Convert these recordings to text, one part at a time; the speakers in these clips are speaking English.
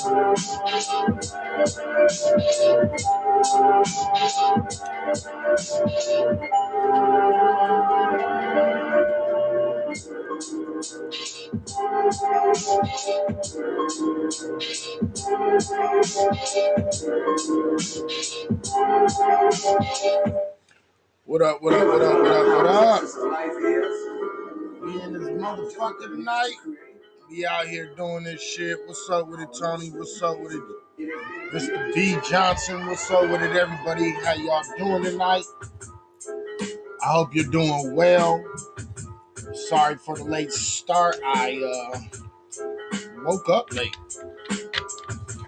What up, what up, what up, what up, what up? We in this motherfucker tonight. We out here doing this shit. What's up with it, Tony? What's up with it, Mr. B. Johnson? What's up with it, everybody? How y'all doing tonight? I hope you're doing well. Sorry for the late start. I woke up late.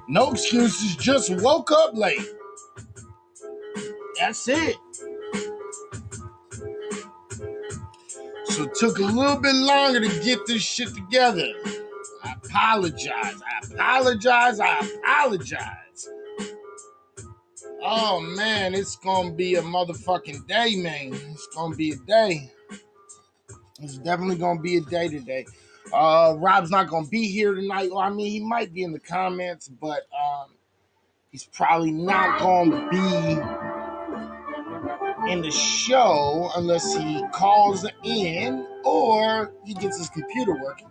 No excuses, just woke up late. That's it. So it took a little bit longer to get this shit together. I apologize. Oh, man, it's going to be a motherfucking day, man. It's going to be a day. It's definitely going to be a day today. Rob's not going to be here tonight. Well, I mean, he might be in the comments, but he's probably not going to be in the show unless he calls in or he gets his computer working.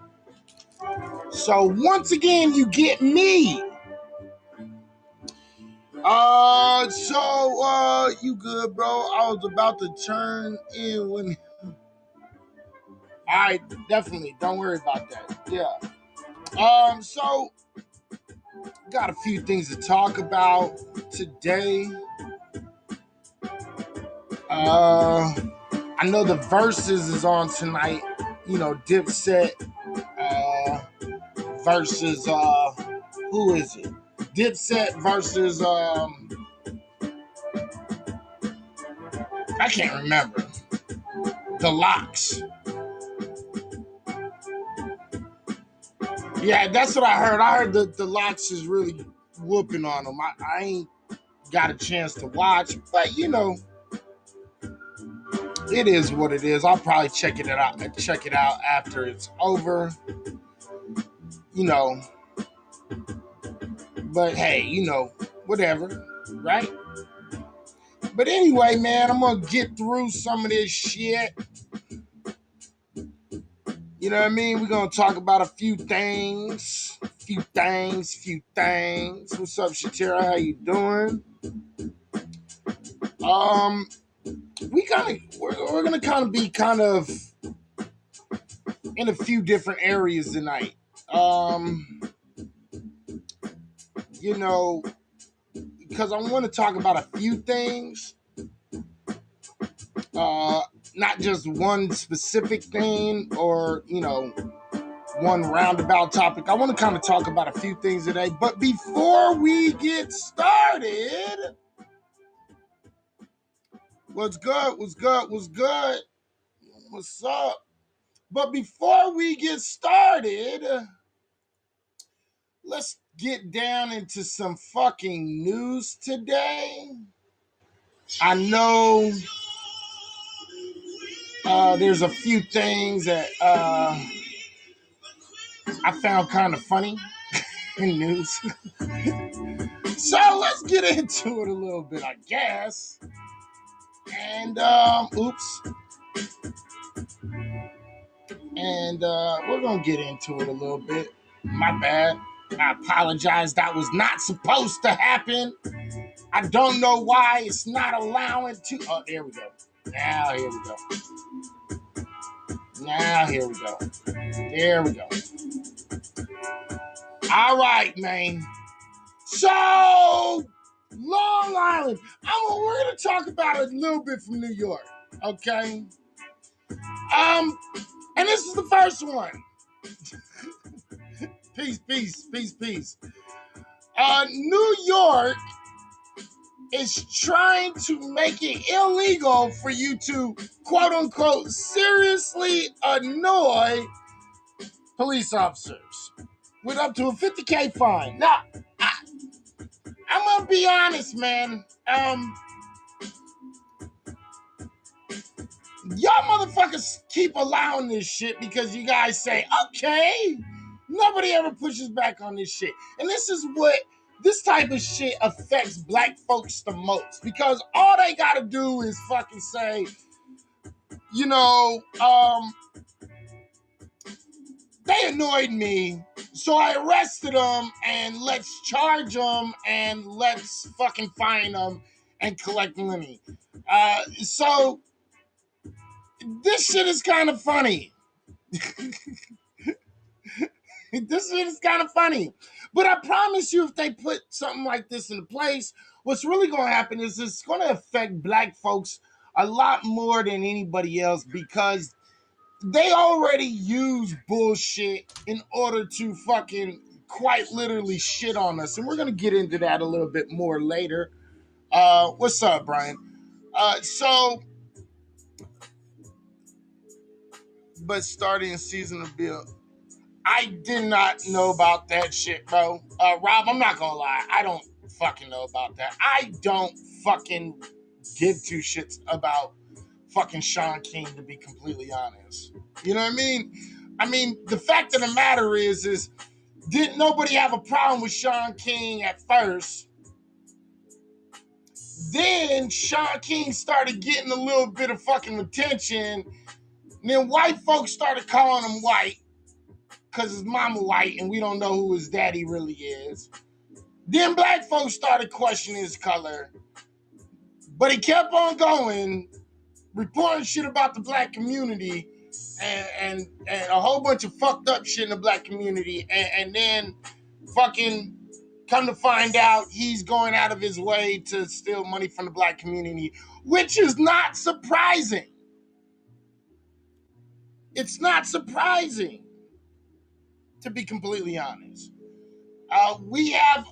So once again, you get me. You good, bro? I was about to turn in when. All right, definitely. Don't worry about that. Yeah. So got a few things to talk about today. I know the Versus is on tonight. You know, Dipset versus who is it? Dipset versus I can't remember. The Locks. Yeah, that's what I heard. I heard that the Locks is really whooping on them. I ain't got a chance to watch, but you know, it is what it is. I'll probably check it out after it's over. You know. But hey, you know, whatever, right? But anyway, man, I'm gonna get through some of this shit. You know what I mean? We're gonna talk about a few things. What's up, Shatira? How you doing? We're gonna kind of be in a few different areas tonight. You know, because I want to talk about a few things. Not just one specific thing or, you know, one roundabout topic. I want to kind of talk about a few things today. But before we get started, what's good? What's up? But before we get started, let's get down into some fucking news today. I know there's a few things that I found kind of funny in news. So let's get into it a little bit, I guess. And oops. And we're gonna get into it a little bit. My bad. I apologize. That was not supposed to happen. I don't know why it's not allowing to. Oh, there we go. Now here we go. There we go. All right, man. So, Long Island. We're going to talk about a little bit from New York, okay? And this is the first one. Peace. New York is trying to make it illegal for you to, quote unquote, seriously annoy police officers with up to a $50,000 fine. Now, I'm gonna be honest, man. Y'all motherfuckers keep allowing this shit because you guys say, okay, Nobody ever pushes back on this shit. And this type of shit affects black folks the most, because all they gotta do is fucking say, you know, they annoyed me, so I arrested them, and let's charge them, and let's fucking fine them and collect money. So this shit is kind of funny. This shit is kind of funny. But I promise you, if they put something like this into place, what's really going to happen is it's going to affect black folks a lot more than anybody else, because they already use bullshit in order to fucking quite literally shit on us. And we're going to get into that a little bit more later. What's up, Brian? But starting season of Bill, I did not know about that shit, bro. Rob, I'm not gonna lie. I don't fucking know about that. I don't fucking give two shits about fucking Sean King, to be completely honest. You know what I mean? I mean, the fact of the matter is didn't nobody have a problem with Sean King at first? Then Sean King started getting a little bit of fucking attention. And then white folks started calling him white, because his mama white and we don't know who his daddy really is. Then black folks started questioning his color. But he kept on going, reporting shit about the black community and a whole bunch of fucked up shit in the black community. And then fucking come to find out he's going out of his way to steal money from the black community, which is not surprising. It's not surprising, to be completely honest. We have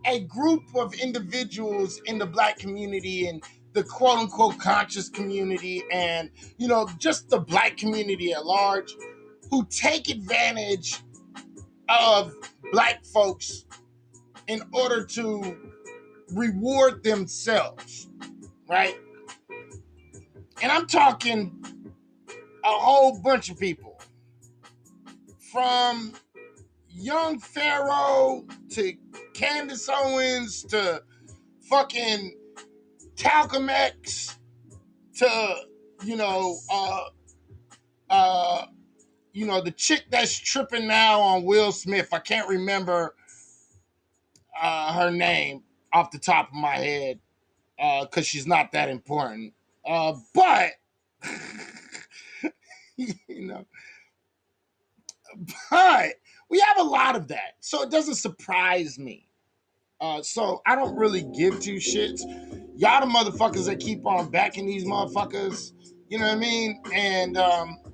a group of individuals in the black community and the quote unquote conscious community, and just the black community at large, who take advantage of black folks in order to reward themselves, right? And I'm talking a whole bunch of people, from Young Pharaoh to Candace Owens to fucking Talcum X to the chick that's tripping now on Will Smith. I can't remember her name off the top of my head because she's not that important. But but we have a lot of that, so it doesn't surprise me. So I don't really give two shits. Y'all the motherfuckers that keep on backing these motherfuckers, you know what I mean? And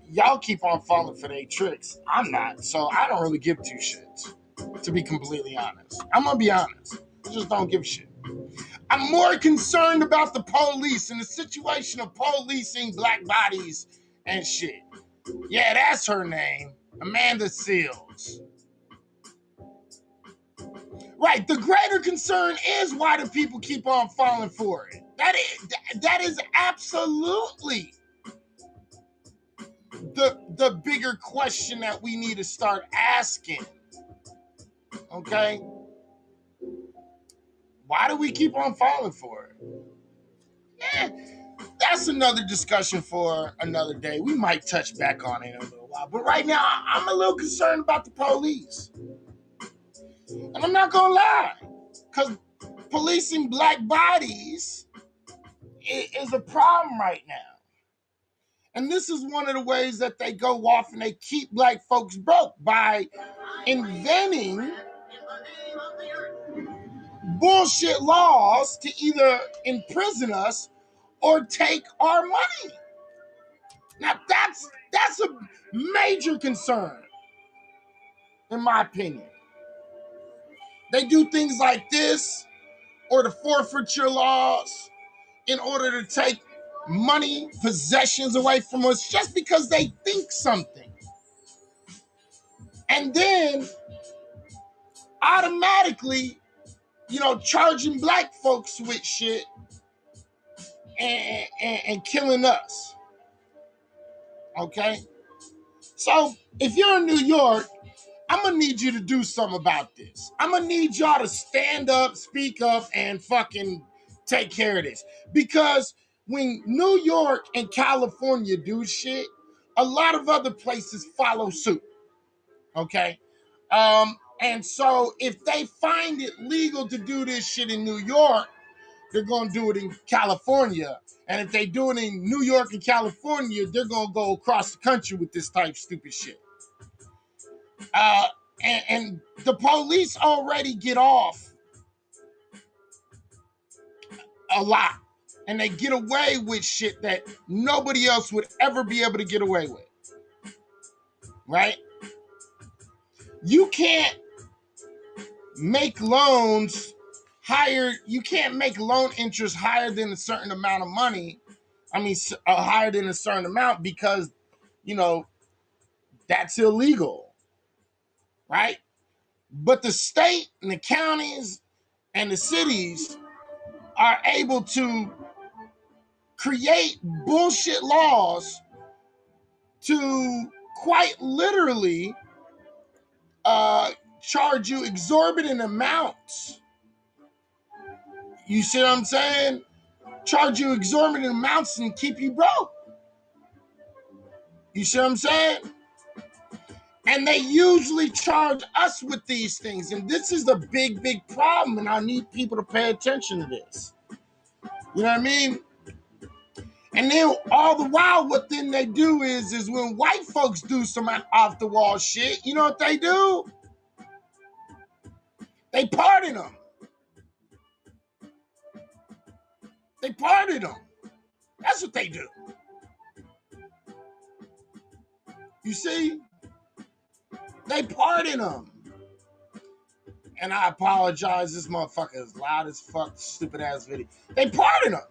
y'all keep on falling for their tricks. I'm not, so I don't really give two shits, to be completely honest. I'm gonna be honest. I just don't give a shit. I'm more concerned about the police and the situation of policing black bodies and shit. Yeah, that's her name. Amanda Seals. Right. The greater concern is, why do people keep on falling for it? That is absolutely the bigger question that we need to start asking. Okay? Why do we keep on falling for it? That's another discussion for another day. We might touch back on it in a little while. But right now, I'm a little concerned about the police. And I'm not going to lie, because policing black bodies is a problem right now. And this is one of the ways that they go off and they keep black folks broke, by inventing bullshit laws to either imprison us or take our money. Now that's a major concern, in my opinion. They do things like this, or the forfeiture laws, in order to take money, possessions away from us, just because they think something. And then automatically, charging black folks with shit and killing us. Okay? So if you're in New York, I'm gonna need you to do something about this. I'm gonna need y'all to stand up, speak up, and fucking take care of this. Because when New York and California do shit, a lot of other places follow suit. Okay? And so if they find it legal to do this shit in New York, they're gonna do it in California. And if they do it in New York and California, they're gonna go across the country with this type of stupid shit. Uh, and the police already get off a lot. And they get away with shit that nobody else would ever be able to get away with. Right? You can't make loans higher. You can't make loan interest higher than a certain amount of money. I mean, higher than a certain amount because, that's illegal. Right? But the state and the counties and the cities are able to create bullshit laws to quite literally charge you exorbitant amounts. You see what I'm saying? Charge you exorbitant amounts and keep you broke. You see what I'm saying? And they usually charge us with these things. And this is the big, big problem. And I need people to pay attention to this. You know what I mean? And then all the while, what then they do is when white folks do some off the wall shit, you know what they do? They pardon them. They pardon them. That's what they do. You see? They pardon them. And I apologize, this motherfucker is loud as fuck, stupid ass video. They pardon them.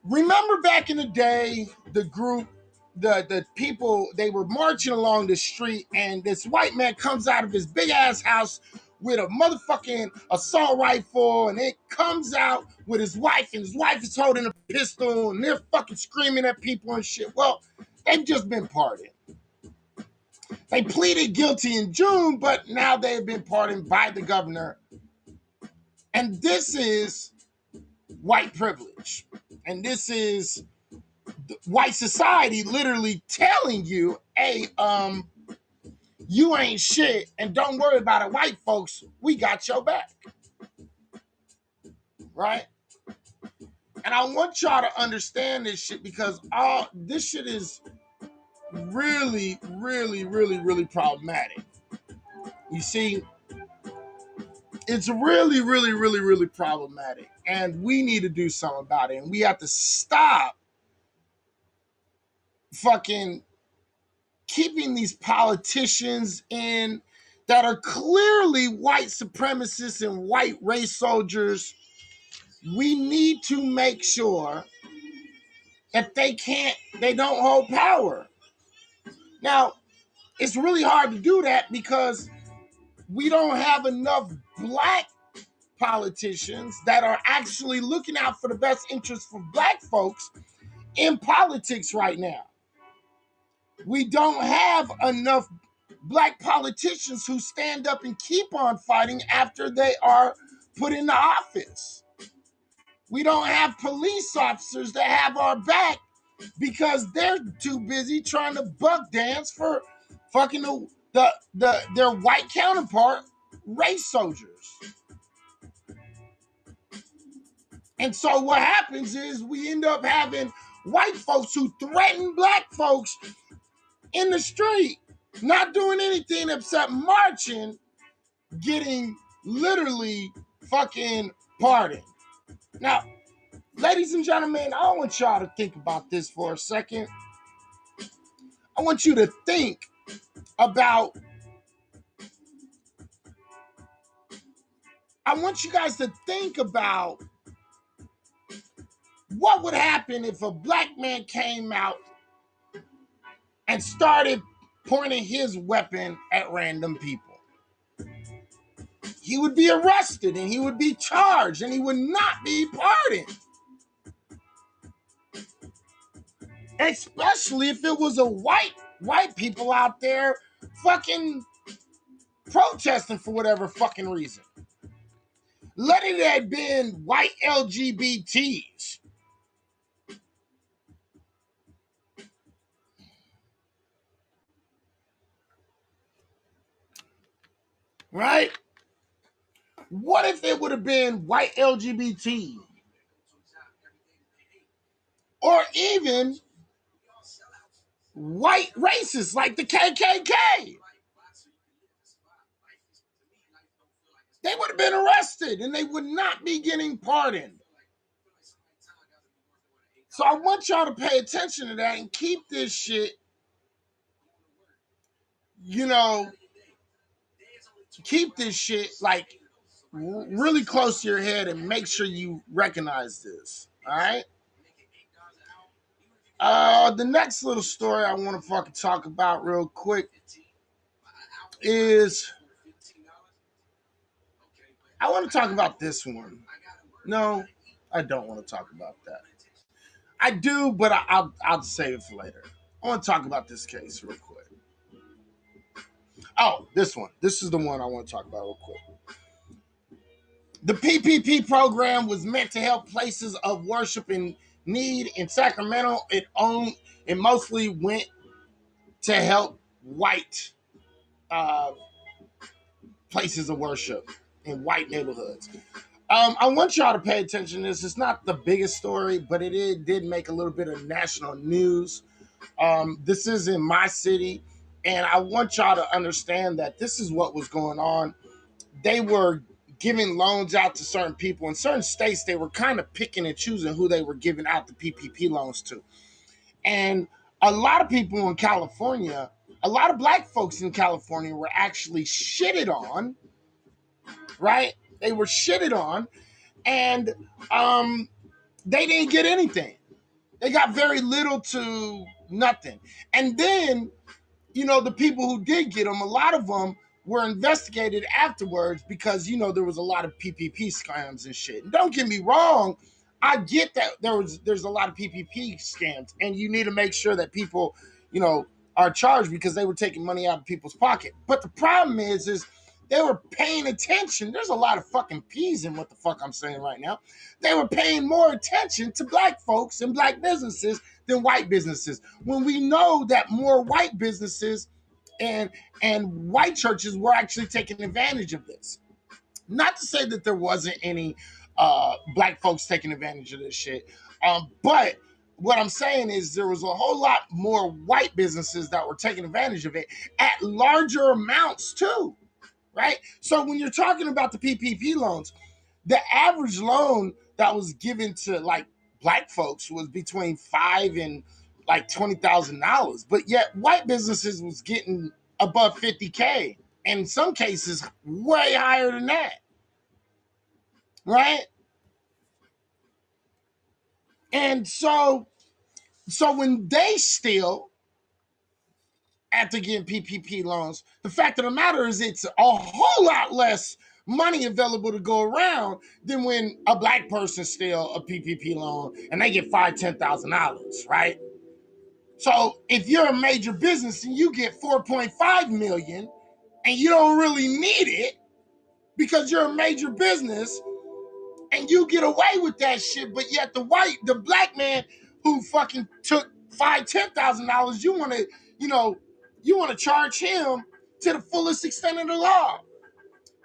Remember back in the day, the group, the people, they were marching along the street and this white man comes out of his big ass house with a motherfucking assault rifle and it comes out with his wife and his wife is holding a pistol and they're fucking screaming at people and shit. Well, they've just been pardoned. They pleaded guilty in June, but now they've been pardoned by the governor. And this is white privilege. And this is white society literally telling you, hey, you ain't shit and don't worry about it, white folks, we got your back. Right? And I want y'all to understand this shit because this shit is really, really, really, really problematic. You see, it's really, really, really, really problematic. And we need to do something about it. And we have to stop fucking keeping these politicians in that are clearly white supremacists and white race soldiers. We need to make sure that they don't hold power. Now, it's really hard to do that because we don't have enough black politicians that are actually looking out for the best interests for black folks in politics right now. We don't have enough black politicians who stand up and keep on fighting after they are put into office. We don't have police officers that have our back because they're too busy trying to buck dance for fucking their white counterpart race soldiers. And so what happens is we end up having white folks who threaten black folks in the street, not doing anything except marching, getting literally fucking pardoned. Now, ladies and gentlemen, I want y'all to think about this for a second. I want you to think about, I want you guys to think about what would happen if a black man came out and started pointing his weapon at random people. He would be arrested and he would be charged and he would not be pardoned. especially if it was a white people out there fucking protesting for whatever fucking reason. Let it have been white LGBTs. Right? What if it would have been white LGBT? Or even white racists like the KKK? They would have been arrested and they would not be getting pardoned. So I want y'all to pay attention to that and keep this shit, keep this shit like really close to your head and make sure you recognize this. All right. The next little story I want to fucking talk about real quick is I want to talk about this one. No, I don't want to talk about that. I do, but I'll save it for later. I want to talk about this case real quick. Oh, this one. This is the one I want to talk about real quick. The PPP program was meant to help places of worship in need in Sacramento. It mostly went to help white places of worship in white neighborhoods. I want y'all to pay attention to this. It's not the biggest story, but it did make a little bit of national news. This is in my city, and I want y'all to understand that this is what was going on. They were giving loans out to certain people. In certain states, they were kind of picking and choosing who they were giving out the PPP loans to. And a lot of people in California, a lot of black folks in California were actually shitted on, right? They were shitted on, and they didn't get anything. They got very little to nothing. And then, the people who did get them, a lot of them were investigated afterwards because, there was a lot of PPP scams and shit. And don't get me wrong, I get that there's a lot of PPP scams, and you need to make sure that people, are charged because they were taking money out of people's pocket. But the problem is they were paying attention. There's a lot of fucking P's in what the fuck I'm saying right now. They were paying more attention to black folks and black businesses than white businesses. When we know that more white businesses and white churches were actually taking advantage of this. Not to say that there wasn't any black folks taking advantage of this shit, but what I'm saying is there was a whole lot more white businesses that were taking advantage of it at larger amounts too. Right? So when you're talking about the PPP loans, the average loan that was given to like black folks was between $5,000 and like $20,000, but yet white businesses was getting above $50K, and in some cases way higher than that. Right? And so when they still after getting PPP loans, the fact of the matter is it's a whole lot less money available to go around than when a black person steal a PPP loan and they get $5,000, $10,000, right? So if you're a major business and you get 4.5 million and you don't really need it because you're a major business and you get away with that shit, but yet the black man who fucking took $5,000, $10,000, you want to charge him to the fullest extent of the law.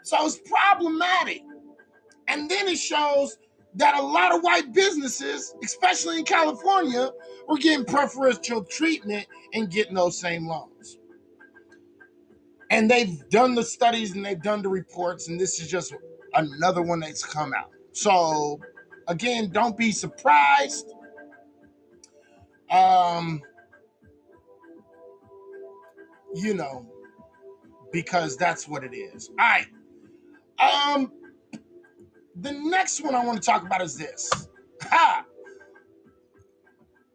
So it's problematic. And then it shows that a lot of white businesses, especially in California, were getting preferential treatment and getting those same loans. And they've done the studies and they've done the reports, and this is just another one that's come out. So, again, don't be surprised. Because that's what it is. All right. The next one I want to talk about is this.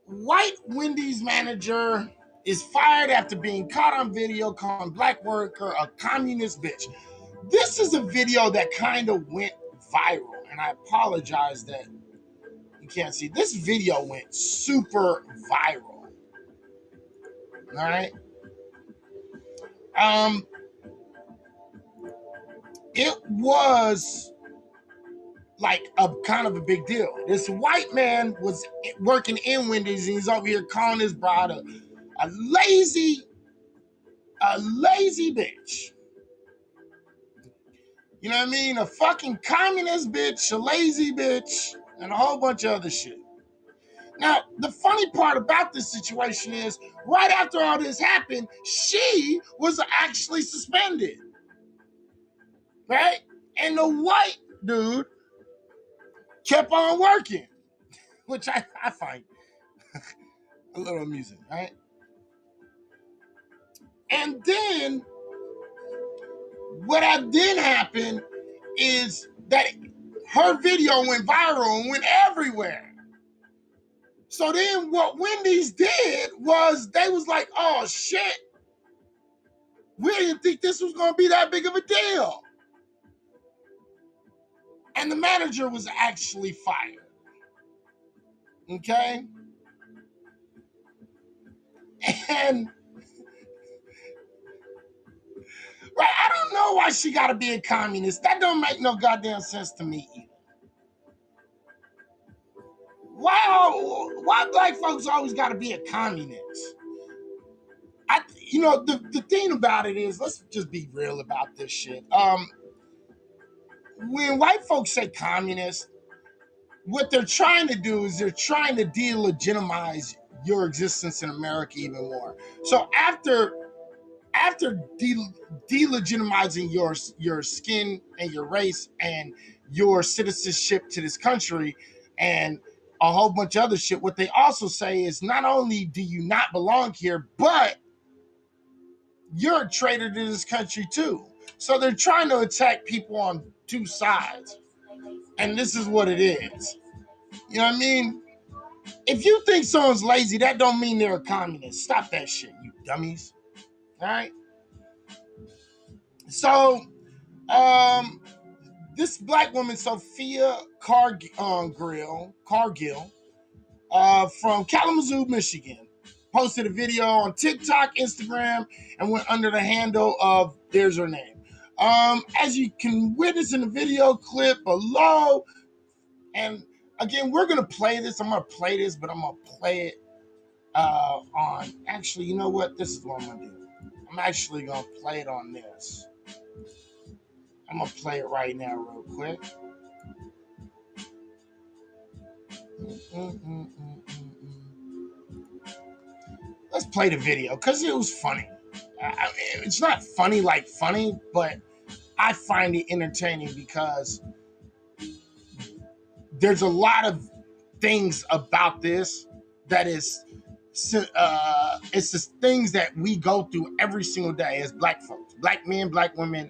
White Wendy's manager is fired after being caught on video calling black worker a communist bitch. This is a video that kind of went viral, and I apologize that you can't see. This video went super viral. All right. It was like a kind of a big deal. This white man was working in Wendy's and he's over here calling his bride a lazy bitch. You know what I mean? A fucking communist bitch, a lazy bitch, and a whole bunch of other shit. Now, the funny part about this situation is, right after all this happened, she was actually suspended. Right? And the white dude kept on working, which I find a little amusing, right? And then what then happened is that her video went viral and went everywhere. So then what Wendy's did was they was like, oh shit, we didn't think this was going to be that big of a deal. And the manager was actually fired. Okay? And right, I don't know why she got to be a communist. That don't make no goddamn sense to me either. Why black folks always got to be a communist? The thing about it is, let's just be real about this shit. When white folks say communist, what they're trying to do is they're trying to delegitimize your existence in America even more. So after delegitimizing your skin and your race and your citizenship to this country and a whole bunch of other shit, what they also say is not only do you not belong here, but you're a traitor to this country too. So they're trying to attack people on two sides. And this is what it is. You know what I mean? If you think someone's lazy, that don't mean they're a communist. Stop that shit, you dummies. All right? So, this black woman, Sophia Cargill, from Kalamazoo, Michigan, posted a video on TikTok, Instagram, and went under the handle of, there's her name. As you can witness in the video clip below, and again, we're going to play this. I'm going to play this, but I'm going to play it on, actually, you know what? This is what I'm going to do. I'm actually going to play it on this. I'm going to play it right now real quick. Let's play the video because it was funny. It's not funny like funny, but I find it entertaining because there's a lot of things about this that is it's just things that we go through every single day as black folks, black men, black women.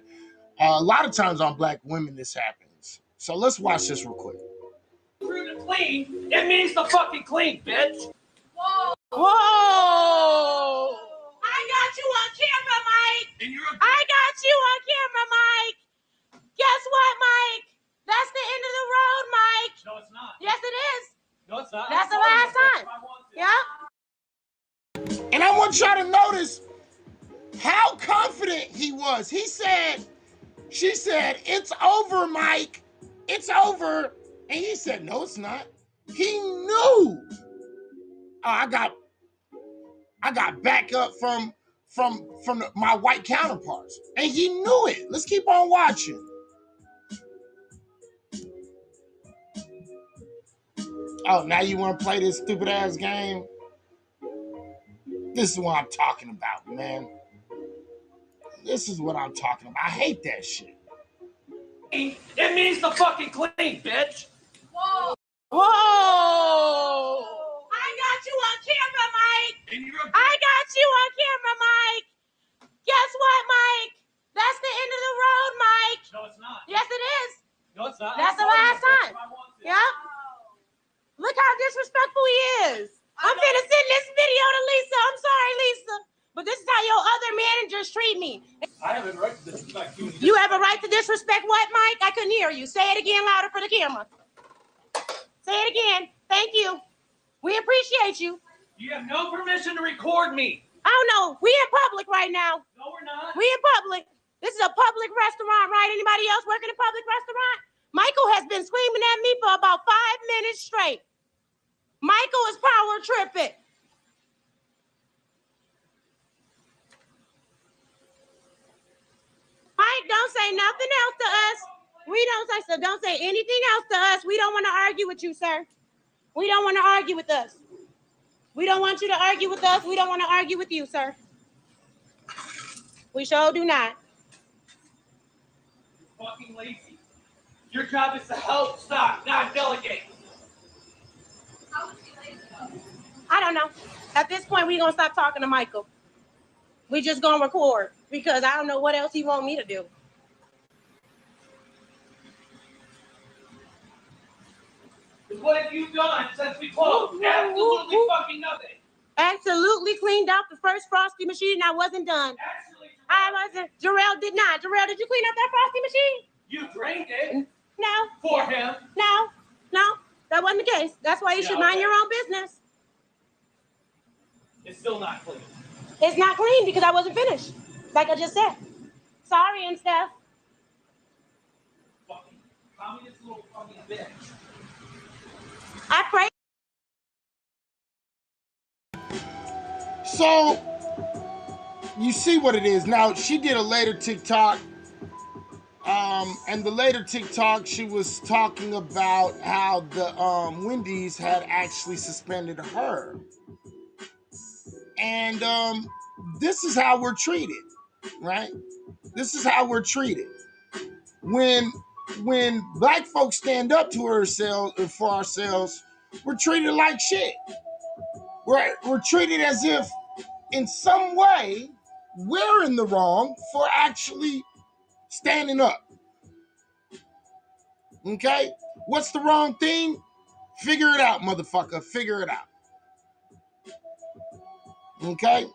A lot of times on black women this happens. So let's watch this real quick. Through the clean, it means the fucking clean, bitch. Whoa. Whoa. I got you on camera, Mike. I got you on camera, Mike. Guess what, Mike? That's the end of the road, Mike. No, it's not. Yes, it is. No, it's not. That's the last time. Yeah. And I want y'all to notice how confident he was. She said, it's over, Mike. It's over. And he said, no, it's not. He knew. I got backup from my white counterparts. And he knew it. Let's keep on watching. Oh, now you want to play this stupid ass game? This is what I'm talking about, man. This is what I'm talking about. I hate that shit. It means the fucking clean, bitch. Whoa. Whoa. I got you on camera, Mike. I got you on camera, Mike. Guess what, Mike? That's the end of the road, Mike. No, it's not. Yes, it is. No, it's not. That's the last time. Yeah. Look how disrespectful he is. I'm finna send this video to Lisa. I'm sorry, Lisa. But this is how your other managers treat me. I have a right to disrespect you. You have a right to disrespect what, Mike? I couldn't hear you. Say it again louder for the camera. Say it again. Thank you. We appreciate you. You have no permission to record me. I don't know. We in public right now. No, we're not. We in public. This is a public restaurant, right? Anybody else working in a public restaurant? Michael has been screaming at me for about 5 minutes straight. Michael is power tripping. Mike, don't say nothing else to us. Don't say anything else to us. We don't want to argue with you, sir. We don't want to argue with us. We don't want you to argue with us. We don't want to argue with you, sir. We sure do not. You're fucking lazy. Your job is to help stock, not delegate. How is he lazy though? I don't know. At this point, we gonna stop talking to Michael. We just gonna record because I don't know what else he want me to do. What have you done since we closed? Absolutely fucking nothing. Absolutely cleaned out the first Frosty machine. I wasn't done. Actually, I wasn't. Jarrell did not. Jarrell, did you clean out that Frosty machine? you drained it No, for him. no. That wasn't the case. That's why you should mind your own business. It's still not clean. It's not clean because I wasn't finished. Like I just said. Sorry and stuff. Fucking communist little fucking bitch. I pray. So, you see what it is. Now, she did a later TikTok. And the later TikTok, she was talking about how the Wendy's had actually suspended her. And this is how we're treated, right? This is how we're treated. When black folks stand up to ourselves for ourselves, we're treated like shit. We're treated as if in some way we're in the wrong for actually standing up. Okay? What's the wrong thing? Figure it out, motherfucker. Figure it out. Okay?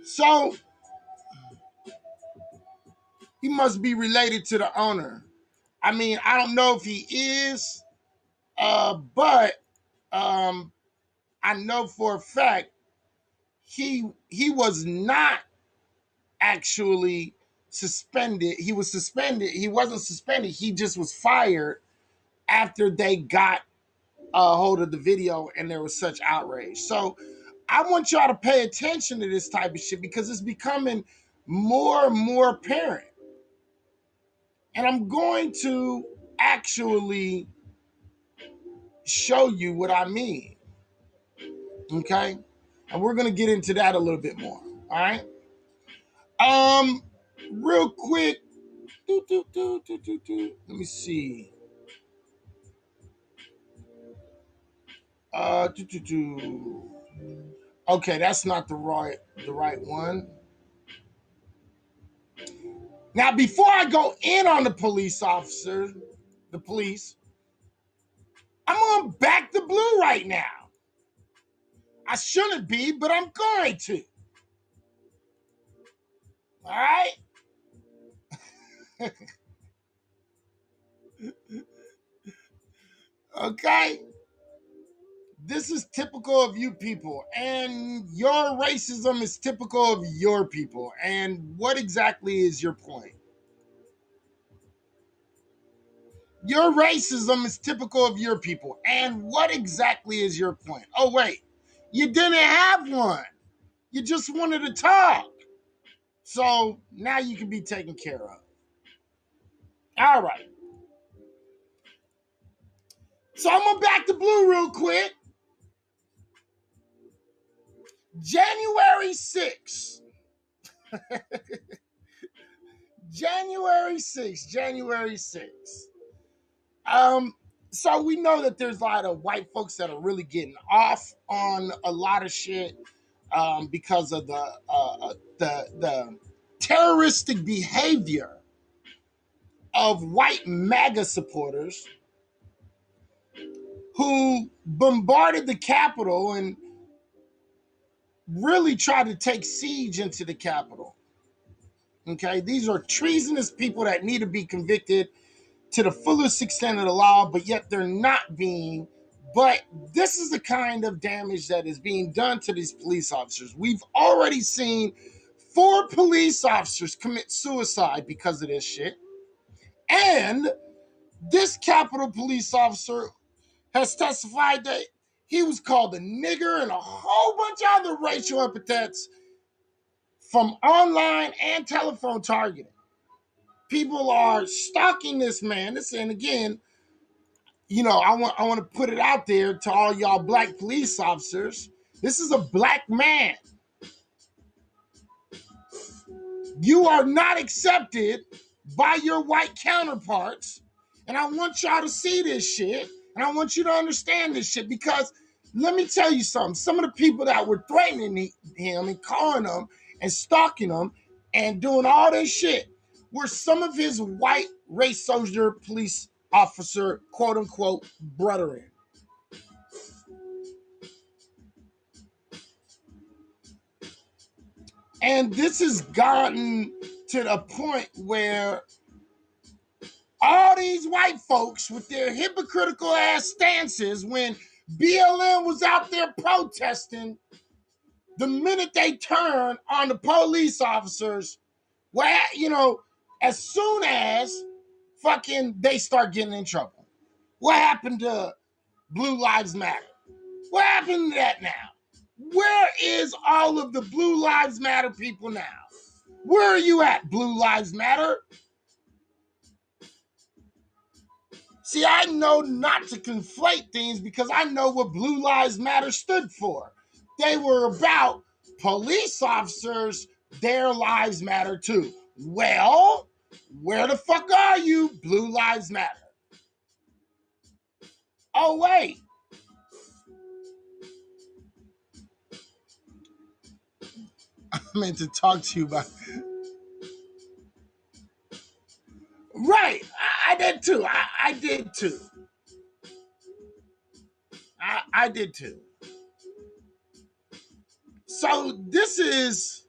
So, he must be related to the owner. I mean, I don't know if he is, but I know for a fact he was not actually suspended. He was suspended. He wasn't suspended. He just was fired after they got a hold of the video and there was such outrage. So I want y'all to pay attention to this type of shit because it's becoming more and more apparent. And I'm going to actually show you what I mean. Okay? And we're going to get into that a little bit more. All right? Real quick. Let me see. Okay, that's not the right one. Now, before I go in on the police, I'm on Back the Blue right now. I shouldn't be, but I'm going to. All right? Okay? This is typical of you people, and your racism is typical of your people. And what exactly is your point? Your racism is typical of your people, and what exactly is your point? Oh, wait, you didn't have one. You just wanted to talk. So now you can be taken care of. All right. So I'm going to Back to Blue real quick. January 6th. January 6th. So we know that there's a lot of white folks that are really getting off on a lot of shit because of the terroristic behavior of white MAGA supporters who bombarded the Capitol and really tried to take siege into the Capitol. Okay, these are treasonous people that need to be convicted to the fullest extent of the law, but yet they're not being But this is the kind of damage that is being done to these police officers. We've already seen 4 police officers commit suicide because of this shit. And this Capitol police officer has testified that he was called a nigger and a whole bunch of other racial epithets from online and telephone targeting. People are stalking this man. And again, I want to put it out there to all y'all black police officers. This is a black man. You are not accepted by your white counterparts. And I want y'all to see this shit. And I want you to understand this shit, because let me tell you something. Some of the people that were threatening him and calling him and stalking him and doing all this shit were some of his white race soldier police officer, quote unquote, brethren. And this has gotten to the point where all these white folks with their hypocritical ass stances, when BLM was out there protesting, the minute they turn on the police officers, as soon as fucking they start getting in trouble. What happened to Blue Lives Matter? What happened to that now? Where is all of the Blue Lives Matter people now? Where are you at, Blue Lives Matter? See, I know not to conflate things because I know what Blue Lives Matter stood for. They were about police officers, their lives matter too. Well, where the fuck are you, Blue Lives Matter? Oh, wait. I meant to talk to you about... Right, I did too. I did too. I did too. So this is,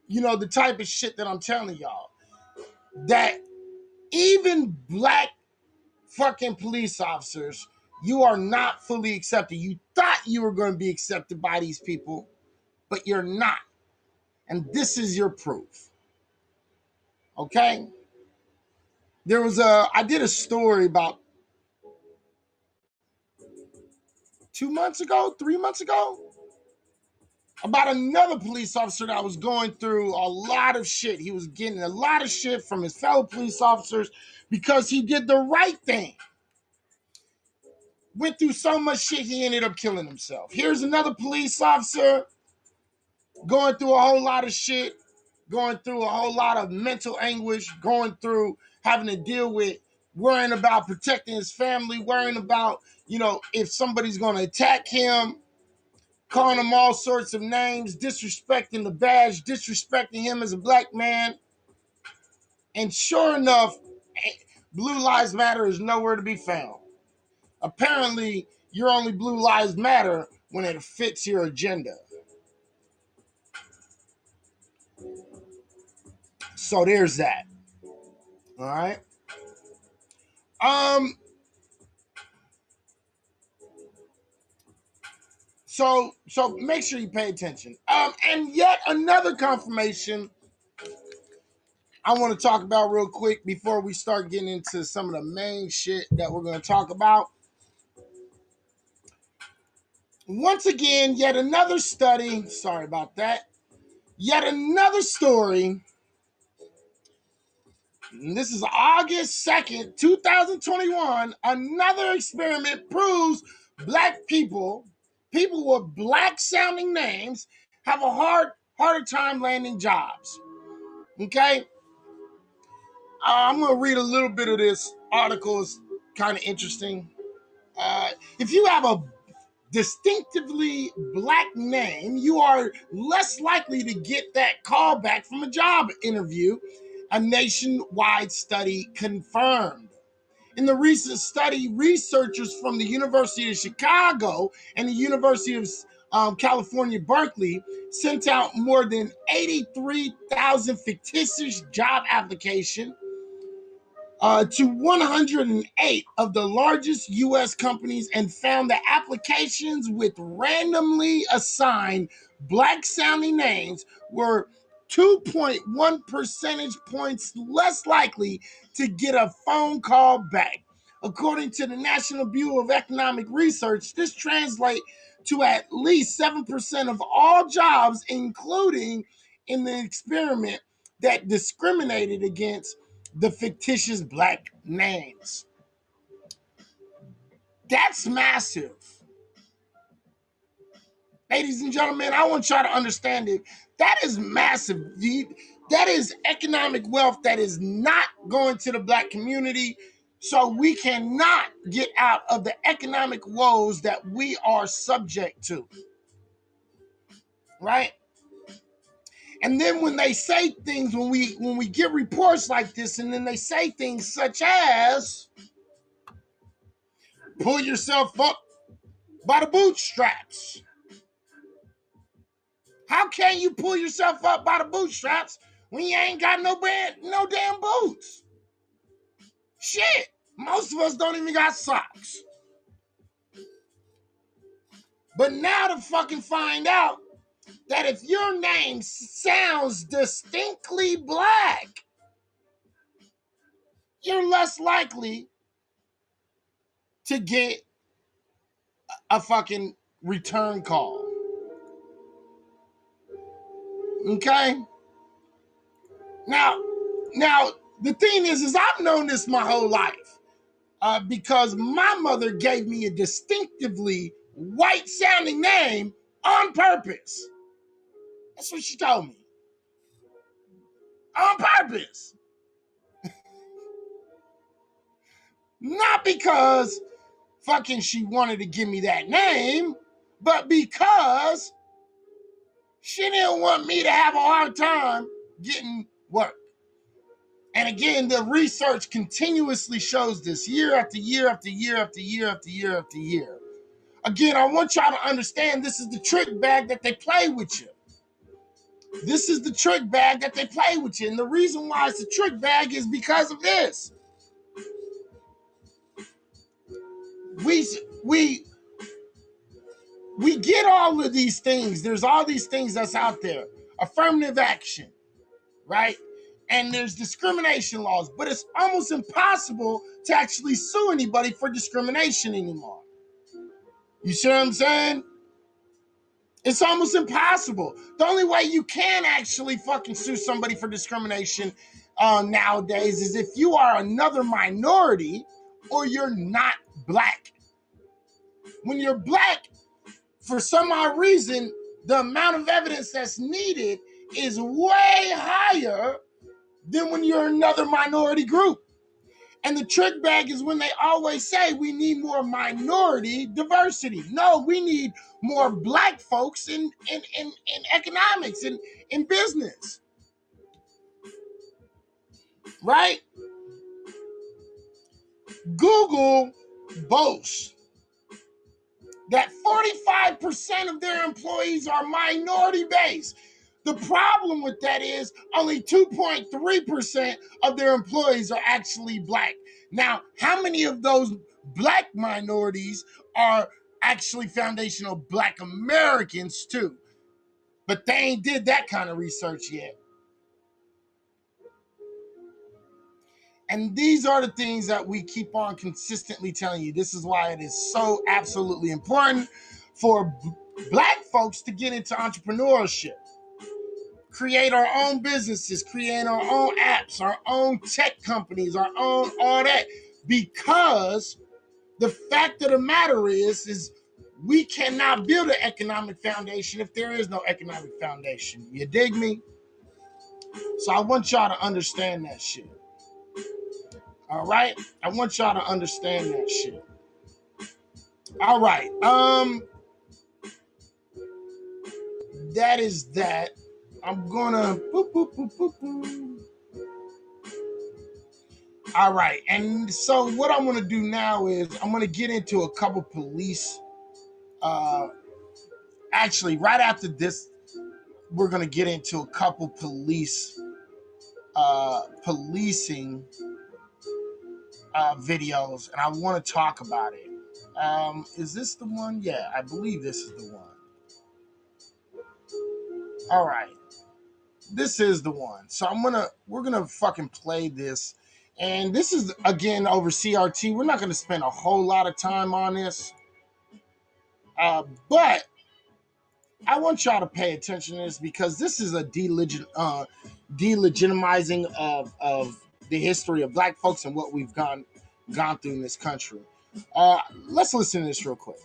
the type of shit that I'm telling y'all. That even black fucking police officers, you are not fully accepted. You thought you were going to be accepted by these people, but you're not. And this is your proof. Okay? I did a story about 2 months ago, 3 months ago, about another police officer that was going through a lot of shit. He was getting a lot of shit from his fellow police officers because he did the right thing. Went through so much shit, he ended up killing himself. Here's another police officer going through a whole lot of shit, going through a whole lot of mental anguish, going through having to deal with worrying about protecting his family, worrying about, if somebody's going to attack him, calling him all sorts of names, disrespecting the badge, disrespecting him as a black man. And sure enough, Blue Lives Matter is nowhere to be found. Apparently, you're only Blue Lives Matter when it fits your agenda. So there's that. All right. So make sure you pay attention. And yet another confirmation I want to talk about real quick before we start getting into some of the main shit that we're going to talk about. Once again, yet another study. Sorry about that. Yet another story. And this is August 2nd, 2021. Another experiment proves black people with black sounding names, have a harder time landing jobs. Okay? I'm going to read a little bit of this article. It's kind of interesting. If you have a distinctively black name, you are less likely to get that call back from a job interview, a nationwide study confirmed. In the recent study, researchers from the University of Chicago and the University of California, Berkeley, sent out more than 83,000 fictitious job applications to 108 of the largest U.S. companies and found that applications with randomly assigned black-sounding names were 2.1 percentage points less likely to get a phone call back. According to the National Bureau of Economic Research, this translates to at least 7% of all jobs, including in the experiment that discriminated against the fictitious black names. That's massive. Ladies and gentlemen, I want y'all to understand it. That is massive. That is economic wealth that is not going to the black community. So we cannot get out of the economic woes that we are subject to. Right? And then when they say things, when we get reports like this, and then they say things such as, pull yourself up by the bootstraps. How can you pull yourself up by the bootstraps when you ain't got no damn boots? Shit, most of us don't even got socks. But now to fucking find out that if your name sounds distinctly black, you're less likely to get a fucking return call. Okay? Now, the thing is I've known this my whole life because my mother gave me a distinctively white-sounding name on purpose. That's what she told me. On purpose. Not because fucking she wanted to give me that name, but because she didn't want me to have a hard time getting work. And again, the research continuously shows this year after year after year after year after year after year. Again, I want y'all to understand this is the trick bag that they play with you. This is the trick bag that they play with you. And the reason why it's a trick bag is because of this. We get all of these things. There's all these things that's out there. Affirmative action, right? And there's discrimination laws, but it's almost impossible to actually sue anybody for discrimination anymore. You see what I'm saying? It's almost impossible. The only way you can actually fucking sue somebody for discrimination nowadays is if you are another minority or you're not black. When you're black, for some odd reason, the amount of evidence that's needed is way higher than when you're another minority group. And the trick bag is when they always say we need more minority diversity. No, we need more black folks in economics and in business. Right? Google boasts that 45% of their employees are minority based. The problem with that is only 2.3% of their employees are actually black. Now, how many of those black minorities are actually foundational black Americans too? But they ain't did that kind of research yet. And these are the things that we keep on consistently telling you. This is why it is so absolutely important for black folks to get into entrepreneurship. Create our own businesses, create our own apps, our own tech companies, our own all that. Because the fact of the matter is we cannot build an economic foundation if there is no economic foundation. You dig me? So I want y'all to understand that shit. All right? I want y'all to understand that shit. All right. That is that. I'm gonna boop, boop, boop, boop, boop. All right. And so what I'm gonna do now is I'm gonna get into a couple police. Actually, right after this, we're gonna get into a couple police policing videos, and I want to talk about it. Is this the one? Yeah, I believe this is the one. All right, this is the one. So we're gonna fucking play this, and this is again over CRT. We're not gonna spend a whole lot of time on this, but I want y'all to pay attention to this because this is a delegitimizing of the history of black folks and what we've gone through in this country. Let's listen to this real quick.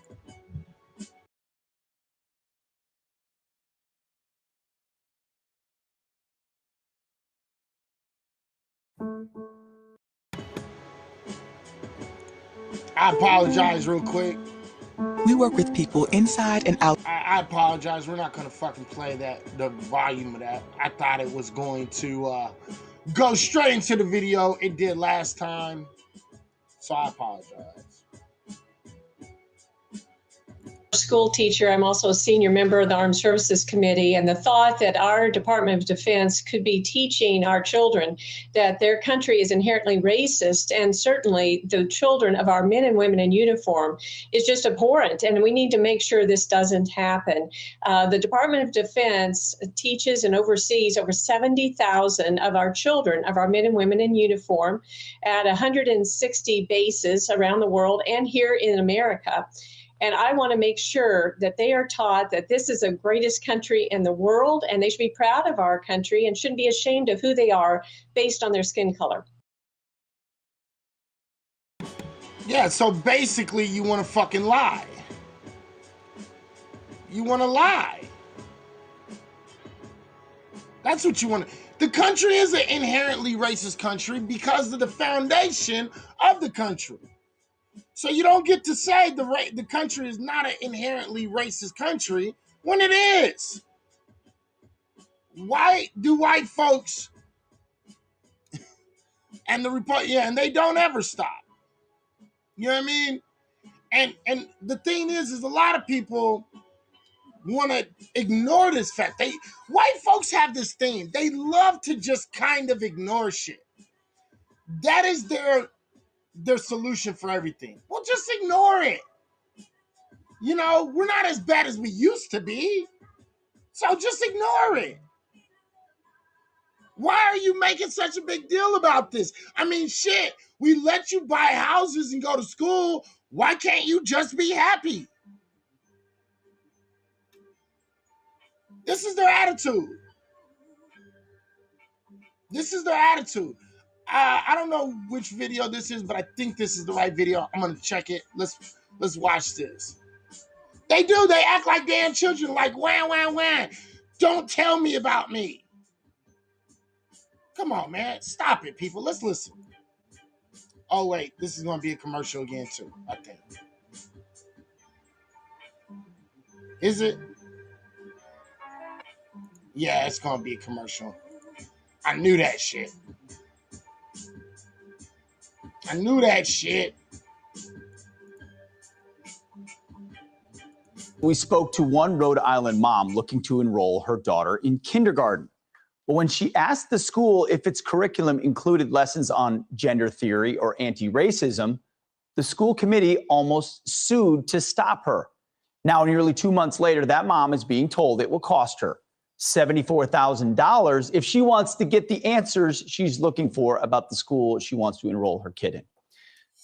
I apologize real quick. We work with people inside and out. I apologize. We're not going to fucking play the volume of that. I thought it was going to go straight into the video. It did last time. So I apologize. School teacher. I'm also a senior member of the Armed Services Committee, and the thought that our Department of Defense could be teaching our children that their country is inherently racist, and certainly the children of our men and women in uniform, is just abhorrent, and we need to make sure this doesn't happen. The Department of Defense teaches and oversees over 70,000 of our children, of our men and women in uniform, at 160 bases around the world and here in America. And I want to make sure that they are taught that this is the greatest country in the world, and they should be proud of our country and shouldn't be ashamed of who they are based on their skin color. Yeah, so basically you want to fucking lie. You want to lie. That's what you want to. The country is an inherently racist country because of the foundation of the country. So you don't get to say the country is not an inherently racist country when it is. Why do white folks and the report? Yeah, and they don't ever stop. You know what I mean? And the thing is a lot of people want to ignore this fact. White folks have this thing. They love to just kind of ignore shit. That is their solution for everything. Well, just ignore it. You know, we're not as bad as we used to be. So just ignore it. Why are you making such a big deal about this? I mean, shit, we let you buy houses and go to school. Why can't you just be happy? This is their attitude. I don't know which video this is, but I think this is the right video. I'm gonna check it. Let's watch this. They do. They act like damn children, like wham, wham, wham. Don't tell me about me. Come on, man. Stop it, people. Let's listen. Oh, wait. This is going to be a commercial again, too, I think. Is it? Yeah, it's going to be a commercial. I knew that shit. We spoke to one Rhode Island mom looking to enroll her daughter in kindergarten. But when she asked the school if its curriculum included lessons on gender theory or anti-racism, the school committee almost sued to stop her. Now, nearly 2 months later, that mom is being told it will cost her $74,000 if she wants to get the answers she's looking for about the school she wants to enroll her kid in.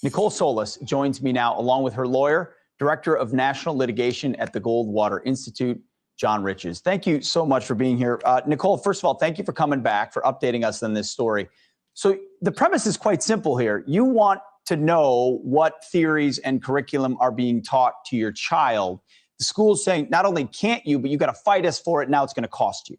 Nicole Solis joins me now, along with her lawyer, Director of National Litigation at the Goldwater Institute, John Riches. Thank you so much for being here. Nicole, first of all, thank you for coming back, for updating us on this story. So the premise is quite simple here. You want to know what theories and curriculum are being taught to your child. The school's saying, not only can't you, but you got to fight us for it. Now it's going to cost you.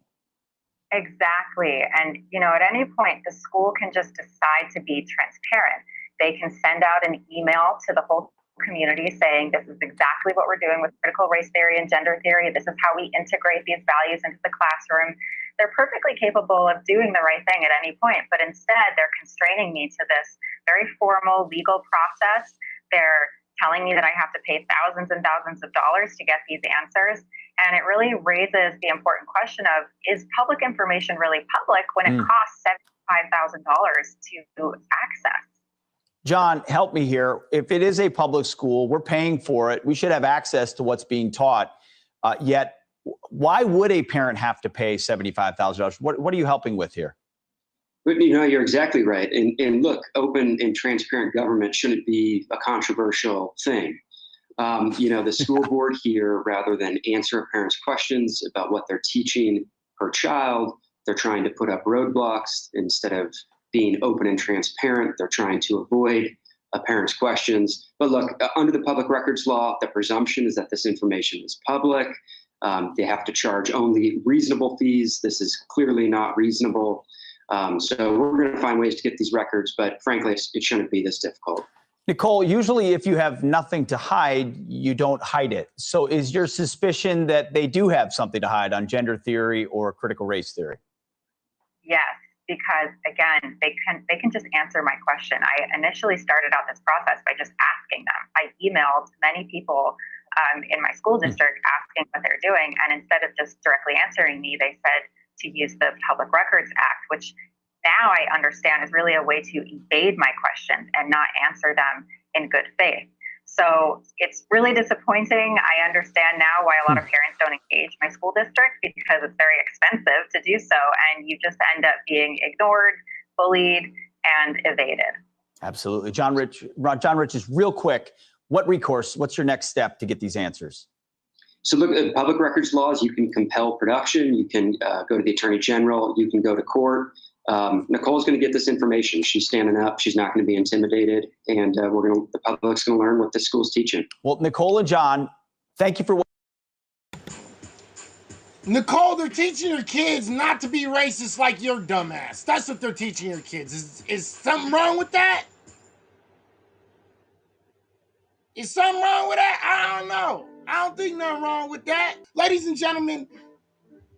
Exactly. And, you know, at any point, the school can just decide to be transparent. They can send out an email to the whole community saying this is exactly what we're doing with critical race theory and gender theory. This is how we integrate these values into the classroom. They're perfectly capable of doing the right thing at any point, but instead they're constraining me to this very formal legal process. They're telling me that I have to pay thousands and thousands of dollars to get these answers. And it really raises the important question of, is public information really public when it costs $75,000 to access? John, help me here. If it is a public school, we're paying for it. We should have access to what's being taught. Yet, why would a parent have to pay $75,000? What are you helping with here? But you're exactly right. And look, open and transparent government shouldn't be a controversial thing. The school board here, rather than answer a parent's questions about what they're teaching per child, they're trying to put up roadblocks instead of being open and transparent. They're trying to avoid a parent's questions. But look, under the public records law, the presumption is that this information is public. They have to charge only reasonable fees. This is clearly not reasonable. So we're going to find ways to get these records, but frankly, it shouldn't be this difficult. Nicole, usually if you have nothing to hide, you don't hide it. So is your suspicion that they do have something to hide on gender theory or critical race theory? Yes, because again, they can just answer my question. I initially started out this process by just asking them. I emailed many people in my school district asking what they're doing, and instead of just directly answering me, they said to use the Public Records Act, which now I understand is really a way to evade my questions and not answer them in good faith. So it's really disappointing. I understand now why a lot of parents don't engage my school district, because it's very expensive to do so, and you just end up being ignored, bullied, and evaded. Absolutely. John Rich, just real quick, what recourse, what's your next step to get these answers? So look at public records laws. You can compel production. You can go to the Attorney General. You can go to court. Nicole's going to get this information. She's standing up. She's not going to be intimidated. And the public's going to learn what the school's teaching. Well, Nicole and John, thank you for what. Nicole, they're teaching your kids not to be racist like your dumbass. That's what they're teaching your kids. Is something wrong with that? Is something wrong with that? I don't know. I don't think nothing wrong with that. Ladies and gentlemen,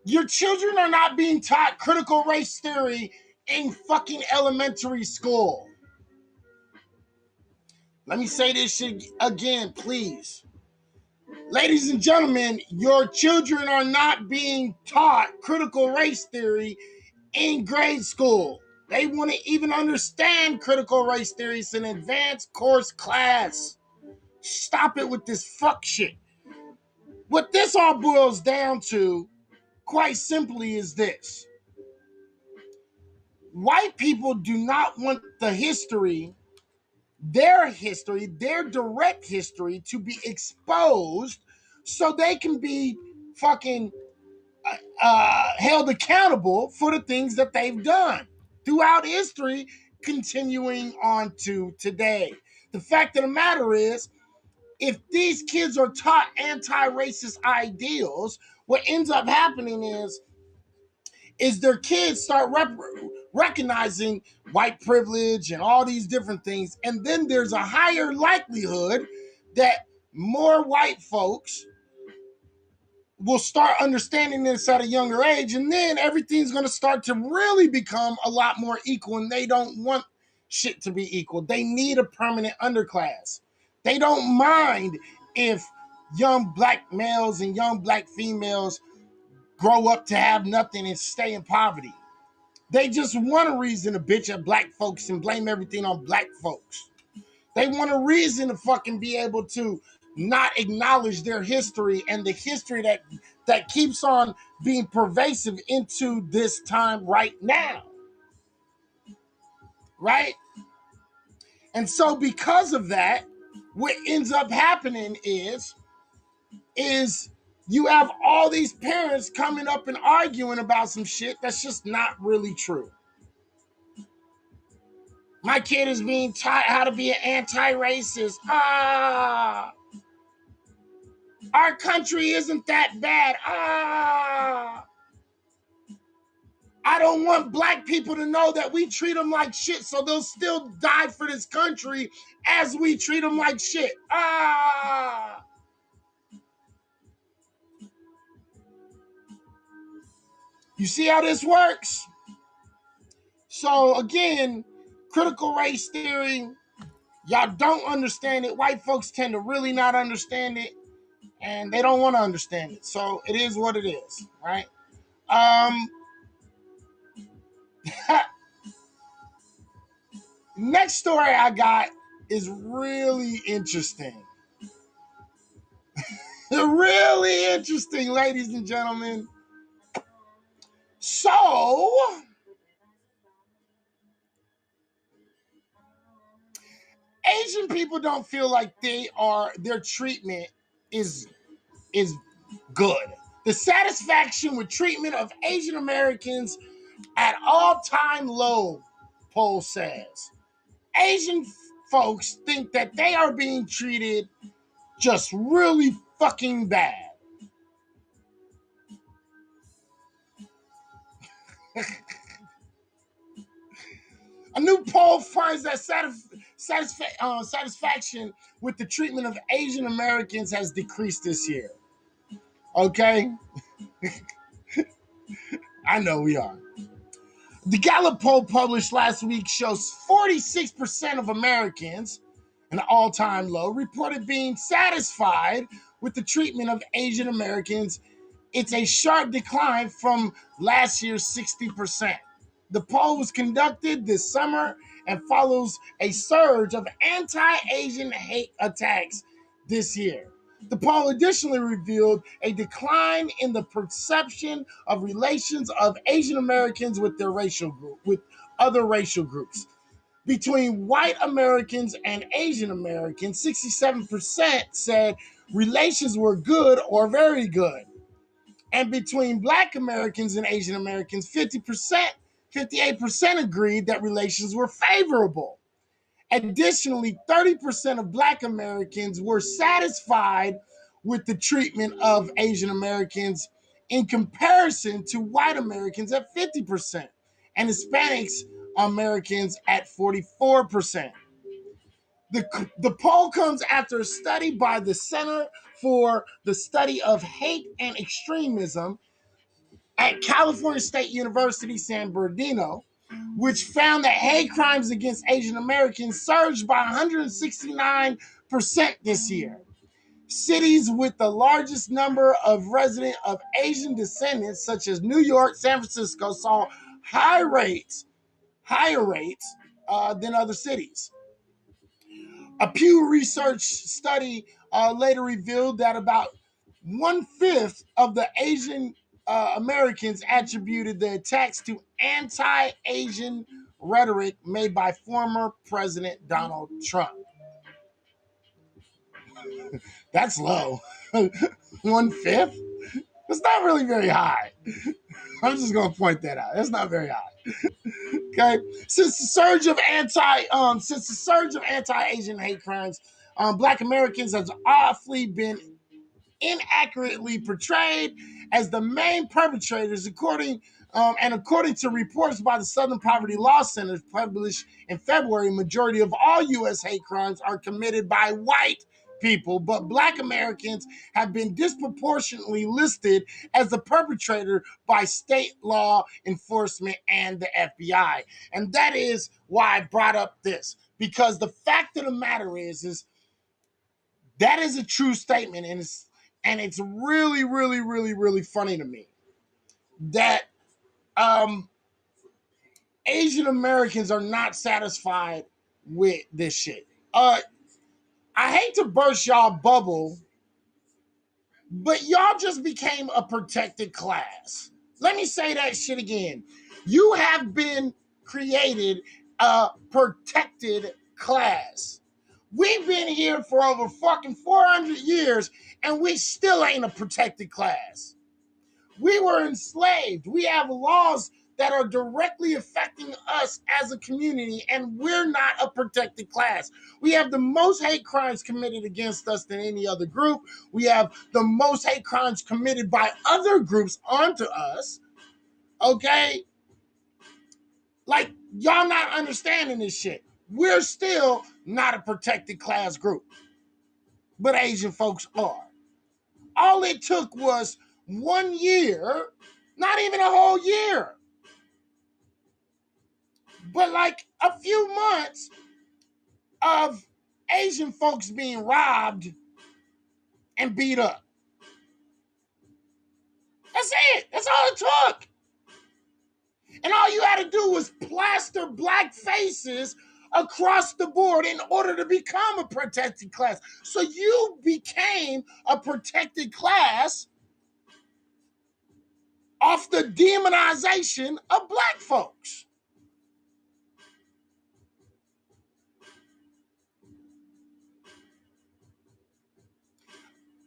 your children are not being taught critical race theory in fucking elementary school. Let me say this shit again, please. Ladies and gentlemen, your children are not being taught critical race theory in grade school. They want to even understand critical race theory. It's an advanced course class. Stop it with this fuck shit. What this all boils down to, quite simply, is this. White people do not want the history, their direct history, to be exposed so they can be fucking held accountable for the things that they've done throughout history, continuing on to today. The fact of the matter is, if these kids are taught anti-racist ideals, what ends up happening is their kids start recognizing white privilege and all these different things, and then there's a higher likelihood that more white folks will start understanding this at a younger age, and then everything's going to start to really become a lot more equal, and they don't want shit to be equal. They need a permanent underclass. They don't mind if young black males and young black females grow up to have nothing and stay in poverty. They just want a reason to bitch at black folks and blame everything on black folks. They want a reason to fucking be able to not acknowledge their history and the history that keeps on being pervasive into this time right now. Right? And so because of that, what ends up happening is you have all these parents coming up and arguing about some shit that's just not really true. My kid is being taught how to be an anti-racist. Our country isn't that bad. I don't want black people to know that we treat them like shit, so they'll still die for this country as we treat them like shit. You see how this works? So again, critical race theory, y'all don't understand it. White folks tend to really not understand it, and they don't want to understand it. So it is what it is, right? Next story I got is really interesting. Really interesting, ladies and gentlemen. So, Asian people don't feel like their treatment is good. The satisfaction with treatment of Asian Americans at all-time low, poll says. Asian folks think that they are being treated just really fucking bad. A new poll finds that satisfaction with the treatment of Asian Americans has decreased this year. Okay? I know we are. The Gallup poll published last week shows 46% of Americans, an all-time low, reported being satisfied with the treatment of Asian Americans. It's a sharp decline from last year's 60%. The poll was conducted this summer and follows a surge of anti-Asian hate attacks this year. The poll additionally revealed a decline in the perception of relations of Asian Americans with other racial groups. Between white Americans and Asian Americans, 67% said relations were good or very good. And between Black Americans and Asian Americans, 58% agreed that relations were favorable. Additionally, 30% of Black Americans were satisfied with the treatment of Asian Americans in comparison to white Americans at 50% and Hispanics Americans at 44%. The poll comes after a study by the Center for the Study of Hate and Extremism at California State University, San Bernardino, which found that hate crimes against Asian Americans surged by 169% this year. Cities with the largest number of residents of Asian descendants, such as New York, San Francisco, saw higher rates than other cities. A Pew Research study later revealed that about 1/5 of the Asian Americans attributed the attacks to anti-Asian rhetoric made by former President Donald Trump. That's low. 1/5? That's not really very high. I'm just going to point that out. That's not very high. Okay. Since the surge of anti-Asian hate crimes, Black Americans has awfully been inaccurately portrayed as the main perpetrators, according to reports by the Southern Poverty Law Center published in February. Majority of all U.S. hate crimes are committed by white people, but Black Americans have been disproportionately listed as the perpetrator by state law enforcement and the FBI. And that is why I brought up this, because the fact of the matter is that is a true statement, and it's really, really, really, really funny to me that Asian Americans are not satisfied with this shit. I hate to burst y'all bubble, but y'all just became a protected class. Let me say that shit again. You have been created a protected class. We've been here for over fucking 400 years, and we still ain't a protected class. We were enslaved. We have laws that are directly affecting us as a community, and we're not a protected class. We have the most hate crimes committed against us than any other group. We have the most hate crimes committed by other groups onto us. Okay? Like, y'all not understanding this shit. We're still not a protected class group, but Asian folks are. All it took was 1 year, not even a whole year, but like a few months of Asian folks being robbed and beat up. That's it. That's all it took. And all you had to do was plaster black faces across the board in order to become a protected class. So you became a protected class off the demonization of black folks.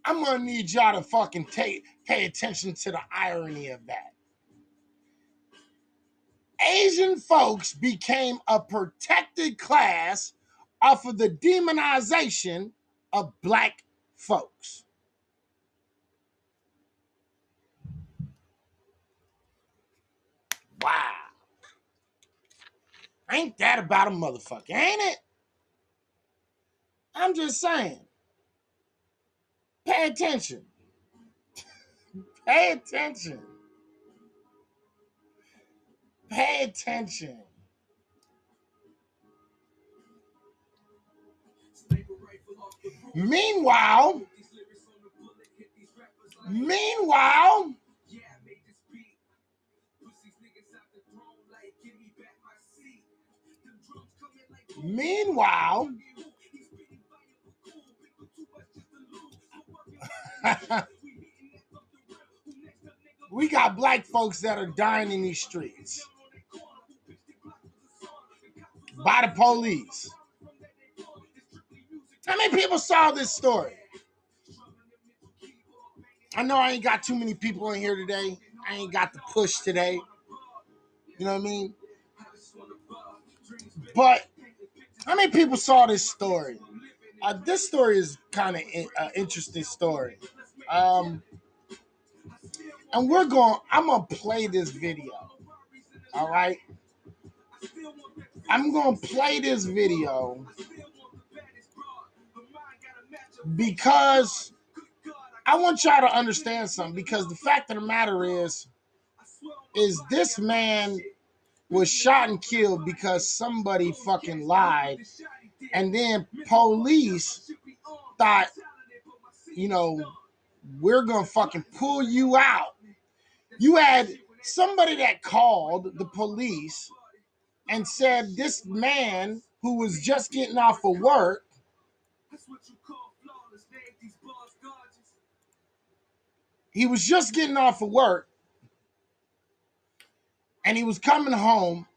I'm gonna need y'all to fucking pay attention to the irony of that. Asian folks became a protected class off of the demonization of black folks. Wow. Ain't that about a motherfucker, ain't it? I'm just saying. Pay attention. Pay attention. Pay attention. Meanwhile, we got black folks that are dying in these streets by the police. How many people saw this story? I know I ain't got too many people in here today. I ain't got the push today. You know what I mean? But how many people saw this story? This story is kind of an interesting story. And I'm going to play this video. All right? I'm going to play this video because I want y'all to understand something, because the fact of the matter is this man was shot and killed because somebody fucking lied, and then police thought, you know, we're gonna fucking pull you out. You had somebody that called the police and said this man who was just getting off of work, and he was coming home,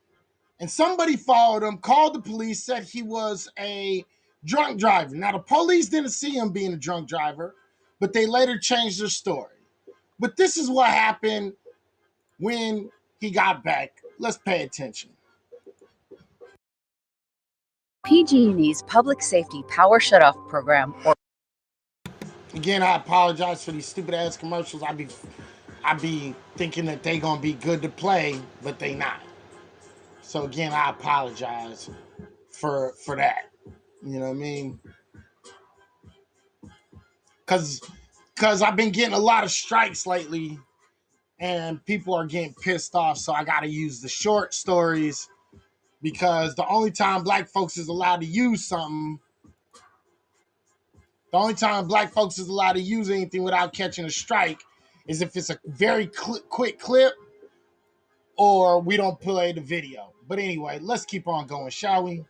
and somebody followed him, called the police, said he was a drunk driver. Now, the police didn't see him being a drunk driver, but they later changed their story. But this is what happened when he got back. Let's pay attention. PG&E's Public Safety Power Shutoff Program. Again, I apologize for these stupid ass commercials. I be thinking that they gonna be good to play, but they not. So again, I apologize for that. You know what I mean? Cause I've been getting a lot of strikes lately, and people are getting pissed off. So I gotta use the short stories, because the only time black folks is allowed to use something, the only time black folks is allowed to use anything without catching a strike is if it's a very quick clip, or we don't play the video. But anyway, let's keep on going, shall we?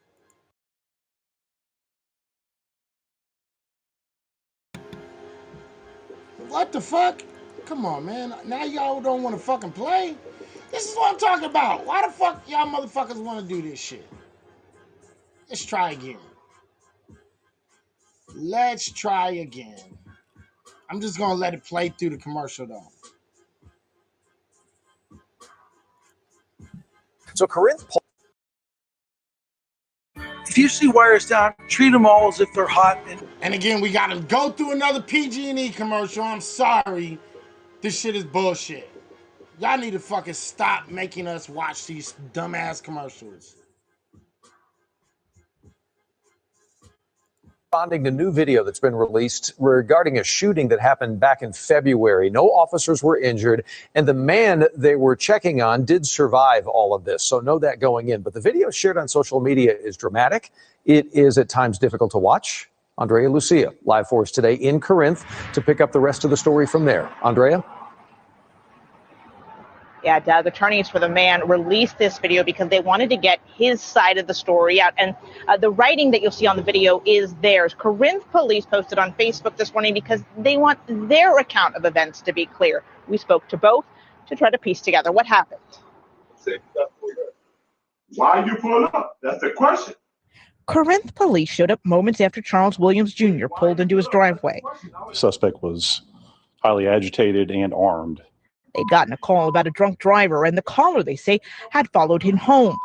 What the fuck? Come on, man. Now y'all don't want to fucking play? This is what I'm talking about. Why the fuck y'all motherfuckers want to do this shit? Let's try again. Let's try again. I'm just going to let it play through the commercial, though. So Corinth. If you see wires down, treat them all as if they're hot. And again, we got to go through another PG&E commercial. I'm sorry. This shit is bullshit. Y'all need to fucking stop making us watch these dumbass commercials. Responding to new video that's been released regarding a shooting that happened back in February. No officers were injured, and the man they were checking on did survive all of this. So know that going in. But the video shared on social media is dramatic. It is at times difficult to watch. Andrea Lucia, live for us today in Corinth to pick up the rest of the story from there. Andrea? Yeah, Doug, attorneys for the man released this video because they wanted to get his side of the story out. And the writing that you'll see on the video is theirs. Corinth police posted on Facebook this morning because they want their account of events to be clear. We spoke to both to try to piece together what happened. Why are you pulling up? That's the question. Corinth police showed up moments after Charles Williams Jr. pulled into his driveway. The suspect was highly agitated and armed. They'd gotten a call about a drunk driver, and the caller, they say, had followed him home.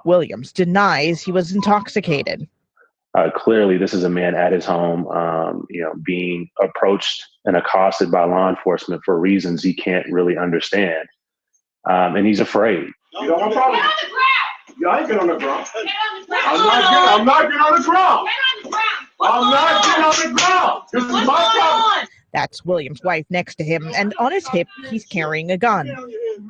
Williams denies he was intoxicated. Clearly, this is a man at his home, being approached and accosted by law enforcement for reasons he can't really understand. And he's afraid. You don't want to problem. Yeah, I ain't get on the ground. I'm not getting on the ground. I'm not getting on the ground. This is my problem. That's Williams' wife next to him, and on his hip, he's carrying a gun.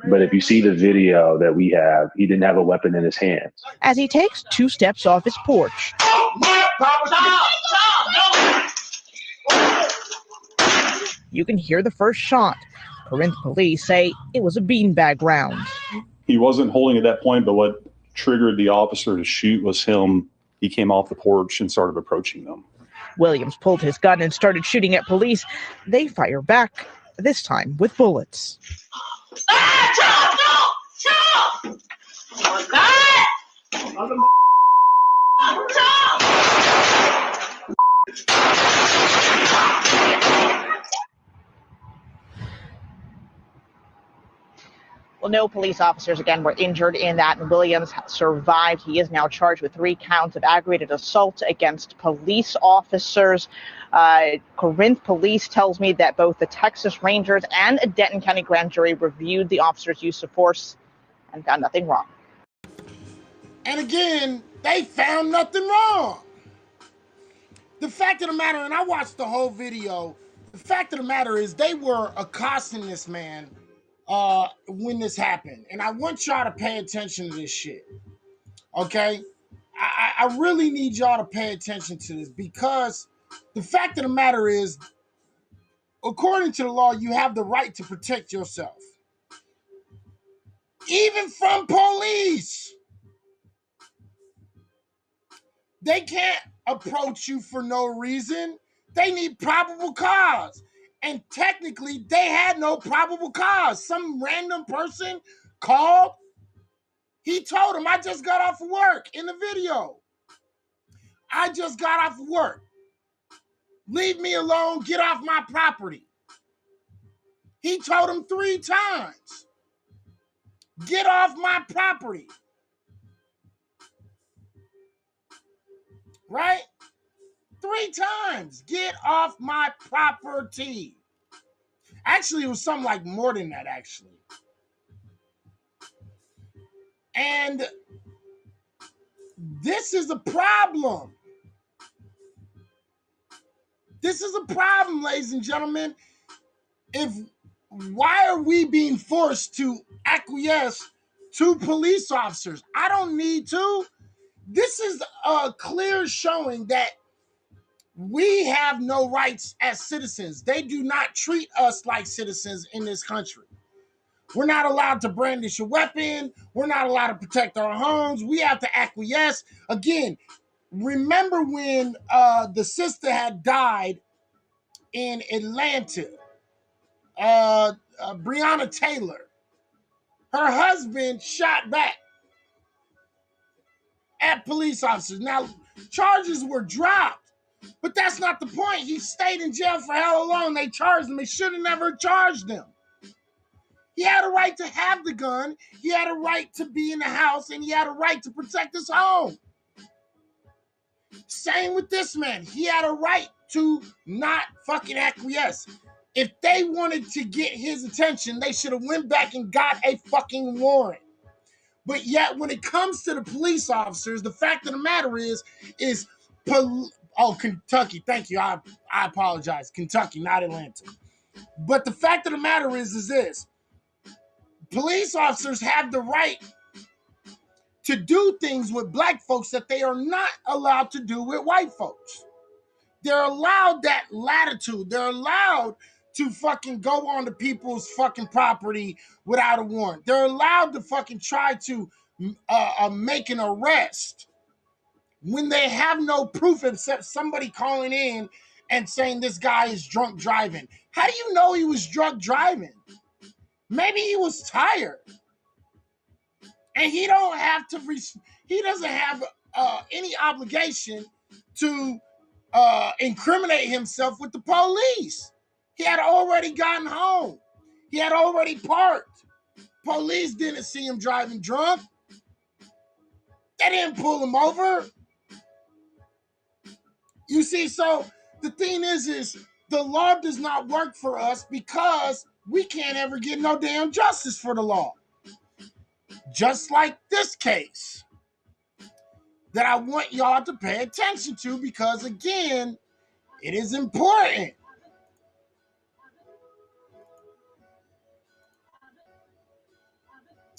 But if you see the video that we have, he didn't have a weapon in his hands. As he takes 2 steps off his porch. You can hear the first shot. Corinth police say it was a beanbag round. He wasn't holding at that point, but what triggered the officer to shoot was him. He came off the porch and started approaching them. Williams pulled his gun and started shooting at police. They fire back, this time with bullets. Well, no police officers, again, were injured in that, and Williams survived. He is now charged with 3 counts of aggravated assault against police officers. Corinth police tells me that both the Texas Rangers and a Denton County grand jury reviewed the officer's use of force and found nothing wrong. And again, they found nothing wrong. The fact of the matter, and I watched the whole video, the fact of the matter is they were accosting this man when this happened. And I want y'all to pay attention to this shit. Okay? I really need y'all to pay attention to this, because the fact of the matter is, according to the law, you have the right to protect yourself. Even from police. They can't approach you for no reason. They need probable cause. And technically, they had no probable cause. Some random person called. He told him, I just got off of work in the video. I just got off of work. Leave me alone. Get off my property. He told him 3 times. Get off my property. Right? 3 times. Get off my property. Actually, it was something like more than that, actually. And this is a problem. This is a problem, ladies and gentlemen. Why are we being forced to acquiesce to police officers? I don't need to. This is a clear showing that we have no rights as citizens. They do not treat us like citizens in this country. We're not allowed to brandish a weapon. We're not allowed to protect our homes. We have to acquiesce. Again, remember when the sister had died in Atlanta, Breonna Taylor. Her husband shot back at police officers. Now, charges were dropped, but that's not the point. He stayed in jail for how long? They charged him. They should have never charged him. He had a right to have the gun. He had a right to be in the house, and he had a right to protect his home. Same with this man. He had a right to not fucking acquiesce. If they wanted to get his attention, they should have went back and got a fucking warrant. But yet, when it comes to the police officers, the fact of the matter is Kentucky. Thank you. I apologize. Kentucky, not Atlanta. But the fact of the matter is this. Police officers have the right to do things with black folks that they are not allowed to do with white folks. They're allowed that latitude. They're allowed to fucking go onto people's fucking property without a warrant. They're allowed to fucking try to make an arrest when they have no proof except somebody calling in and saying this guy is drunk driving. How do you know he was drunk driving? Maybe he was tired. And he don't have to, he doesn't have any obligation to incriminate himself with the police. He had already gotten home. He had already parked. Police didn't see him driving drunk. They didn't pull him over. You see, so the thing is the law does not work for us because we can't ever get no damn justice for the law. Just like this case that I want y'all to pay attention to because, again, it is important.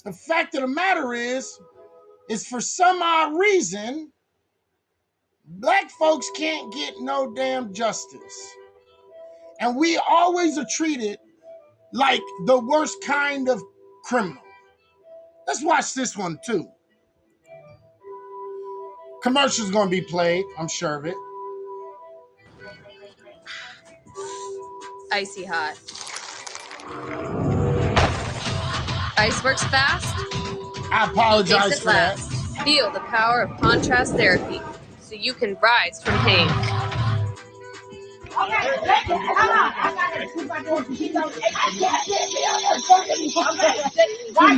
The fact of the matter is for some odd reason, black folks can't get no damn justice. And we always are treated like the worst kind of criminal. Let's watch this one too. Commercial's gonna be played, I'm sure of it. Icy hot. Ice works fast. I apologize Makes it for that. last. Feel the power of contrast therapy so you can rise from pain. Why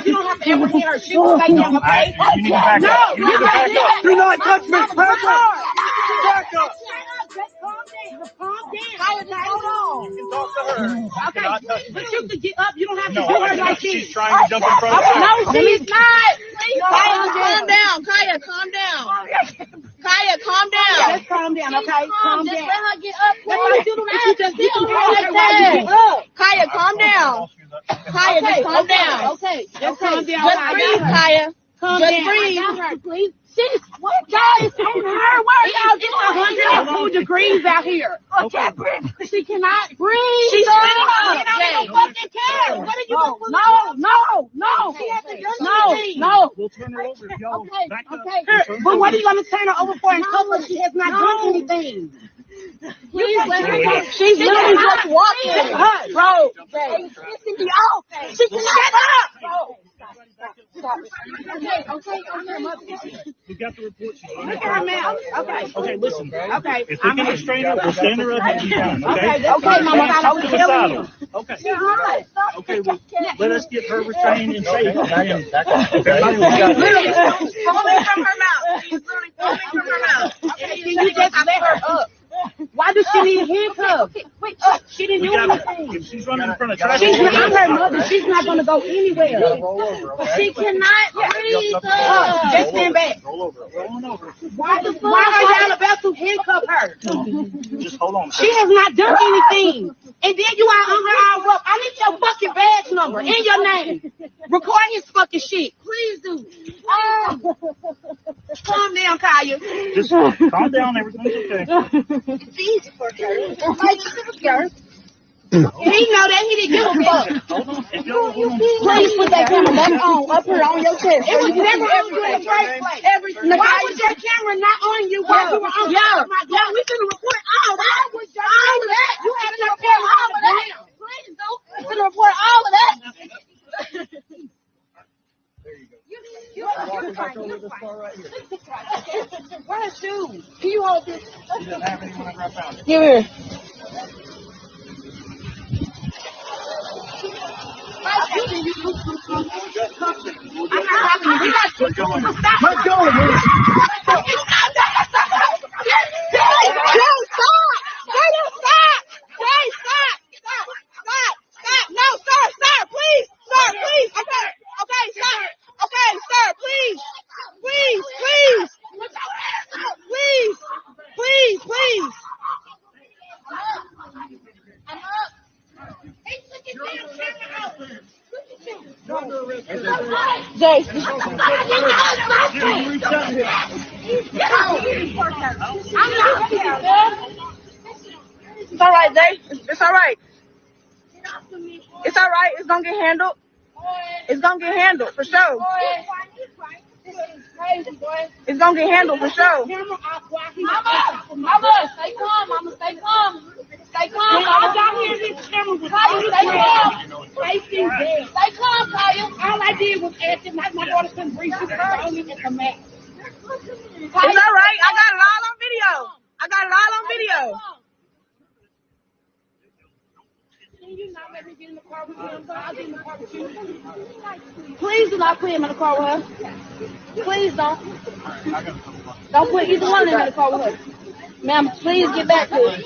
you don't have to ever hear her? She was like, yeah, okay? You need to back up. You need to back up. Do not touch me. Back up. Back up. Calm down. Hold on. You can talk to her. Okay, but you can get up. You don't have to No, do her I like cannot. this. She's trying to jump in front of you. No, she's not. Calm down. Kaya, calm down. Kaya, calm down. Just calm down, okay? Calm down. Just let her get up. That's why you don't have to sit like that. Kaya, calm down. Kaya, just calm down. Okay, just calm down. Just breathe, Kaya. Just breathe. I got her, please. What guys on her? Why y'all doing 102 degrees out here? Okay, she cannot breathe. She's spitting up. She don't even fucking care. What are you doing? No. She hasn't done anything. No. We'll turn her over if y'all back up. Okay. But what are you going to turn her over for and cuff her? She has not done anything. Please let her go. She's literally just walking. Bro, it's pissing me off. She can shut up. Okay. We got the report. Look at her mouth. Okay, listen. Okay. If we can restrain her, we'll stand her up and be fine, okay? Okay, Mama, I was telling you. Okay. Okay, well, let us get her restrained and safe. Everybody will got Literally falling from her mouth. She's literally falling from her mouth. Can you just let her up? Why does she need handcuffs? She didn't do anything. If she's running in front of traffic. She's not her mother. She's not going to go anywhere. She cannot breathe. Just stand back. Roll over. Why are y'all about to handcuff her? Just hold on. She has not done anything. And then you are on her all up. I need your fucking badge number and your name. Record his fucking shit. Please do. Calm down, Kaya. Just calm down. Everything's okay. It's easy for her. He know that he didn't give a fuck. Hold on. If y'all hold on. Please put that camera back on, up here on your chest. It was never on you in the first place. Why was your camera not on you while you were on we finna report all that. All of that. You have to report all of that. Please don't. We finna report all of that. You're fine. Where's her shoes? Can you hold this? She doesn't have any when I found it. Give here. I'm not talking to you. Let's go. Let's go. No, sir, please. Okay, sir, please. I'm up. He took his damn camera out. Jay. It's all right, Jay. It's all right. It's all right. It's gonna get handled. It's gonna get handled for sure. It's gonna get handled for sure. Mama, stay calm. Mama, stay calm. Stay calm. When I got here, this camera was stay calm. Stay calm, Kaya. All I did was ask him, my daughter couldn't breathe. She was only at the mat. It's all right. I got it all on video. I got it all on video. Can you not let me get in the car with him? I'll get in the car with you. Please do not put him in the car with her. Please don't. Don't put either one of them in the car with her. Ma'am, please get back to us.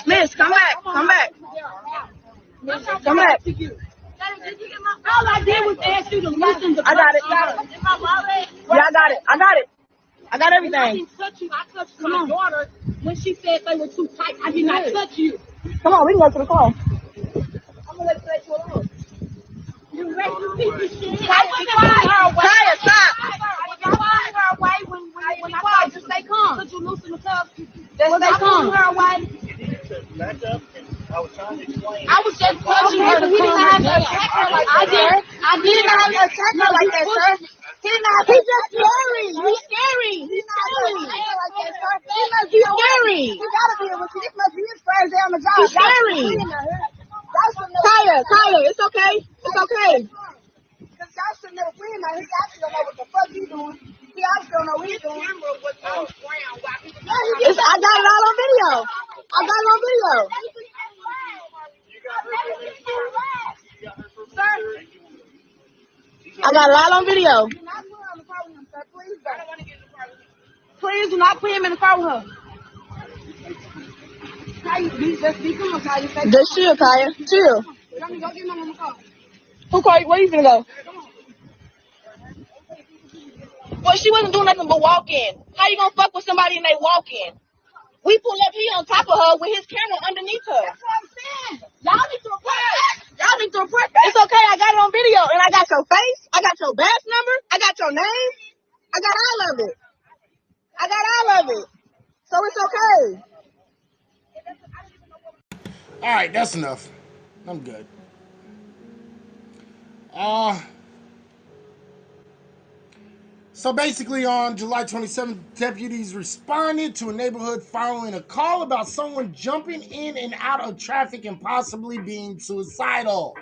Miss, come back. Come back. Come back. All I did was ask you to loosen the. I got it. Yeah, I got it. I got it. I got everything. I didn't touch you. I touched my daughter when she said they were too tight. I did not touch you. Come on, we can go to the car. I'm gonna let you alone. You ready to piece of shit? Kaya, stop. Her away when I told you stay calm. Could you loosen the cuffs? Stay calm. Her away. Back up. I was trying to explain. I was just touching her to calm her down. I did not attack her like that, sir. He's just scary. He's scary. He's scary. He must be scary. He gotta be able to. This must be his first day on the job. He's scary. Kaya, it's okay. It's okay. Because y'all should never free him. He actually don't know what the fuck he's doing. He actually don't know what he's doing. I got it all on video. I got it on video. I got it all on video. Please do not put him in the car with her. Just be calm, Kaya. Just chill, Kaya. Chill. Who called you? Where you finna go? Well, she wasn't doing nothing but walking. How you gonna fuck with somebody and they walking? We pull up, he on top of her with his camera underneath her. That's what I'm saying. Y'all need to report that. It's okay. I got it on video, and I got your face. I got your badge number. I got your name. I got all of it. So it's okay. All right, that's enough. I'm good. So basically on July 27th, deputies responded to a neighborhood following a call about someone jumping in and out of traffic and possibly being suicidal.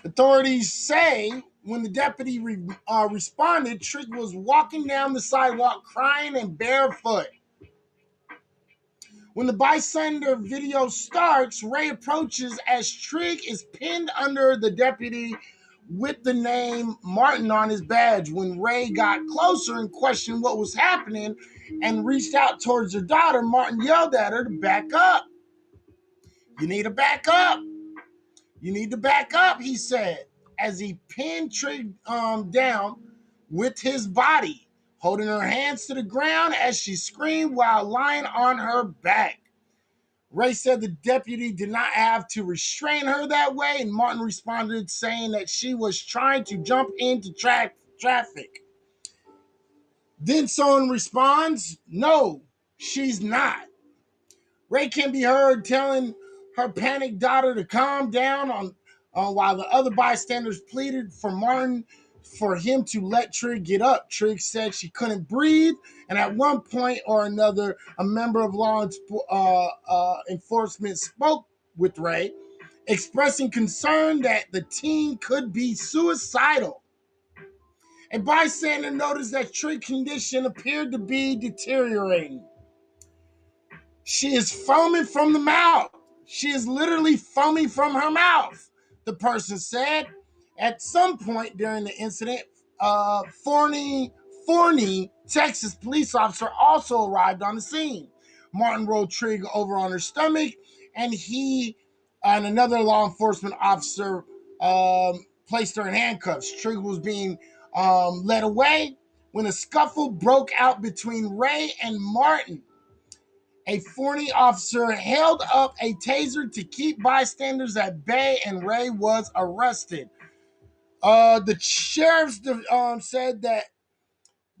Authorities say when the deputy responded, Trick was walking down the sidewalk crying and barefoot. When the bystander video starts, Ray approaches as Trigg is pinned under the deputy with the name Martin on his badge. When Ray got closer and questioned what was happening and reached out towards her daughter, Martin yelled at her to back up. You need to back up. You need to back up, he said, as he pinned Trigg down with his body, holding her hands to the ground as she screamed while lying on her back. Ray said the deputy did not have to restrain her that way, and Martin responded saying that she was trying to jump into traffic. Then someone responds, no, she's not. Ray can be heard telling her panicked daughter to calm down while the other bystanders pleaded for Martin for him to let Trigg get up. Trigg said she couldn't breathe, and at one point or another, a member of law enforcement spoke with Ray, expressing concern that the teen could be suicidal. A bystander noticed that Trigg's condition appeared to be deteriorating. She is foaming from the mouth. She is literally foaming from her mouth, the person said. At some point during the incident, Forney, Texas police officer also arrived on the scene. Martin rolled Trigg over on her stomach, and he and another law enforcement officer placed her in handcuffs. Trigg was being led away when a scuffle broke out between Ray and Martin. A Forney officer held up a taser to keep bystanders at bay, and Ray was arrested. The sheriffs said that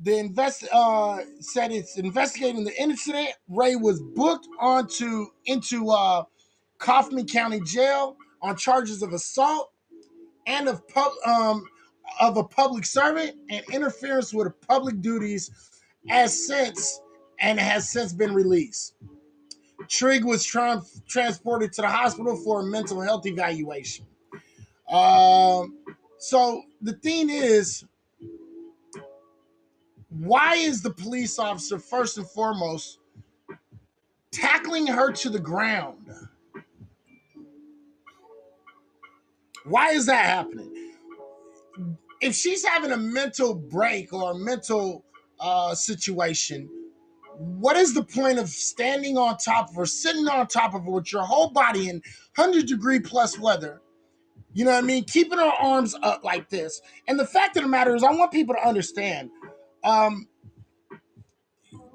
said it's investigating the incident. Ray was booked into Kaufman County Jail on charges of assault and of a public servant and interference with public duties, has since been released. Trigg was transported to the hospital for a mental health evaluation. So the thing is, why is the police officer first and foremost tackling her to the ground? Why is that happening? If she's having a mental break or a mental situation, what is the point of standing on top of her, sitting on top of her with your whole body in 100-degree plus weather? You know what I mean? Keeping her arms up like this. And the fact of the matter is, I want people to understand,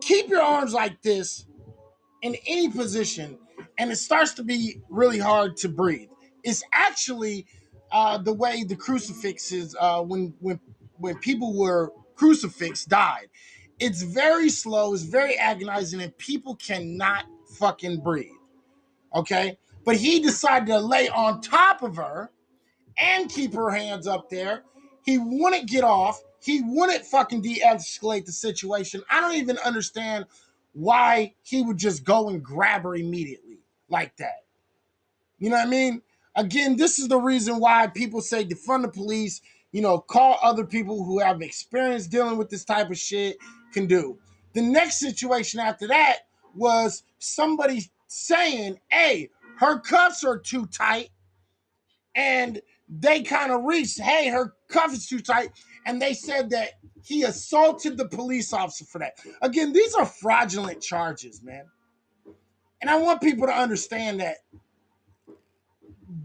keep your arms like this in any position, and it starts to be really hard to breathe. It's actually the way the crucifixes, when people were crucifixed, died. It's very slow, it's very agonizing, and people cannot fucking breathe. Okay? But he decided to lay on top of her and keep her hands up there. He wouldn't get off. He wouldn't fucking de-escalate the situation. I don't even understand why he would just go and grab her immediately like that. You know what I mean? Again, this is the reason why people say defund the police, call other people who have experience dealing with this type of shit can do. The next situation after that was somebody saying, hey, her cuffs are too tight. And they kind of reached, hey, her cuff is too tight. And they said that he assaulted the police officer for that. Again, these are fraudulent charges, man. And I want people to understand that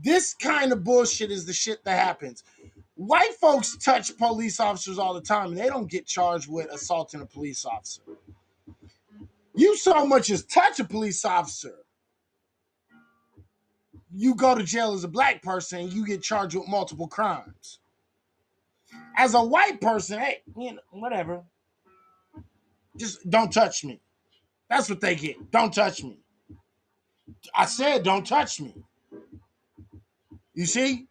this kind of bullshit is the shit that happens. White folks touch police officers all the time, and they don't get charged with assaulting a police officer. You so much as touch a police officer, you go to jail as a black person, and you get charged with multiple crimes. As a white person, hey, whatever. Just don't touch me. That's what they get. Don't touch me. I said don't touch me. You see?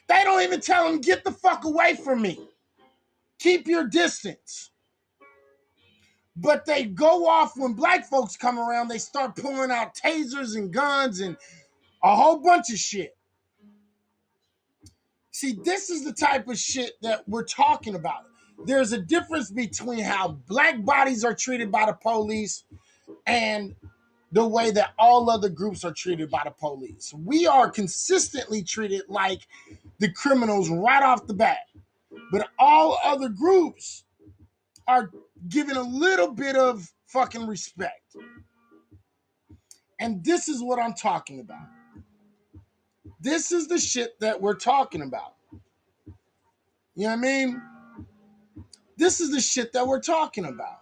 They don't even tell them, get the fuck away from me. Keep your distance. But they go off when black folks come around. They start pulling out tasers and guns and a whole bunch of shit. See, this is the type of shit that we're talking about. There's a difference between how black bodies are treated by the police and the way that all other groups are treated by the police. We are consistently treated like the criminals right off the bat. But all other groups are given a little bit of fucking respect. And this is what I'm talking about. This is the shit that we're talking about. You know what I mean? This is the shit that we're talking about.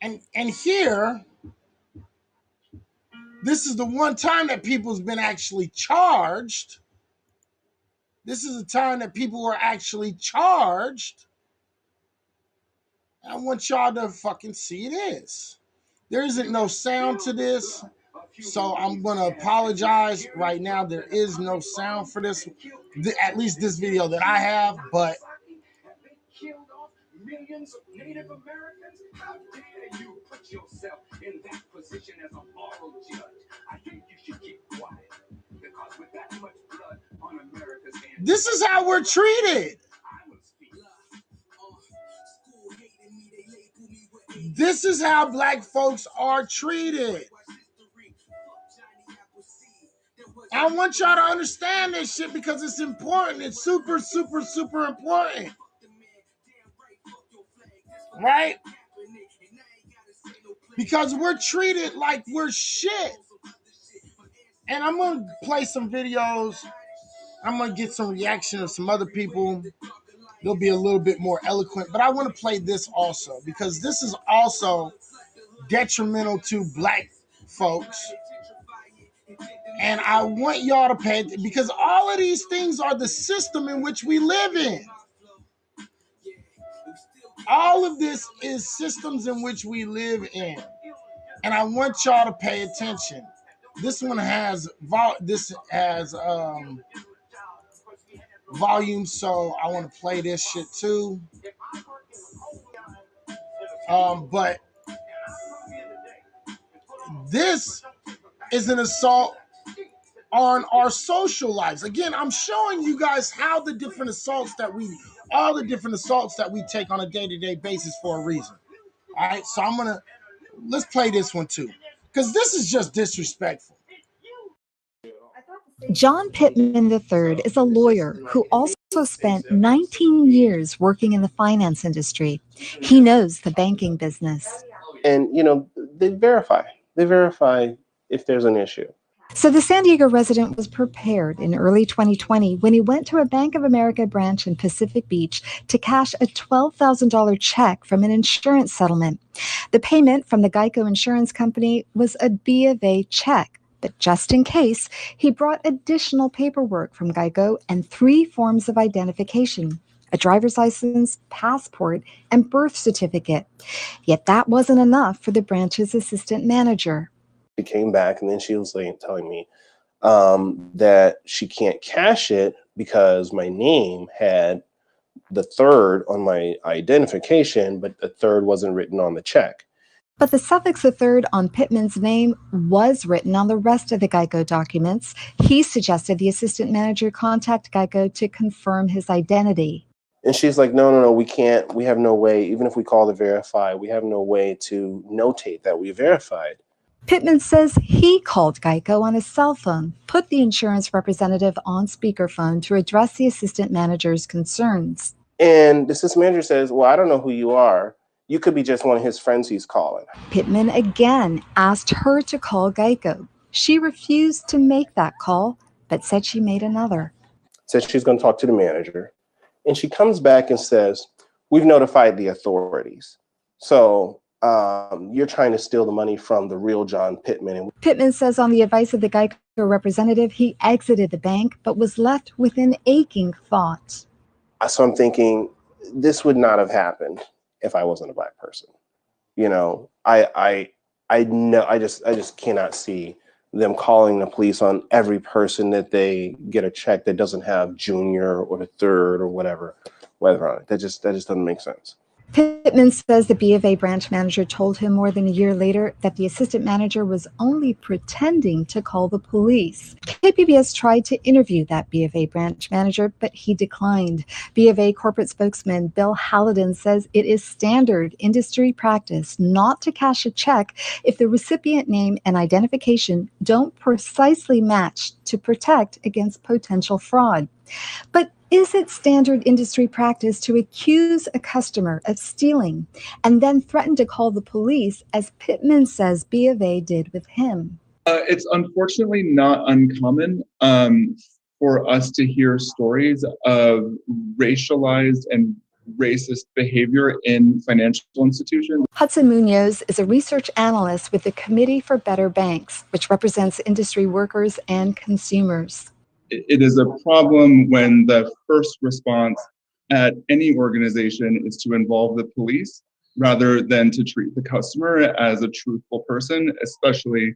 And here, this is the one time that people's been actually charged. This is a time that people were actually charged. I want y'all to fucking see this. There isn't no sound to this, so I'm going to apologize right now. There is no sound for this, at least this video that I have, but millions of Native Americans? How dare you put yourself in that position as a moral judge? I think you should keep quiet, because with that much blood on America's hands, this is how we're treated. This is how black folks are treated. I want y'all to understand this shit because it's important. It's super, super, super important. Right? Because we're treated like we're shit. And I'm going to play some videos. I'm going to get some reaction of some other people. They'll be a little bit more eloquent. But I want to play this also because this is also detrimental to black folks. And I want y'all to pay attention because all of these things are the system in which we live in. all of this is systems in which we live in. And I want y'all to pay attention. This one has volume, so I want to play this shit too. But this is an assault on our social lives. Again, I'm showing you guys how all the different assaults that we take on a day-to-day basis for a reason. All right, so let's play this one too, because this is just disrespectful. John Pittman III is a lawyer who also spent 19 years working in the finance industry. He knows the banking business. And, they verify if there's an issue. So the San Diego resident was prepared in early 2020 when he went to a Bank of America branch in Pacific Beach to cash a $12,000 check from an insurance settlement. The payment from the Geico insurance company was a B of A check. But just in case, he brought additional paperwork from Geico and 3 forms of identification: a driver's license, passport, and birth certificate. Yet that wasn't enough for the branch's assistant manager. She came back and then she was telling me that she can't cash it because my name had the 3rd on my identification, but the 3rd wasn't written on the check. But the suffix "the 3rd" on Pittman's name was written on the rest of the Geico documents. He suggested the assistant manager contact Geico to confirm his identity. And she's like, no, we can't. We have no way. Even if we call to verify, we have no way to notate that we verified. Pittman says he called Geico on his cell phone, put the insurance representative on speakerphone to address the assistant manager's concerns. And the assistant manager says, well, I don't know who you are. You could be just one of his friends he's calling. Pittman again asked her to call Geico. She refused to make that call, but said she made another. Said she's going to talk to the manager. And she comes back and says, we've notified the authorities. So you're trying to steal the money from the real John Pittman. Pittman says on the advice of the Geico representative, he exited the bank, but was left with an aching thought. So I'm thinking, this would not have happened if I wasn't a Black person. I just cannot see them calling the police on every person that they get a check that doesn't have junior or the 3rd or whatever on it. That just doesn't make sense. Pittman says the B of A branch manager told him more than a year later that the assistant manager was only pretending to call the police. KPBS tried to interview that B of A branch manager, but he declined. B of A corporate spokesman Bill Hallidan says it is standard industry practice not to cash a check if the recipient name and identification don't precisely match to protect against potential fraud. But is it standard industry practice to accuse a customer of stealing and then threaten to call the police, as Pittman says B of A did with him? It's unfortunately not uncommon for us to hear stories of racialized and racist behavior in financial institutions. Hudson Munoz is a research analyst with the Committee for Better Banks, which represents industry workers and consumers. It is a problem when the first response at any organization is to involve the police rather than to treat the customer as a truthful person, especially,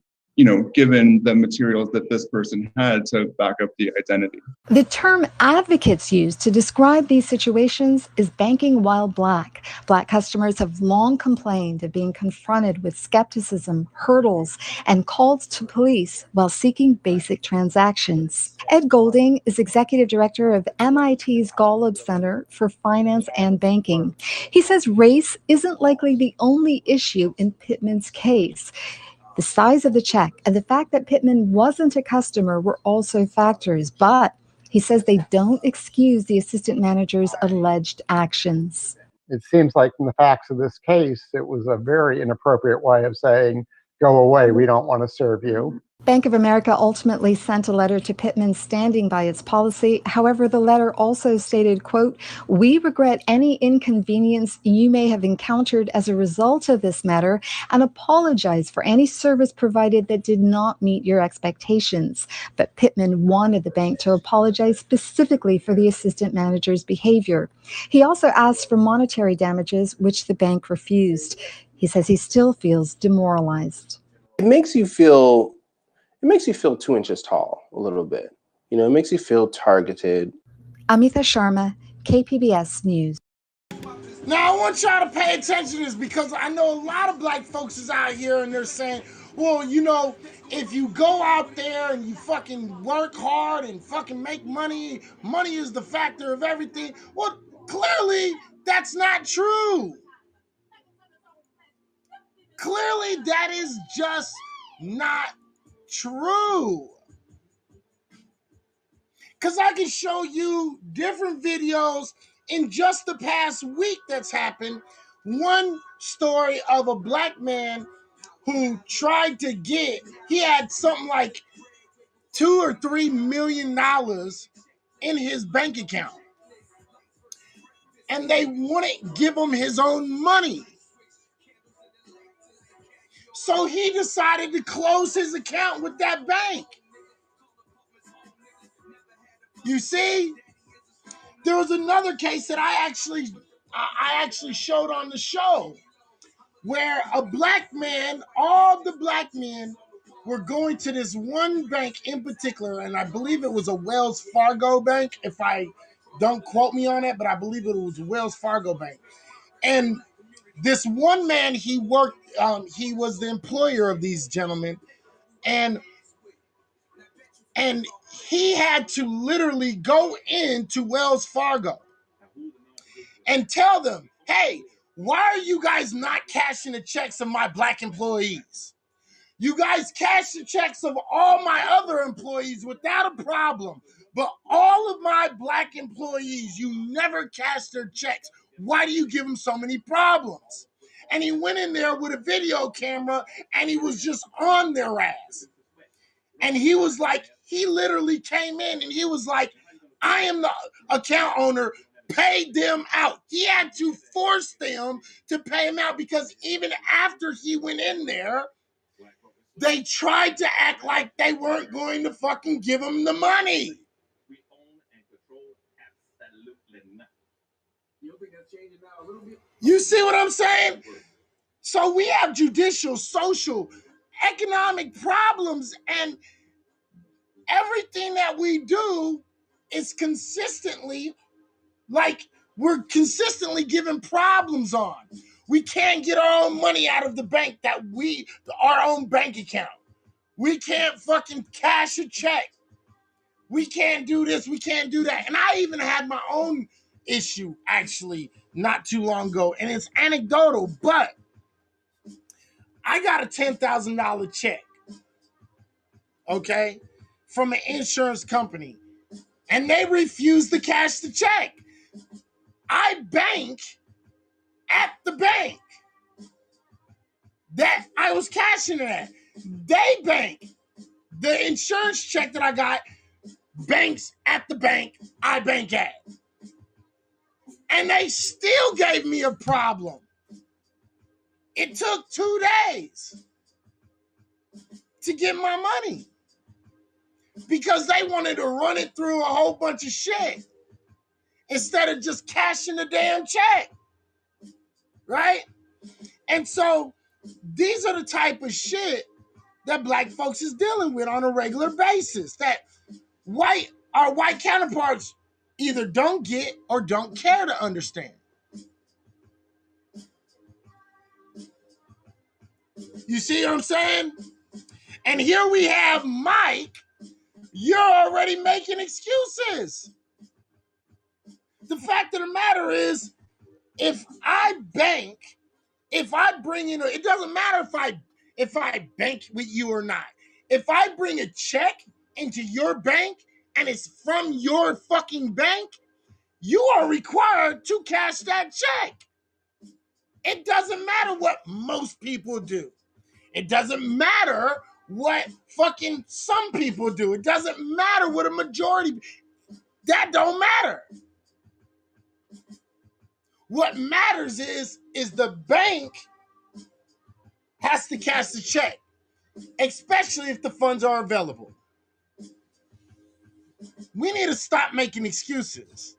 given the materials that this person had to back up the identity. The term advocates use to describe these situations is banking while Black. Black customers have long complained of being confronted with skepticism, hurdles, and calls to police while seeking basic transactions. Ed Golding is executive director of MIT's Golub Center for Finance and Banking. He says race isn't likely the only issue in Pittman's case. The size of the check and the fact that Pittman wasn't a customer were also factors, but he says they don't excuse the assistant manager's alleged actions. It seems like in the facts of this case, it was a very inappropriate way of saying, go away, we don't want to serve you. Bank of America ultimately sent a letter to Pittman standing by its policy. However, the letter also stated, quote, "We regret any inconvenience you may have encountered as a result of this matter and apologize for any service provided that did not meet your expectations." But Pittman wanted the bank to apologize specifically for the assistant manager's behavior. He also asked for monetary damages, which the bank refused. He says he still feels demoralized. It makes you feel 2 inches tall a little bit. You know, it makes you feel targeted. Amita Sharma, KPBS News. Now, I want y'all to pay attention to this because I know a lot of black folks is out here and they're saying, well, you know, if you go out there and you fucking work hard and fucking make money, money is the factor of everything. Well, clearly that's not true. Clearly that is just not true. Because I can show you different videos in just the past week that's happened. One story of a black man who tried to he had something like $2 or $3 million in his bank account. And they wouldn't give him his own money. So he decided to close his account with that bank. You see? There was another case that I actually showed on the show where a black man, all the black men were going to this one bank in particular, and I believe it was a Wells Fargo bank. If I don't quote me on it, but I believe it was Wells Fargo bank. And this one man, he worked, he was the employer of these gentlemen, and he had to literally go into Wells Fargo and tell them, hey, why are you guys not cashing the checks of my black employees? You guys cash the checks of all my other employees without a problem, but all of my black employees, you never cash their checks. Why do you give them so many problems? And he went in there with a video camera and he was just on their ass. And he was like, he literally came in and he was like, I am the account owner, pay them out. He had to force them to pay him out because even after he went in there, they tried to act like they weren't going to fucking give him the money. You see what I'm saying? So we have judicial, social, economic problems, and everything that we do is consistently, like, we're consistently given problems on. We can't get our own money out of the bank our own bank account. We can't fucking cash a check. We can't do this, we can't do that. And I even had my own issue actually not too long ago, and it's anecdotal, but I got a $10,000 check, okay, from an insurance company, and they refused to cash the check. I bank at the bank that I was cashing it at. They bank. The insurance check that I got banks at the bank I bank at. And they still gave me a problem. It took 2 days to get my money because they wanted to run it through a whole bunch of shit instead of just cashing the damn check, right? And so these are the type of shit that black folks is dealing with on a regular basis that our white counterparts either don't get or don't care to understand. You see what I'm saying? And here we have Mike. You're already making excuses. The fact of the matter is, if I bring in, it doesn't matter if I bank with you or not. If I bring a check into your bank and it's from your fucking bank, you are required to cash that check. It doesn't matter what most people do. It doesn't matter what fucking some people do. It doesn't matter what a majority, that don't matter. What matters is the bank has to cash the check, especially if the funds are available. We need to stop making excuses.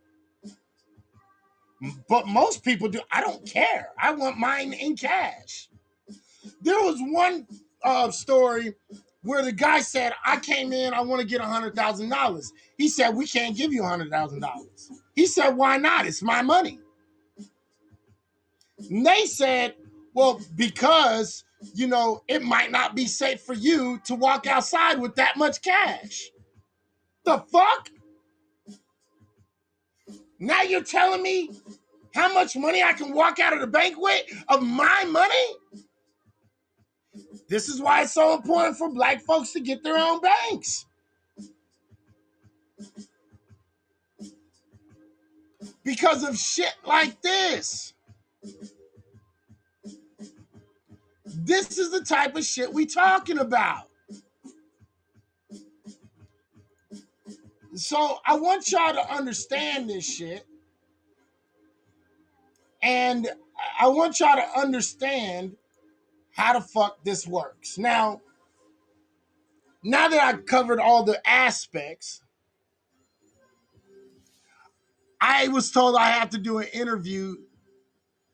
But most people do. I don't care. I want mine in cash. There was one story where the guy said, I came in, I want to get $100,000. He said, we can't give you $100,000. He said, why not? It's my money. And they said, well, because, you know, it might not be safe for you to walk outside with that much cash. The fuck? Now you're telling me how much money I can walk out of the bank with of my money? This is why it's so important for black folks to get their own banks. Because of shit like this. This is the type of shit we talking about. So I want y'all to understand this shit. And I want y'all to understand how the fuck this works. Now that I've covered all the aspects, I was told I have to do an interview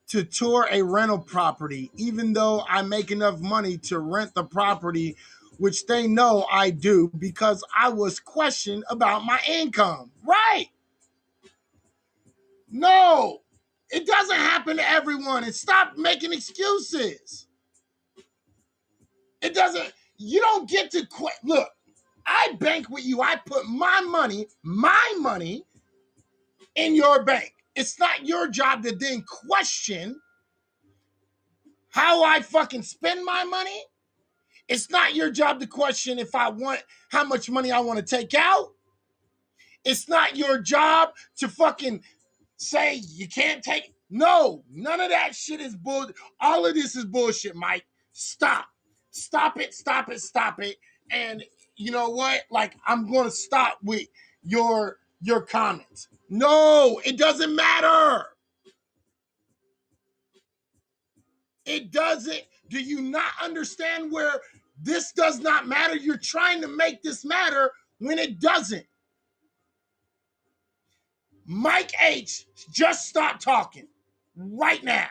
to tour a rental property, even though I make enough money to rent the property, which they know I do because I was questioned about my income. Right. No, it doesn't happen to everyone. And stop making excuses. It doesn't, you don't get to quit. Look, I bank with you. I put my money in your bank. It's not your job to then question how I fucking spend my money. It's not your job to question if I want, how much money I want to take out. It's not your job to fucking say you can't take. No, none of that shit is bull. All of this is bullshit, Mike. Stop. Stop it, stop it, stop it. And you know what? Like, I'm going to stop with your comments. No, it doesn't matter. It doesn't. Do you not understand where this does not matter? You're trying to make this matter when it doesn't. Mike H, just stop talking right now.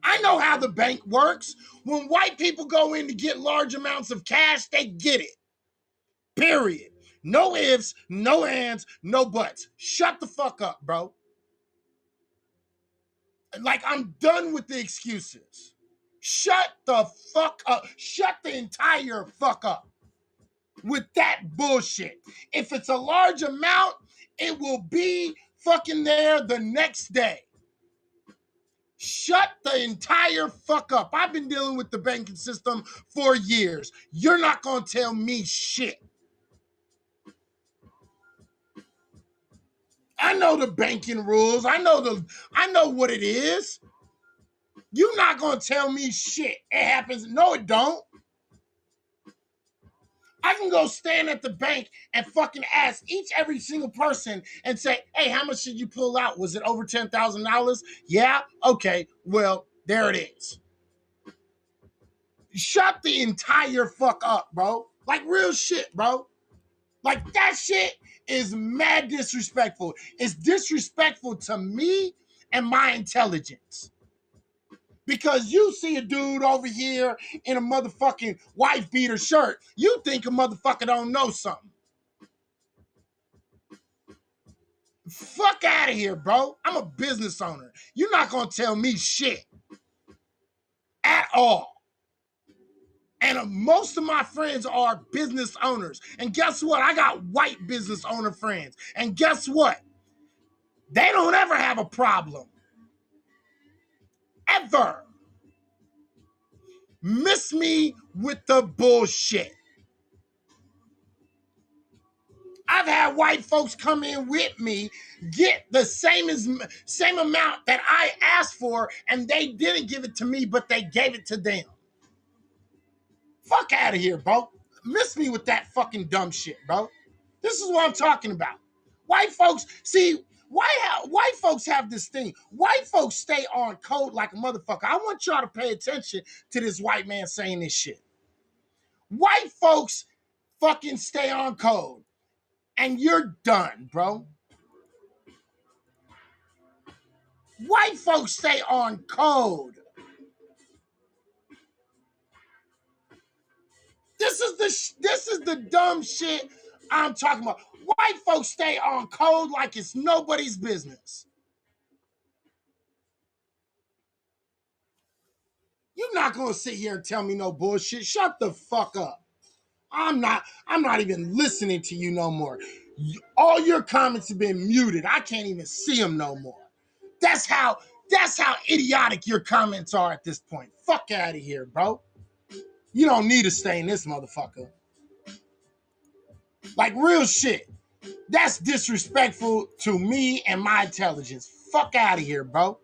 I know how the bank works. When white people go in to get large amounts of cash, they get it. Period. No ifs, no ands, no buts. Shut the fuck up, bro. Like, I'm done with the excuses. Shut the fuck up. Shut the entire fuck up with that bullshit. If it's a large amount, it will be fucking there the next day. Shut the entire fuck up. I've been dealing with the banking system for years. You're not gonna tell me shit. I know the banking rules. I know what it is. You're not gonna tell me shit. It happens. No, it don't. I can go stand at the bank and fucking ask every single person and say, hey, how much did you pull out? Was it over $10,000? Yeah? Okay, well, there it is. Shut the entire fuck up, bro. Like, real shit, bro. Like, that shit is mad disrespectful. It's disrespectful to me and my intelligence. Because you see a dude over here in a motherfucking wife beater shirt, you think a motherfucker don't know something. Fuck out of here, bro. I'm a business owner. You're not gonna tell me shit at all. And most of my friends are business owners. And guess what? I got white business owner friends. And guess what? They don't ever have a problem. Ever. Miss me with the bullshit. I've had white folks come in with me, get the same amount that I asked for, and they didn't give it to me, but they gave it to them. Fuck out of here, bro. Miss me with that fucking dumb shit, bro. This is what I'm talking about. White folks, see, white folks have this thing. White folks stay on code like a motherfucker. I want y'all to pay attention to this white man saying this shit. White folks fucking stay on code. And you're done, bro. White folks stay on code. This is the dumb shit I'm talking about. White folks stay on code like it's nobody's business. You're not gonna sit here and tell me no bullshit. Shut the fuck up. I'm not even listening to you no more. All your comments have been muted. I can't even see them no more. That's how idiotic your comments are at this point. Fuck out of here, bro. You don't need to stay in this motherfucker. Like real shit. That's disrespectful to me and my intelligence. Fuck out of here, bro.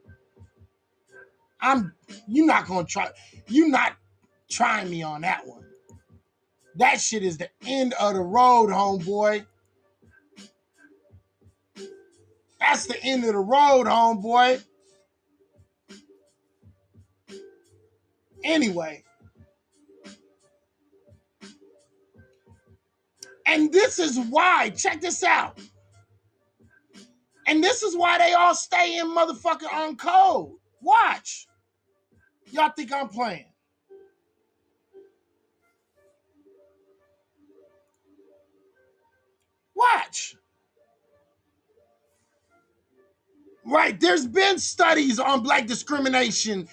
You're not trying me on that one. That shit is the end of the road, homeboy. That's the end of the road, homeboy. Anyway. And this is why, check this out. And this is why they all stay in motherfucking on code. Watch. Y'all think I'm playing? Watch. Right, there's been studies on black discrimination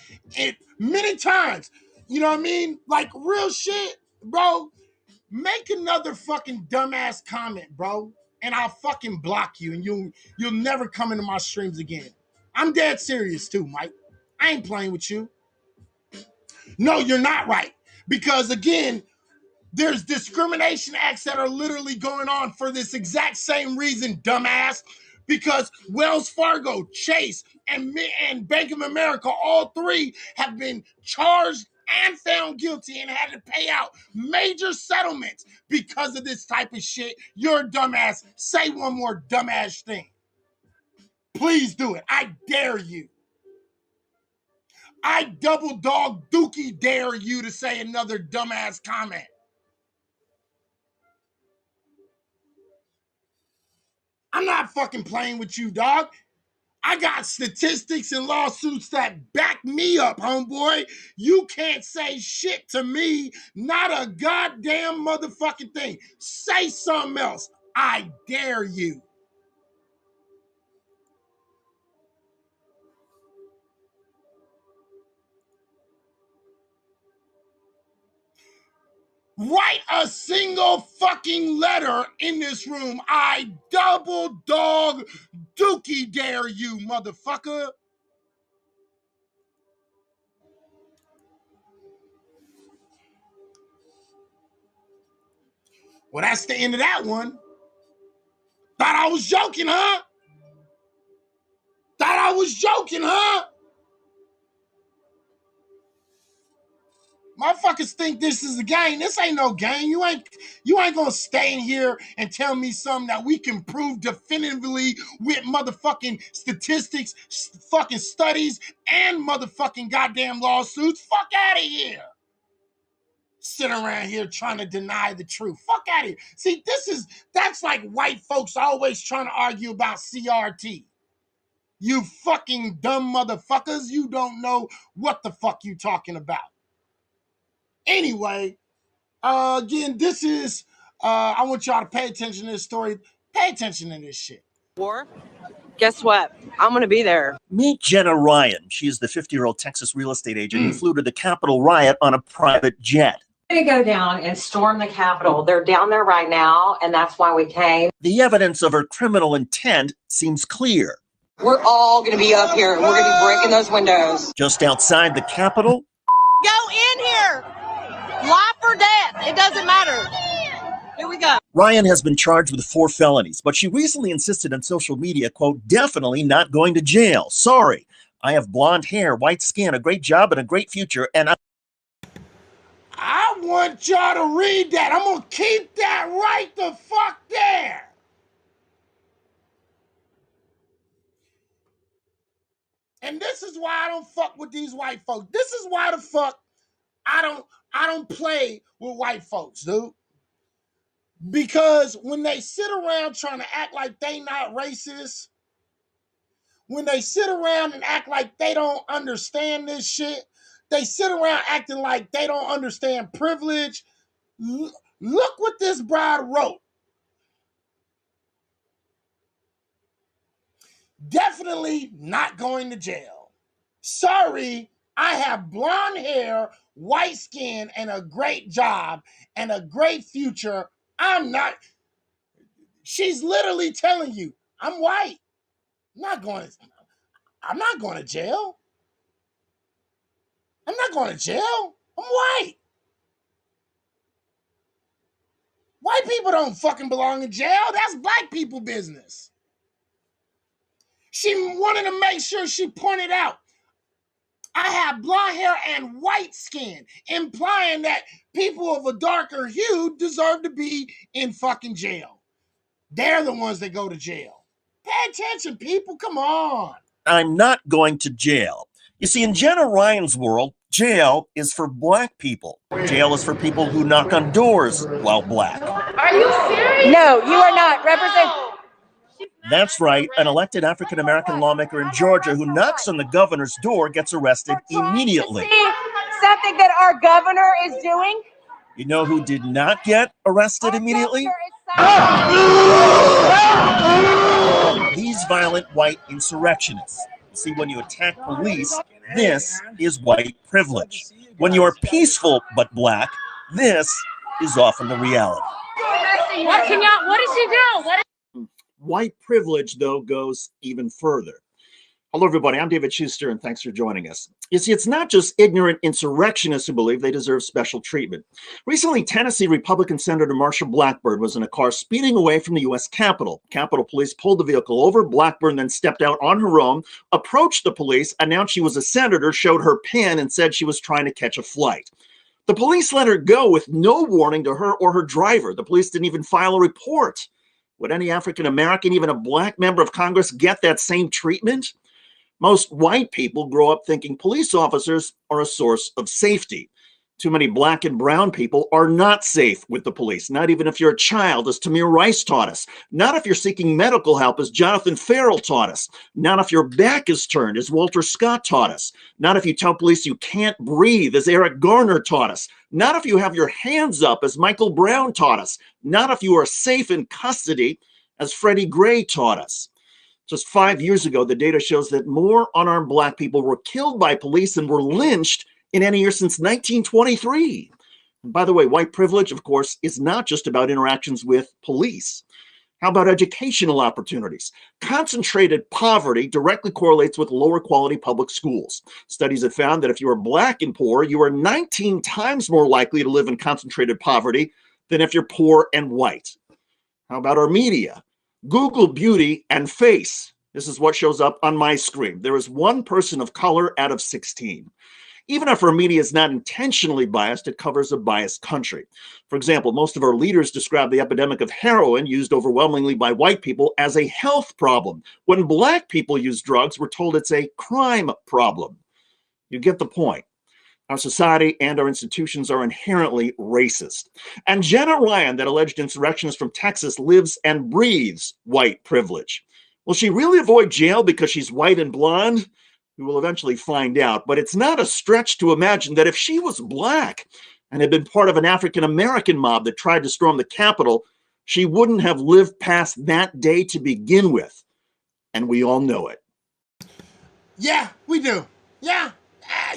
many times. You know what I mean? Like real shit, bro. Make another fucking dumbass comment, bro, and I'll fucking block you, and you'll never come into my streams again. I'm dead serious too, Mike. I ain't playing with you. No, you're not right. Because again, there's discrimination acts that are literally going on for this exact same reason, dumbass. Because Wells Fargo, Chase, and Bank of America, all three have been charged and found guilty and had to pay out major settlements because of this type of shit. You're a dumbass. Say one more dumbass thing. Please do it. I dare you. I double dog dookie dare you to say another dumbass comment. I'm not fucking playing with you, dog. I got statistics and lawsuits that back me up, homeboy. You can't say shit to me. Not a goddamn motherfucking thing. Say something else. I dare you. Write a single fucking letter in this room. I double dog dookie dare you, motherfucker. Well, that's the end of that one. Thought I was joking, huh? Thought I was joking, huh? Motherfuckers think this is a game. This ain't no game. You ain't gonna stay in here and tell me something that we can prove definitively with motherfucking statistics, fucking studies, and motherfucking goddamn lawsuits. Fuck out of here. Sit around here trying to deny the truth. Fuck out of here. See, that's like white folks always trying to argue about CRT. You fucking dumb motherfuckers. You don't know what the fuck you talking about. Anyway, again, this is, I want y'all to pay attention to this story. Pay attention to this shit. War? Guess what? I'm going to be there. Meet Jenna Ryan. She is the 50-year-old Texas real estate agent who flew to the Capitol riot on a private jet. We're going to go down and storm the Capitol. They're down there right now, and that's why we came. The evidence of her criminal intent seems clear. We're all going to be up here, and we're going to be breaking those windows. Just outside the Capitol, Go in here. Life or death. It doesn't matter. Here we go. Ryan has been charged with 4 felonies, but she recently insisted on social media, quote, definitely not going to jail. Sorry, I have blonde hair, white skin, a great job, and a great future, and I want y'all to read that. I'm going to keep that right the fuck there. And this is why I don't fuck with these white folks. This is why the fuck I don't play with white folks, dude. Because when they sit around trying to act like they not racist, when they sit around and act like they don't understand this shit, they sit around acting like they don't understand privilege. Look what this bride wrote. Definitely not going to jail. Sorry, I have blonde hair, white skin, and a great job and a great future. I'm not. She's literally telling you, I'm white. I'm not going to jail. I'm not going to jail. I'm white. White people don't fucking belong in jail. That's black people business. She wanted to make sure she pointed out, I have blonde hair and white skin, implying that people of a darker hue deserve to be in fucking jail. They're the ones that go to jail. Pay attention, people. Come on. I'm not going to jail. You see, in Jenna Ryan's world, jail is for black people. Jail is for people who knock on doors while black. Are you serious? No, you are not. Represent. That's right, an elected African-American lawmaker in Georgia who knocks on the governor's door gets arrested immediately. See something that our governor is doing? You know who did not get arrested immediately? These violent white insurrectionists. See, when you attack police, this is white privilege. When you're peaceful but black, this is often the reality. What did she do? White privilege, though, goes even further. Hello, everybody. I'm David Schuster, and thanks for joining us. You see, it's not just ignorant insurrectionists who believe they deserve special treatment. Recently, Tennessee Republican Senator Marsha Blackburn was in a car speeding away from the U.S. Capitol. Capitol Police pulled the vehicle over. Blackburn then stepped out on her own, approached the police, announced she was a senator, showed her pin, and said she was trying to catch a flight. The police let her go with no warning to her or her driver. The police didn't even file a report. Would any African American, even a black member of Congress, get that same treatment? Most white people grow up thinking police officers are a source of safety. Too many black and brown people are not safe with the police, not even if you're a child, as Tamir Rice taught us. Not if you're seeking medical help, as Jonathan Farrell taught us. Not if your back is turned, as Walter Scott taught us. Not if you tell police you can't breathe, as Eric Garner taught us. Not if you have your hands up, as Michael Brown taught us. Not if you are safe in custody, as Freddie Gray taught us. Just 5 years ago, the data shows that more unarmed black people were killed by police and were lynched in any year since 1923. And by the way, white privilege, of course, is not just about interactions with police. How about educational opportunities? Concentrated poverty directly correlates with lower quality public schools. Studies have found that if you are black and poor, you are 19 times more likely to live in concentrated poverty than if you're poor and white. How about our media? Google beauty and face. This is what shows up on my screen. There is one person of color out of 16. Even if our media is not intentionally biased, it covers a biased country. For example, most of our leaders describe the epidemic of heroin used overwhelmingly by white people as a health problem. When black people use drugs, we're told it's a crime problem. You get the point. Our society and our institutions are inherently racist. And Jenna Ryan, that alleged insurrectionist from Texas, lives and breathes white privilege. Will she really avoid jail because she's white and blonde? We will eventually find out. But it's not a stretch to imagine that if she was black and had been part of an African-American mob that tried to storm the Capitol, she wouldn't have lived past that day to begin with. And we all know it. Yeah, we do. Yeah.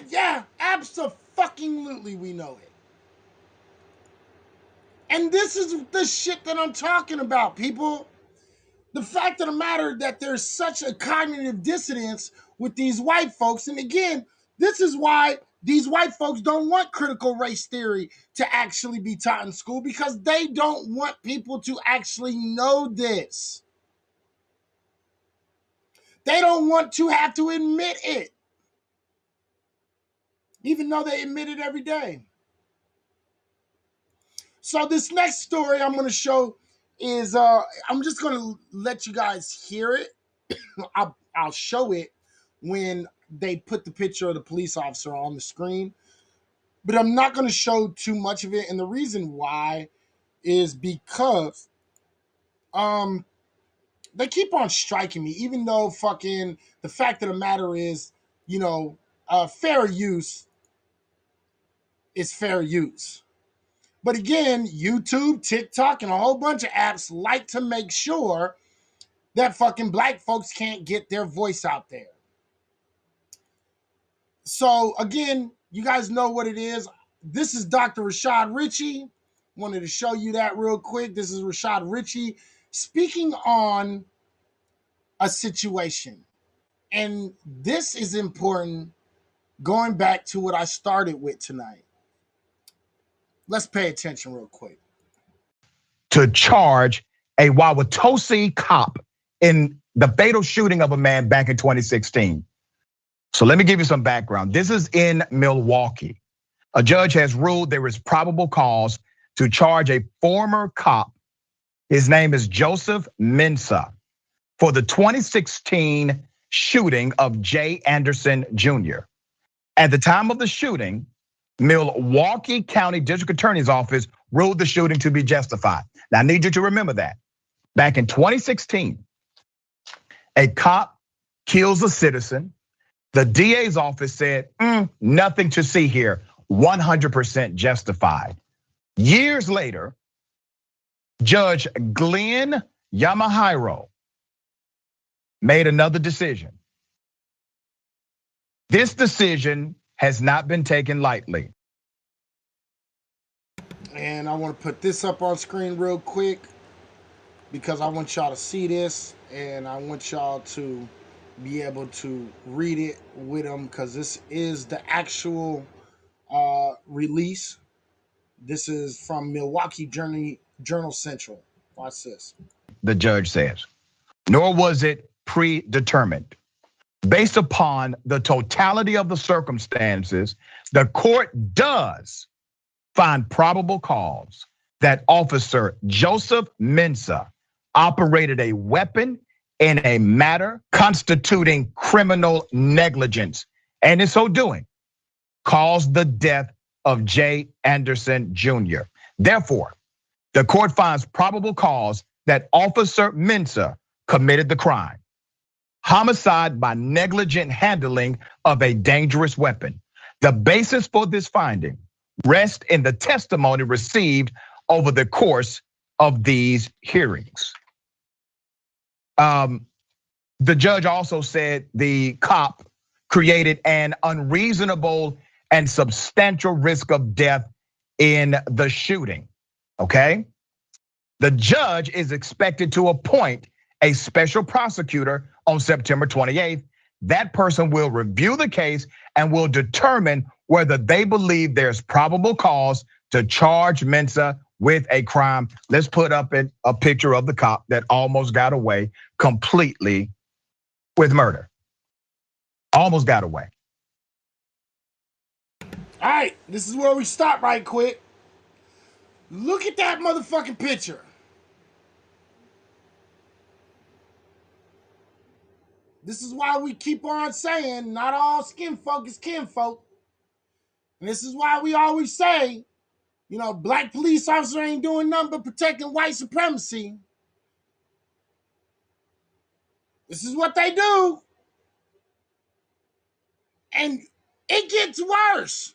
Yeah, absolutely we know it. And this is the shit that I'm talking about, people. The fact of the matter that there's such a cognitive dissonance with these white folks. And again, this is why these white folks don't want critical race theory to actually be taught in school, because they don't want people to actually know this. They don't want to have to admit it, even though they admit it every day. So this next story I'm going to show is I'm just going to let you guys hear it. I'll show it when they put the picture of the police officer on the screen, but I'm not going to show too much of it. And the reason why is because they keep on striking me, even though fucking the fact of the matter is, fair use is fair use. But again, YouTube, TikTok, and a whole bunch of apps like to make sure that fucking black folks can't get their voice out there. So again, you guys know what it is. This is Dr. Rashad Ritchie. Wanted to show you that real quick. This is Rashad Ritchie speaking on a situation. And this is important going back to what I started with tonight. Let's pay attention real quick. To charge a Wauwatosi cop in the fatal shooting of a man back in 2016. So let me give you some background. This is in Milwaukee. A judge has ruled there is probable cause to charge a former cop. His name is Joseph Mensah, for the 2016 shooting of Jay Anderson Jr. At the time of the shooting, Milwaukee County District Attorney's Office ruled the shooting to be justified. Now, I need you to remember that. Back in 2016, a cop kills a citizen. The DA's office said, nothing to see here, 100% justified. Years later, Judge Glenn Yamahiro made another decision. This decision has not been taken lightly. And I want to put this up on screen real quick because I want y'all to see this and I want y'all to be able to read it with them because this is the actual release. This is from Milwaukee Journal Central. Watch this. The judge says, nor was it predetermined. Based upon the totality of the circumstances, the court does find probable cause that Officer Joseph Mensah operated a weapon in a matter constituting criminal negligence, and in so doing, caused the death of Jay Anderson Jr. Therefore, the court finds probable cause that Officer Mensah committed the crime. Homicide by negligent handling of a dangerous weapon. The basis for this finding rests in the testimony received over the course of these hearings. The judge also said the cop created an unreasonable and substantial risk of death in the shooting, okay? The judge is expected to appoint a special prosecutor on September 28th. That person will review the case and will determine whether they believe there's probable cause to charge Mensah with a crime. Let's put up a picture of the cop that almost got away completely with murder. Almost got away. All right, this is where we stop right quick. Look at that motherfucking picture. This is why we keep on saying not all skin folk is kinfolk. And this is why we always say, black police officer ain't doing nothing but protecting white supremacy. This is what they do. And it gets worse.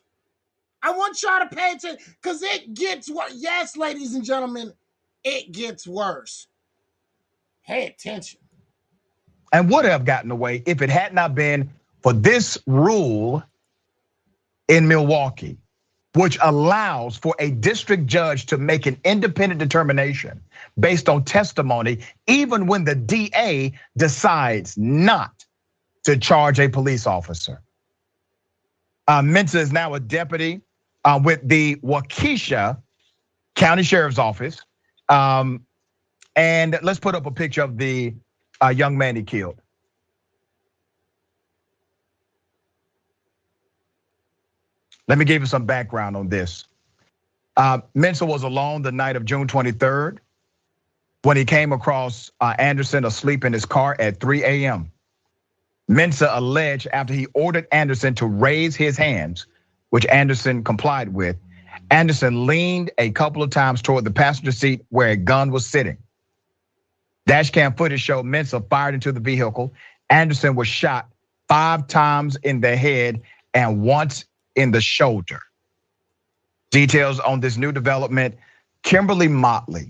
I want y'all to pay attention because it gets worse. Yes, ladies and gentlemen, it gets worse. Pay attention. And would have gotten away if it had not been for this rule in Milwaukee, which allows for a district judge to make an independent determination based on testimony, even when the DA decides not to charge a police officer. Mensah is now a deputy with the Waukesha County Sheriff's Office. And let's put up a picture of the young man he killed. Let me give you some background on this. Mensa was alone the night of June 23rd when he came across Anderson asleep in his car at 3 a.m. Mensa alleged after he ordered Anderson to raise his hands, which Anderson complied with, Anderson leaned a couple of times toward the passenger seat where a gun was sitting. Dashcam footage showed Mensa fired into the vehicle. Anderson was shot 5 times in the head and once in the shoulder. Details on this new development, Kimberly Motley,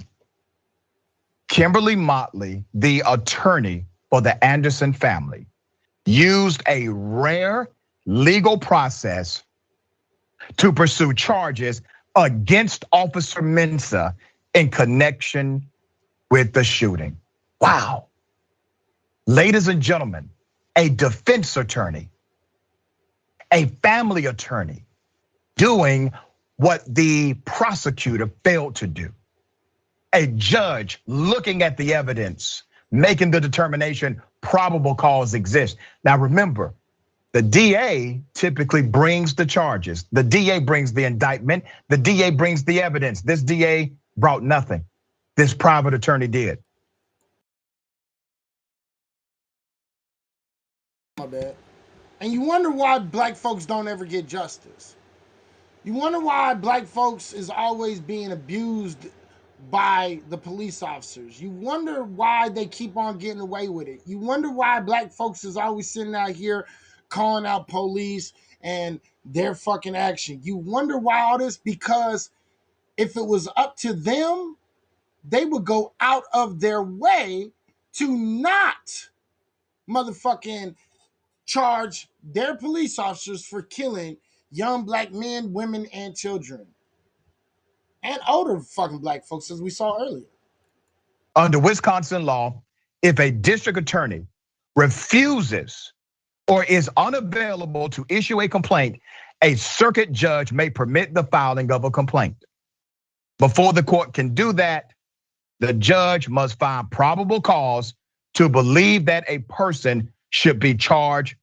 the attorney for the Anderson family, used a rare legal process to pursue charges against Officer Mensa in connection with the shooting. Wow. Ladies and gentlemen, a defense attorney, a family attorney doing what the prosecutor failed to do. A judge looking at the evidence, making the determination probable cause exists. Now remember, the DA typically brings the charges. The DA brings the indictment. The DA brings the evidence. This DA brought nothing. This private attorney did. My bad. And you wonder why black folks don't ever get justice. You wonder why black folks is always being abused by the police officers. You wonder why they keep on getting away with it. You wonder why black folks is always sitting out here calling out police and their fucking action. You wonder why all this, because if it was up to them, they would go out of their way to not motherfucking charge their police officers for killing young black men, women, and children. And older fucking black folks, as we saw earlier. Under Wisconsin law, if a district attorney refuses or is unavailable to issue a complaint, a circuit judge may permit the filing of a complaint. Before the court can do that, the judge must find probable cause to believe that a person should be charged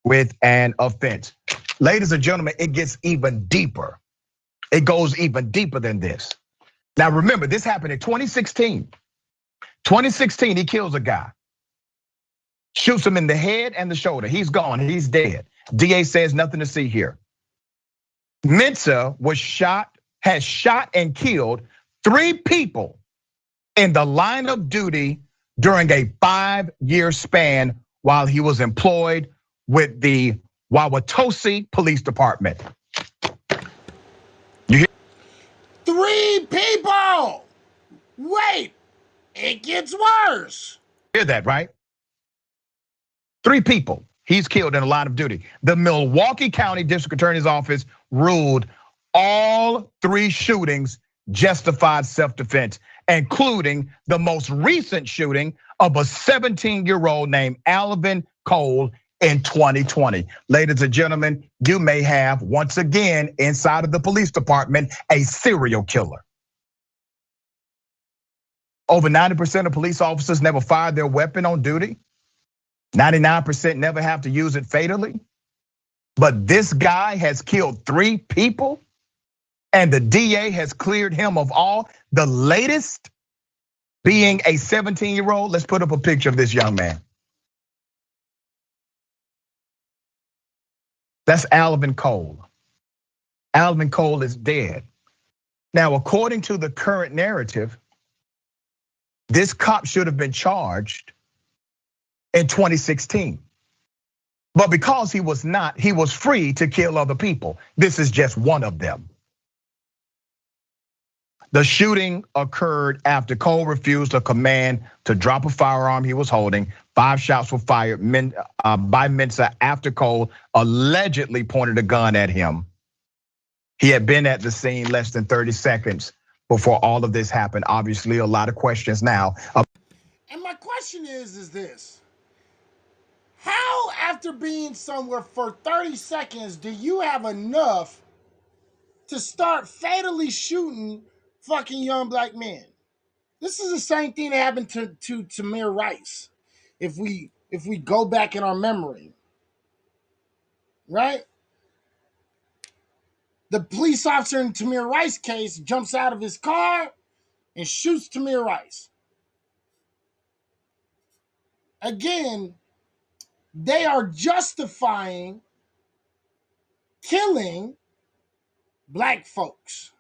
with an offense. Ladies and gentlemen, it gets even deeper. It goes even deeper than this. Now remember, this happened in 2016. 2016, he kills a guy, shoots him in the head and the shoulder. He's gone, he's dead. DA says nothing to see here. Mensa has shot and killed 3 people in the line of duty during a 5-year span while he was employed with the Wauwatosa Police Department. You hear? 3 people! Wait, it gets worse. Hear that, right? 3 people he's killed in a line of duty. The Milwaukee County District Attorney's Office ruled all 3 shootings justified self-defense, including the most recent shooting of a 17-year-old named Alvin Cole in 2020. Ladies and gentlemen, you may have, once again, inside of the police department, a serial killer. Over 90% of police officers never fire their weapon on duty. 99% never have to use it fatally. But this guy has killed 3 people, and the DA has cleared him of all. The latest being a 17-year-old. Let's put up a picture of this young man. That's Alvin Cole. Alvin Cole is dead. Now, according to the current narrative, this cop should have been charged in 2016. But because he was not, he was free to kill other people. This is just one of them. The shooting occurred after Cole refused a command to drop a firearm he was holding. 5 shots were fired by Mensa after Cole allegedly pointed a gun at him. He had been at the scene less than 30 seconds before all of this happened. Obviously, a lot of questions now. And my question is this. How, after being somewhere for 30 seconds, do you have enough to start fatally shooting fucking young black men? This is the same thing that happened to Tamir Rice. If we go back in our memory, right? The police officer in Tamir Rice's case jumps out of his car and shoots Tamir Rice. Again, they are justifying killing black folks.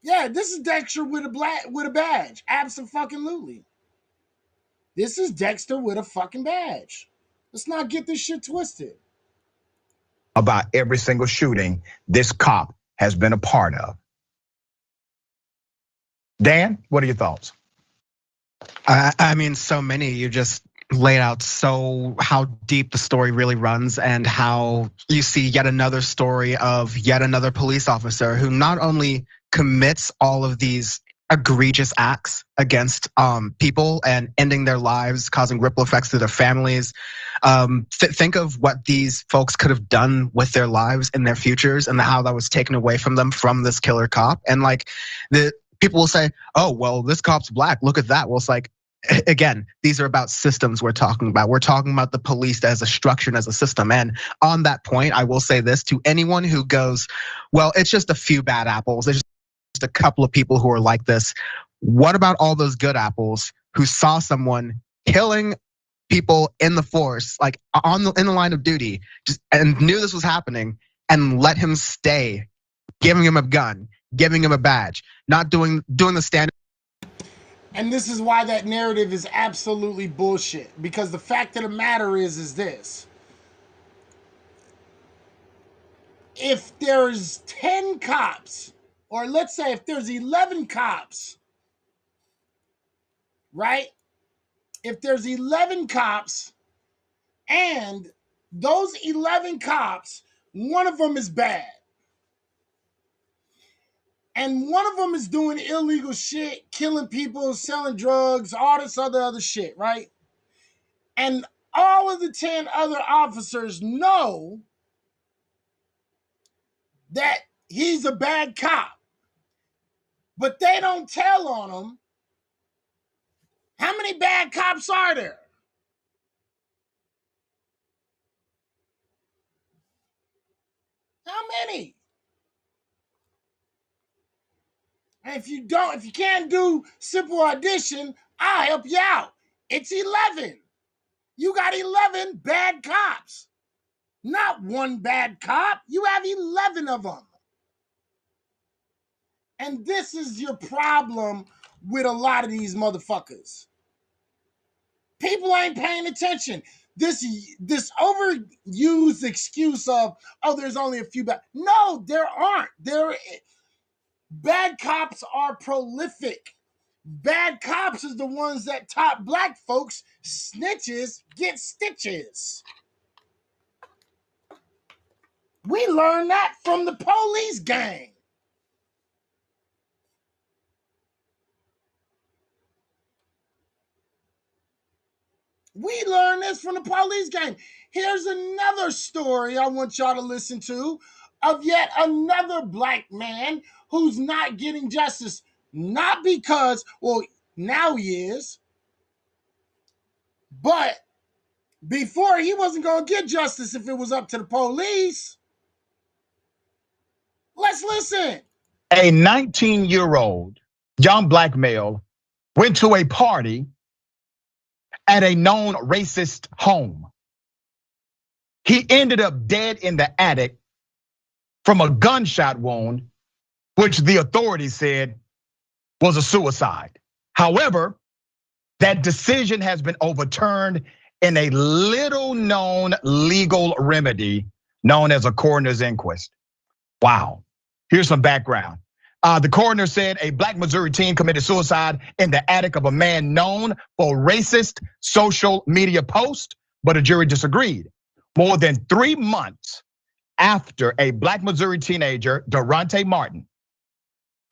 Yeah, this is Dexter with a badge. Abso-fucking-lutely. This is Dexter with a fucking badge. Let's not get this shit twisted. About every single shooting this cop has been a part of. Dan, what are your thoughts? I mean, so many. You just laid out so how deep the story really runs, and how you see yet another story of yet another police officer who not only commits all of these egregious acts against people and ending their lives, causing ripple effects to their families. Think of what these folks could have done with their lives and their futures, and how that was taken away from them from this killer cop. And like the people will say, oh, well, this cop's black, look at that. Well, it's like, again, these are about systems we're talking about. We're talking about the police as a structure and as a system. And on that point, I will say this to anyone who goes, well, it's just a few bad apples. There's just a couple of people who are like this. What about all those good apples who saw someone killing people in the force, like in the line of duty, and knew this was happening and let him stay, giving him a gun, giving him a badge, not doing the standard. And this is why that narrative is absolutely bullshit. Because the fact of the matter is this. If there's 10 cops, or let's say if there's 11 cops, right? If there's 11 cops, and those 11 cops, one of them is bad, and one of them is doing illegal shit, killing people, selling drugs, all this other shit, right? And all of the 10 other officers know that he's a bad cop, but they don't tell on him. How many bad cops are there? How many? And if you can't do simple addition, I'll help you out. It's 11. You got 11 bad cops. Not one bad cop. You have 11 of them. And this is your problem with a lot of these motherfuckers. People ain't paying attention. This overused excuse of, oh, there's only a few bad. No, there aren't. Bad cops are prolific. Bad cops is the ones that top black folks. Snitches get stitches. We learned that from the police gang. We learned this from the police gang. Here's another story I want y'all to listen to of yet another black man who's not getting justice. Not because, well, now he is, but before he wasn't going to get justice if it was up to the police. Let's listen. A 19-year-old young black male went to a party at a known racist home. He ended up dead in the attic from a gunshot wound, which the authorities said was a suicide. However, that decision has been overturned in a little-known legal remedy known as a coroner's inquest. Wow. Here's some background. The coroner said a black Missouri teen committed suicide in the attic of a man known for racist social media posts, but a jury disagreed. More than 3 months after a black Missouri teenager, Durante Martin,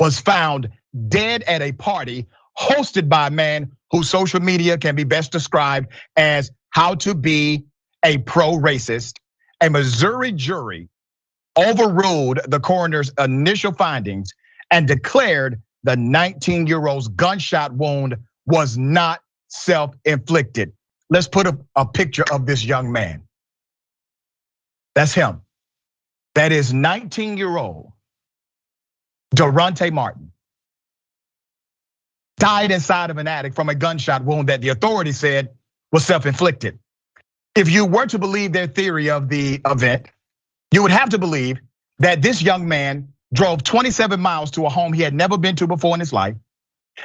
was found dead at a party hosted by a man whose social media can be best described as how to be a pro-racist, a Missouri jury overruled the coroner's initial findings and declared the 19-year-old's gunshot wound was not self-inflicted. let's put a picture of this young man. That's him. That is 19-year-old Durante Martin. Died inside of an attic from a gunshot wound that the authorities said was self-inflicted. If you were to believe their theory of the event, you would have to believe that this young man drove 27 miles to a home he had never been to before in his life,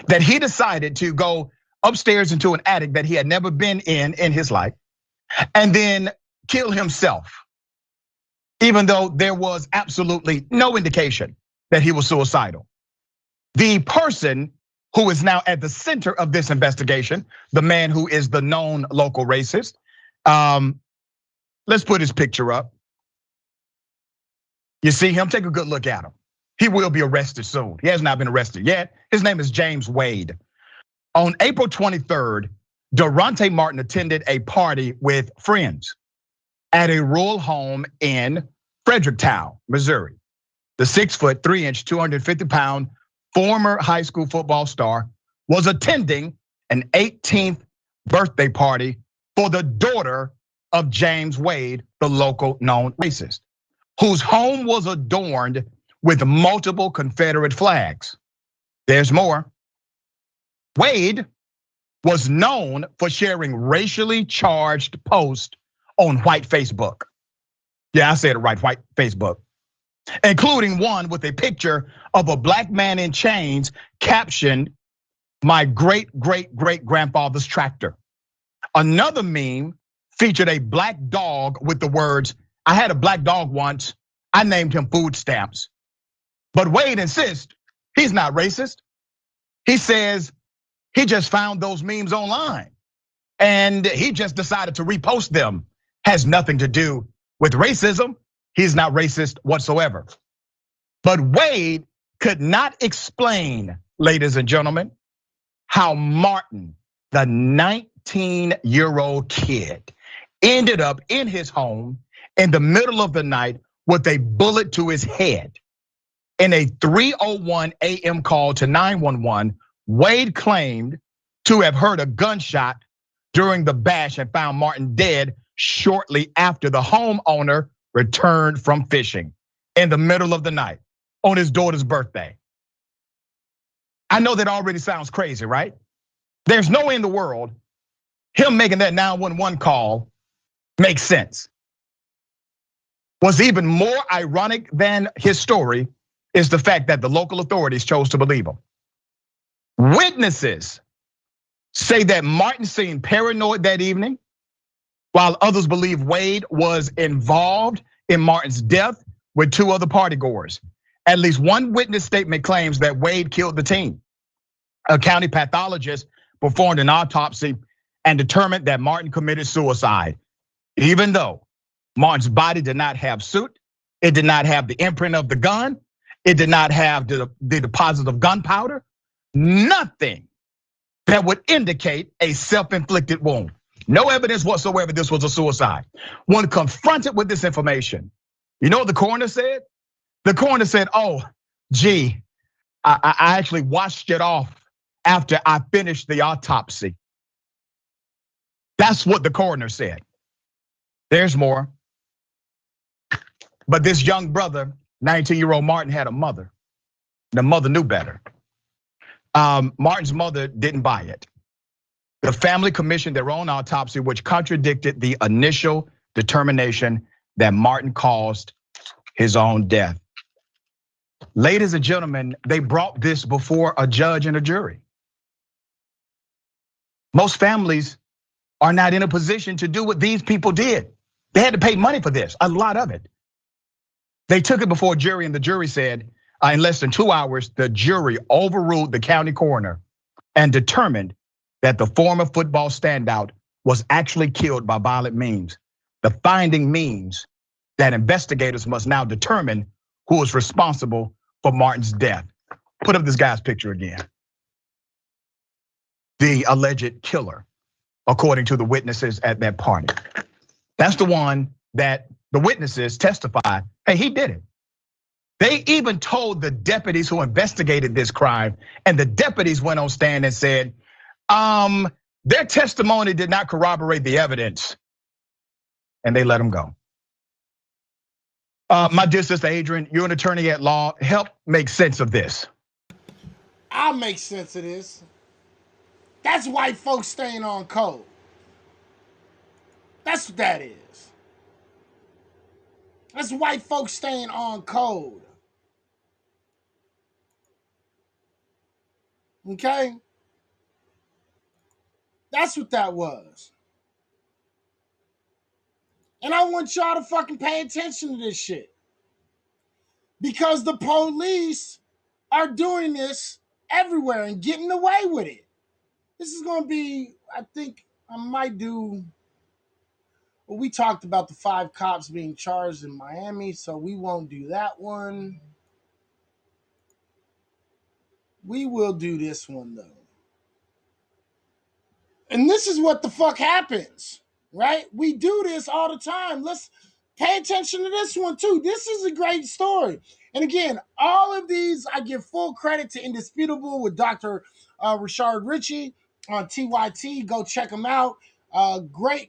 that he decided to go upstairs into an attic that he had never been in his life, and then kill himself, even though there was absolutely no indication that he was suicidal. The person who is now at the center of this investigation, the man who is the known local racist, let's put his picture up. You see him? Take a good look at him. He will be arrested soon. He has not been arrested yet. His name is James Wade. On April 23rd, Durante Martin attended a party with friends at a rural home in Fredericktown, Missouri. The 6'3", 250-pound former high school football star was attending an 18th birthday party for the daughter of James Wade, the local known racist, whose home was adorned with multiple Confederate flags. There's more. Wade was known for sharing racially charged posts on white Facebook. Yeah, I said it right, white Facebook. Including one with a picture of a black man in chains captioned, "My great-great-great-grandfather's tractor." Another meme featured a black dog with the words, "I had a black dog once, I named him food stamps." But Wade insists he's not racist. He says he just found those memes online and he just decided to repost them. Has nothing to do with racism. He's not racist whatsoever. But Wade could not explain, ladies and gentlemen, how Martin, the 19-year-old kid, ended up in his home in the middle of the night with a bullet to his head. In a 3:01 a.m. call to 911, Wade claimed to have heard a gunshot during the bash and found Martin dead shortly after the homeowner returned from fishing in the middle of the night on his daughter's birthday. I know that already sounds crazy, right? There's no way in the world him making that 911 call makes sense. What's even more ironic than his story is the fact that the local authorities chose to believe him. Witnesses say that Martin seemed paranoid that evening, while others believe Wade was involved in Martin's death with two other partygoers. At least one witness statement claims that Wade killed the teen. A county pathologist performed an autopsy and determined that Martin committed suicide. Even though Martin's body did not have suit, it did not have the imprint of the gun, it did not have the deposit of gunpowder, nothing that would indicate a self-inflicted wound. No evidence whatsoever this was a suicide. When confronted with this information, you know what the coroner said? The coroner said, "Oh, gee, I actually washed it off after I finished the autopsy." That's what the coroner said. There's more. But this young brother, 19-year-old Martin, had a mother. The mother knew better. Martin's mother didn't buy it. The family commissioned their own autopsy, which contradicted the initial determination that Martin caused his own death. Ladies and gentlemen, they brought this before a judge and a jury. Most families are not in a position to do what these people did. They had to pay money for this, a lot of it. They took it before a jury and the jury said, in less than 2 hours, the jury overruled the county coroner and determined that the former football standout was actually killed by violent means. The finding means that investigators must now determine who was responsible for Martin's death. Put up this guy's picture again. The alleged killer, according to the witnesses at that party. That's the one that the witnesses testified, hey, he did it. They even told the deputies who investigated this crime, and the deputies went on stand and said, Their testimony did not corroborate the evidence, and they let them go. My dear sister Adrian, you're an attorney at law. Help make sense of this. I'll make sense of this. That's white folks staying on code. That's what that is. That's white folks staying on code. Okay? That's what that was. And I want y'all to fucking pay attention to this shit. Because the police are doing this everywhere and getting away with it. This is going to be, I think I might do, well, we talked about the 5 cops being charged in Miami, so we won't do that one. We will do this one, though. And this is what the fuck happens, right? We do this all the time. Let's pay attention to this one, too. This is a great story. And again, all of these, I give full credit to Indisputable with Dr. Rashard Ritchie on TYT. Go check him out. Great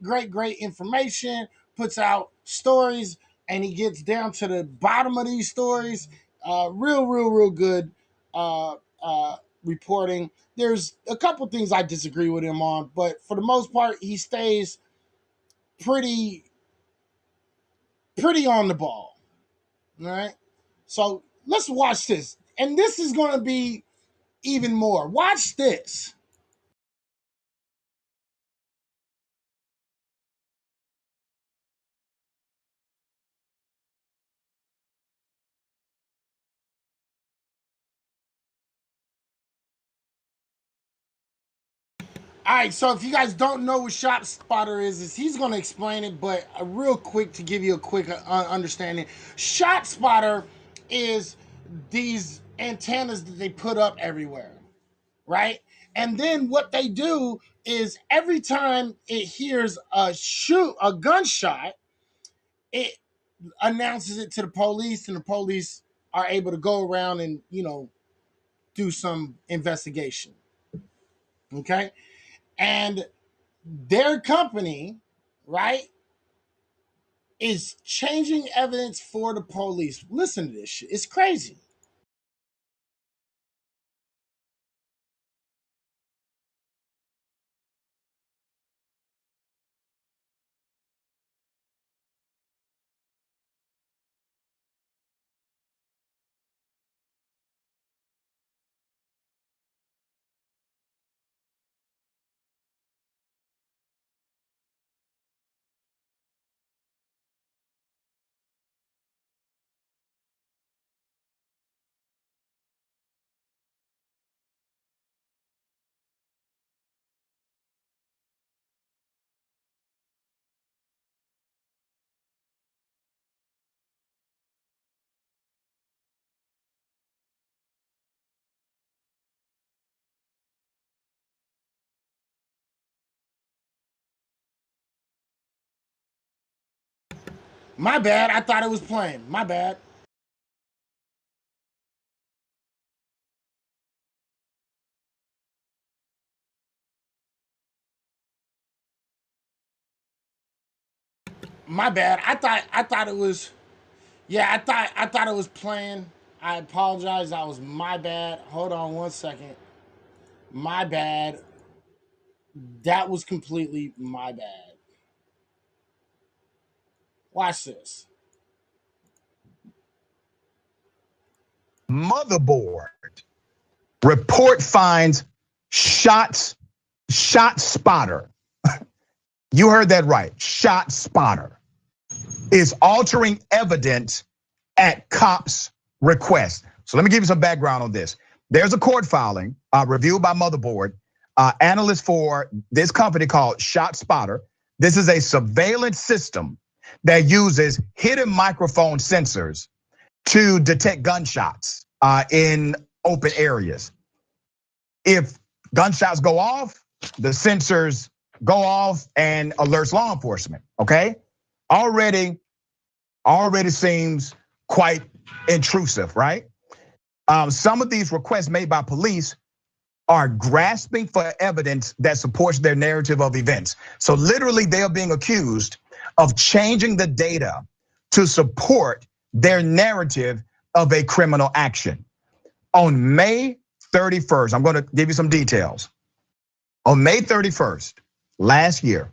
information. Puts out stories, and he gets down to the bottom of these stories. Real good reporting. There's a couple things I disagree with him on, but for the most part, he stays pretty on the ball. All right. So let's watch this. And this is going to be even more. Watch this. All right, so if you guys don't know what Shot Spotter is he's going to explain it, but real quick to give you a quick understanding. Shot Spotter is these antennas that they put up everywhere, right? And then what they do is every time it hears a gunshot, it announces it to the police, and the police are able to go around and, do some investigation. Okay? And their company, right, is changing evidence for the police. Listen to this shit. It's crazy. My bad. I thought it was playing. My bad. My bad. I thought it was. Yeah, I thought it was playing. I apologize. That was my bad. Hold on one second. My bad. That was completely my bad. Watch this. Motherboard report finds shot spotter. You heard that right. Shot spotter is altering evidence at cops' request. So let me give you some background on this. There's a court filing reviewed by Motherboard, analyst for this company called Shot Spotter. This is a surveillance system that uses hidden microphone sensors to detect gunshots in open areas. If gunshots go off, the sensors go off and alerts law enforcement, okay? Already seems quite intrusive, right? Some of these requests made by police are grasping for evidence that supports their narrative of events. So literally they are being accused of changing the data to support their narrative of a criminal action. On May 31st, I'm gonna give you some details. On May 31st, last year,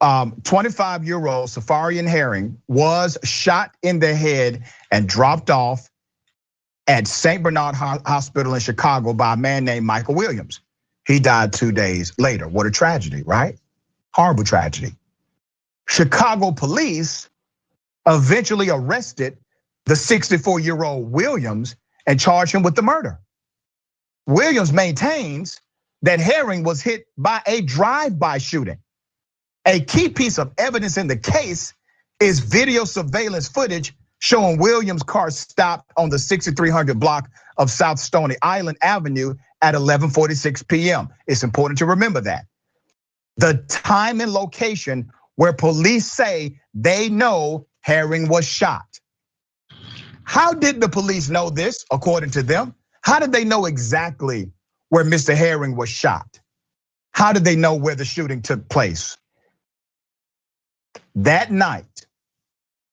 25-year-old Safarian Herring was shot in the head and dropped off at St. Bernard Hospital in Chicago by a man named Michael Williams. He died 2 days later. What a tragedy, right? Horrible tragedy. Chicago police eventually arrested the 64-year-old Williams and charged him with the murder. Williams maintains that Herring was hit by a drive-by shooting. A key piece of evidence in the case is video surveillance footage showing Williams' car stopped on the 6300 block of South Stony Island Avenue at 11:46 p.m. It's important to remember that. The time and location where police say they know Herring was shot. How did the police know this, according to them? How did they know exactly where Mr. Herring was shot? How did they know where the shooting took place? That night,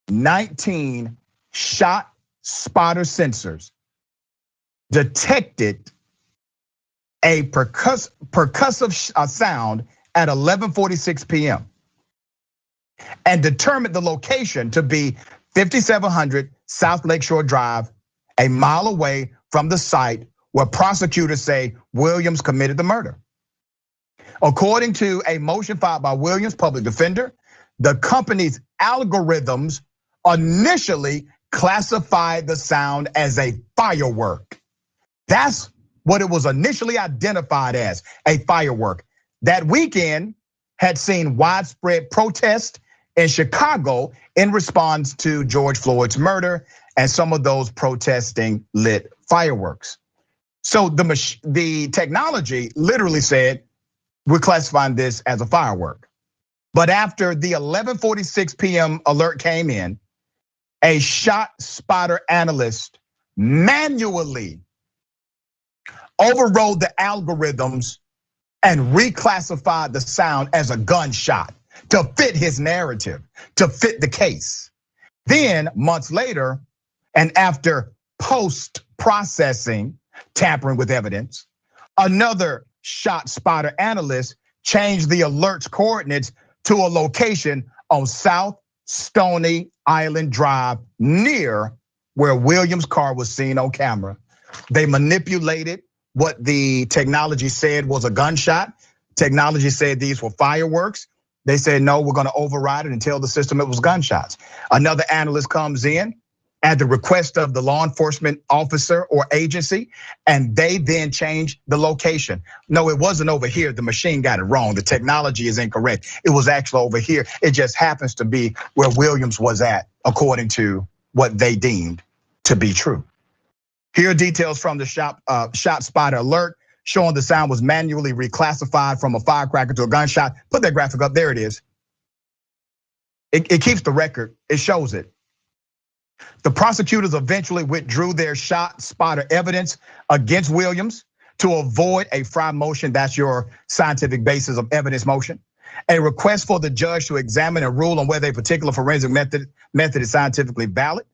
19 shot spotter sensors detected a percussive sound at 11:46 p.m. and determined the location to be 5700 South Lakeshore Drive, a mile away from the site where prosecutors say Williams committed the murder. According to a motion filed by Williams' public defender, the company's algorithms initially classified the sound as a firework. That's what it was initially identified as, a firework. That weekend had seen widespread protest in Chicago in response to George Floyd's murder, and some of those protesting lit fireworks. So the technology literally said, we're classifying this as a firework. But after the 11:46 p.m. alert came in, a shot spotter analyst manually overrode the algorithms and reclassified the sound as a gunshot to fit his narrative, to fit the case. Then months later, and after post-processing, tampering with evidence, another shot spotter analyst changed the alert's coordinates to a location on South Stony Island Drive near where Williams' car was seen on camera. They manipulated what the technology said was a gunshot. Technology said these were fireworks. They said, no, we're gonna override it and tell the system it was gunshots. Another analyst comes in at the request of the law enforcement officer or agency, and they then change the location. No, it wasn't over here. The machine got it wrong. The technology is incorrect. It was actually over here. It just happens to be where Williams was at, according to what they deemed to be true. Here are details from the shot spotter alert showing the sound was manually reclassified from a firecracker to a gunshot. Put that graphic up, there it is. It keeps the record, it shows it. The prosecutors eventually withdrew their shot spotter evidence against Williams to avoid a Fry motion. That's your scientific basis of evidence motion. A request for the judge to examine and rule on whether a particular forensic method is scientifically valid.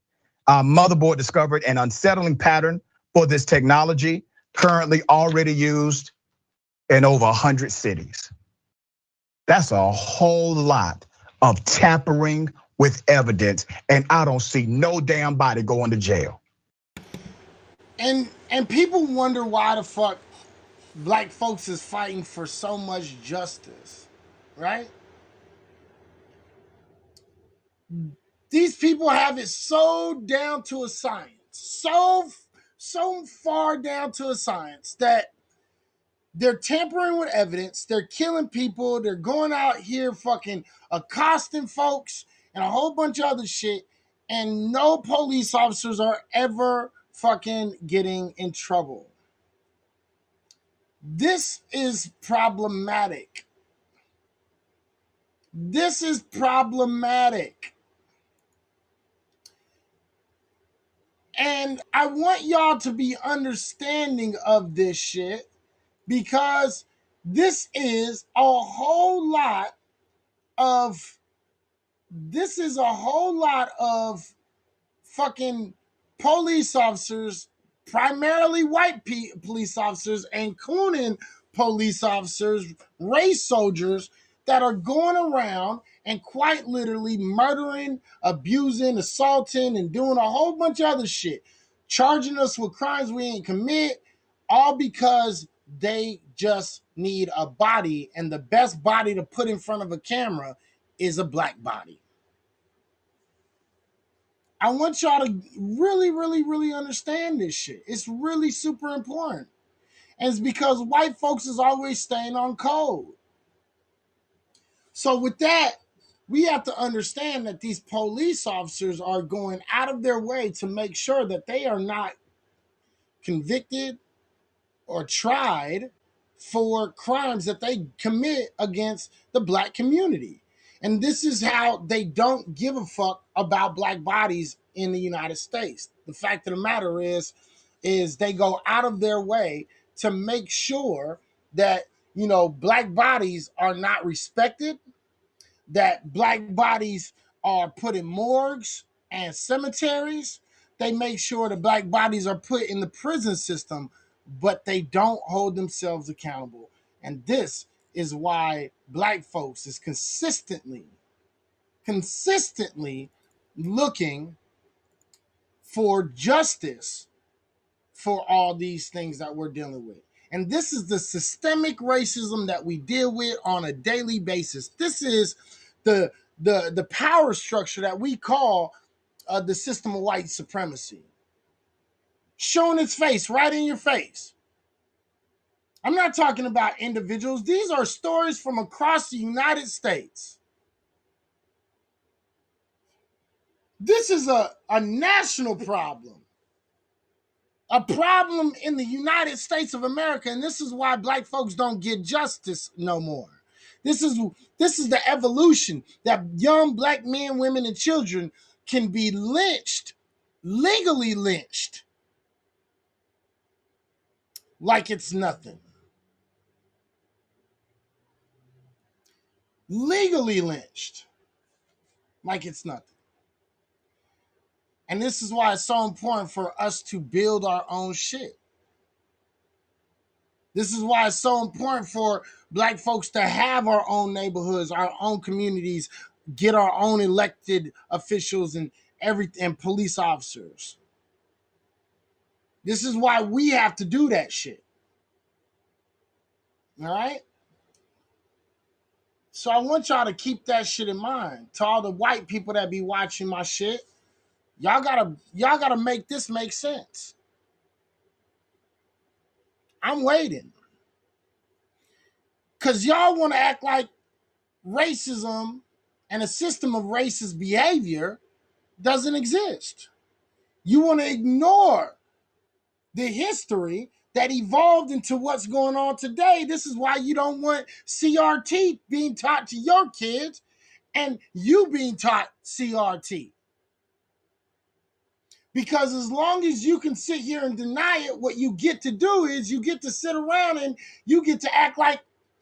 Motherboard discovered an unsettling pattern for this technology, currently already used in over 100 cities. That's a whole lot of tampering with evidence, and I don't see no damn body going to jail. And people wonder why the fuck black folks is fighting for so much justice, right? These people have it so down to a science, so far down to a science that they're tampering with evidence, they're killing people, they're going out here fucking accosting folks and a whole bunch of other shit, and no police officers are ever fucking getting in trouble. This is problematic. This is problematic. And I want y'all to be understanding of this shit, because this is a whole lot of fucking police officers, primarily white police officers, including police officers, race soldiers, that are going around and quite literally murdering, abusing, assaulting, and doing a whole bunch of other shit, charging us with crimes we ain't commit, all because they just need a body, and the best body to put in front of a camera is a black body. I want y'all to really, really, really understand this shit. It's really super important. And it's because white folks is always staying on code. So with that, we have to understand that these police officers are going out of their way to make sure that they are not convicted or tried for crimes that they commit against the black community. And this is how they don't give a fuck about black bodies in the United States. The fact of the matter is they go out of their way to make sure that, black bodies are not respected, that black bodies are put in morgues and cemeteries. They make sure the black bodies are put in the prison system, but they don't hold themselves accountable. And this is why black folks is consistently looking for justice for all these things that we're dealing with. And this is the systemic racism that we deal with on a daily basis. This is the power structure that we call the system of white supremacy, showing its face right in your face. I'm not talking about individuals. These are stories from across the United States. This is a national problem. A problem in the United States of America, and this is why black folks don't get justice no more. This is the evolution that young black men, women, and children can be lynched, legally lynched, like it's nothing. Legally lynched, like it's nothing. And this is why it's so important for us to build our own shit. This is why it's so important for black folks to have our own neighborhoods, our own communities, get our own elected officials and police officers. This is why we have to do that shit. All right? So I want y'all to keep that shit in mind. To all the white people that be watching my shit, y'all gotta make this make sense. I'm waiting. Because y'all want to act like racism and a system of racist behavior doesn't exist. You want to ignore the history that evolved into what's going on today. This is why you don't want CRT being taught to your kids and you being taught CRT. Because as long as you can sit here and deny it, what you get to do is you get to sit around and you get to act like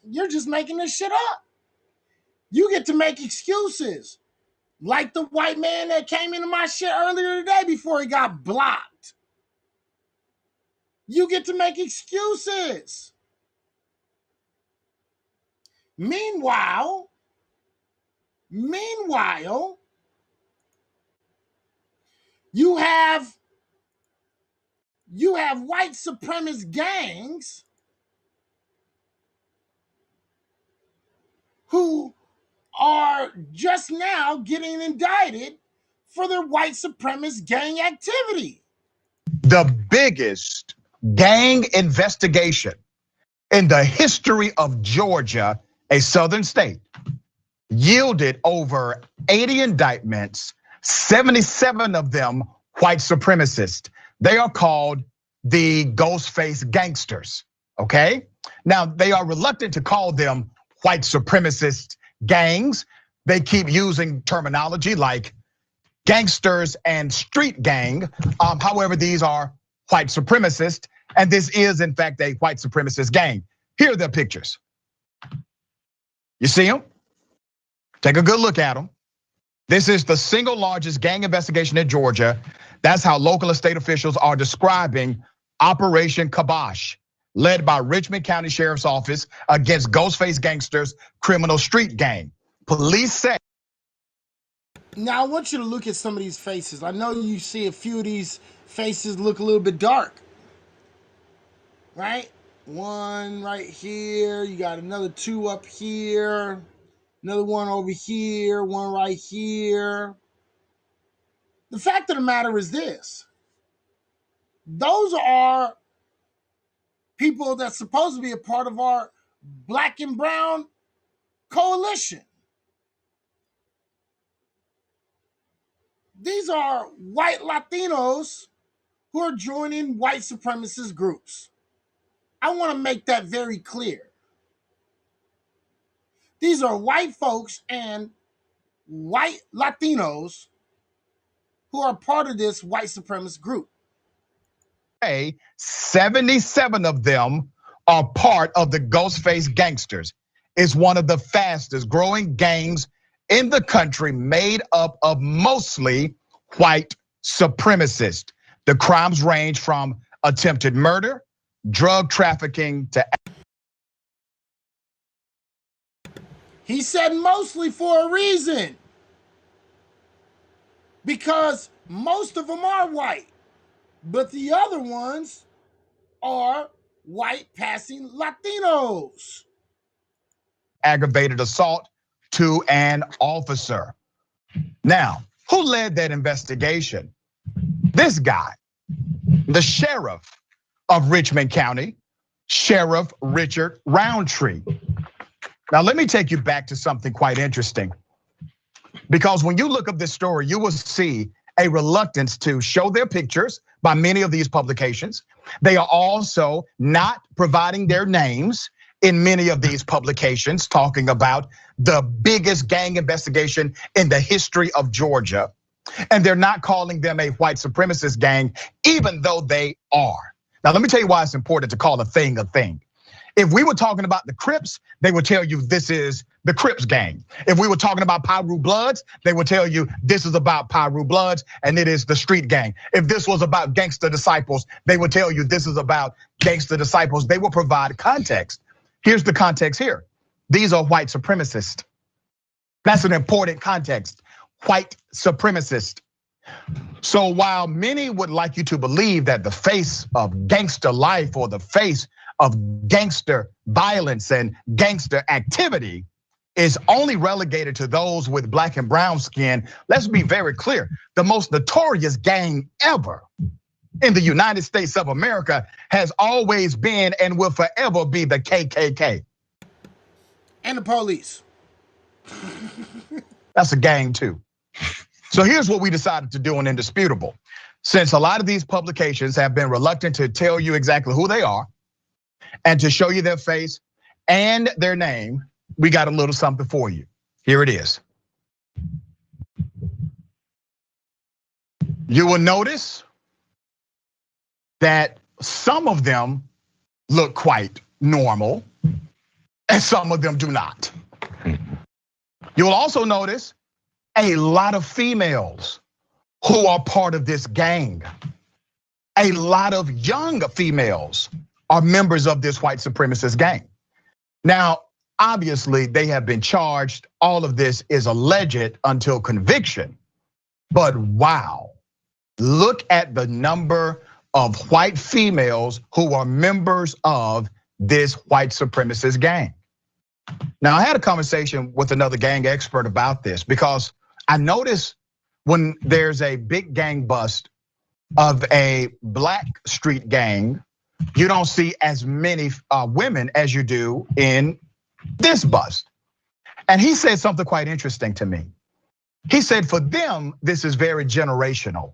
you're just making this shit up. You get to make excuses. Like the white man that came into my shit earlier today before he got blocked. You get to make excuses. Meanwhile, you have white supremacist gangs who are just now getting indicted for their white supremacist gang activity. The biggest gang investigation in the history of Georgia, a southern state, yielded over 80 indictments, 77 of them white supremacist. They are called the Ghostface Gangsters, okay? Now, they are reluctant to call them white supremacist gangs. They keep using terminology like gangsters and street gang. However, these are white supremacist, and this is in fact a white supremacist gang. Here are their pictures. You see them? Take a good look at them. This is the single largest gang investigation in Georgia. That's how local and state officials are describing Operation Kibosh, led by Richmond County Sheriff's Office against Ghostface Gangster's criminal street gang. Police say. Now I want you to look at some of these faces. I know you see a few of these faces look a little bit dark, right? One right here, you got another two up here, another one over here, one right here. The fact of the matter is this: those are people that's supposed to be a part of our black and brown coalition. These are white Latinos who are joining white supremacist groups. I want to make that very clear. These are white folks and white Latinos who are part of this white supremacist group. 77 of them are part of the Ghostface Gangsters. It's one of the fastest growing gangs in the country, made up of mostly white supremacists. The crimes range from attempted murder, drug trafficking to. He said mostly for a reason. Because most of them are white. But the other ones are white passing Latinos. Aggravated assault to an officer. Now, who led that investigation? This guy, the sheriff of Richmond County, Sheriff Richard Roundtree. Now, let me take you back to something quite interesting. Because when you look up this story, you will see a reluctance to show their pictures by many of these publications. They are also not providing their names in many of these publications, talking about the biggest gang investigation in the history of Georgia. And they're not calling them a white supremacist gang, even though they are. Now, let me tell you why it's important to call a thing a thing. If we were talking about the Crips, they would tell you this is the Crips gang. If we were talking about Piru Bloods, they would tell you this is about Piru Bloods and it is the street gang. If this was about Gangster Disciples, they would tell you this is about Gangster Disciples. They will provide context. Here's the context here. These are white supremacists. That's an important context. White supremacist. So while many would like you to believe that the face of gangster life or the face of gangster violence and gangster activity is only relegated to those with black and brown skin, let's be very clear. The most notorious gang ever in the United States of America has always been and will forever be the KKK. And the police. That's a gang too. So here's what we decided to do on Indisputable. Since a lot of these publications have been reluctant to tell you exactly who they are and to show you their face and their name, we got a little something for you. Here it is. You will notice that some of them look quite normal and some of them do not. You'll also notice a lot of females who are part of this gang. A lot of young females are members of this white supremacist gang. Now, obviously, they have been charged. All of this is alleged until conviction. But wow, look at the number of white females who are members of this white supremacist gang. Now, I had a conversation with another gang expert about this because I noticed when there's a big gang bust of a black street gang, you don't see as many women as you do in this bust. And he said something quite interesting to me. He said for them, this is very generational,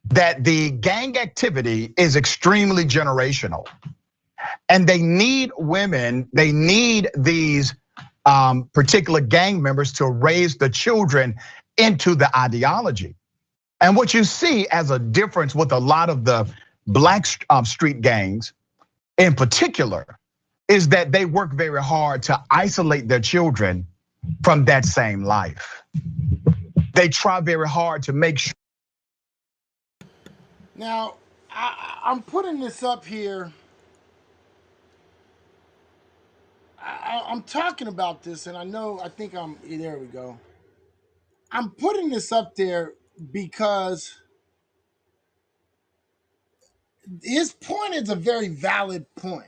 that the gang activity is extremely generational. And they need women, they need these particular gang members to raise the children into the ideology. And what you see as a difference with a lot of the black street gangs in particular is that they work very hard to isolate their children from that same life. They try very hard to make sure. Now, I'm putting this up here. I'm talking about this, and I think there we go. I'm putting this up there because his point is a very valid point,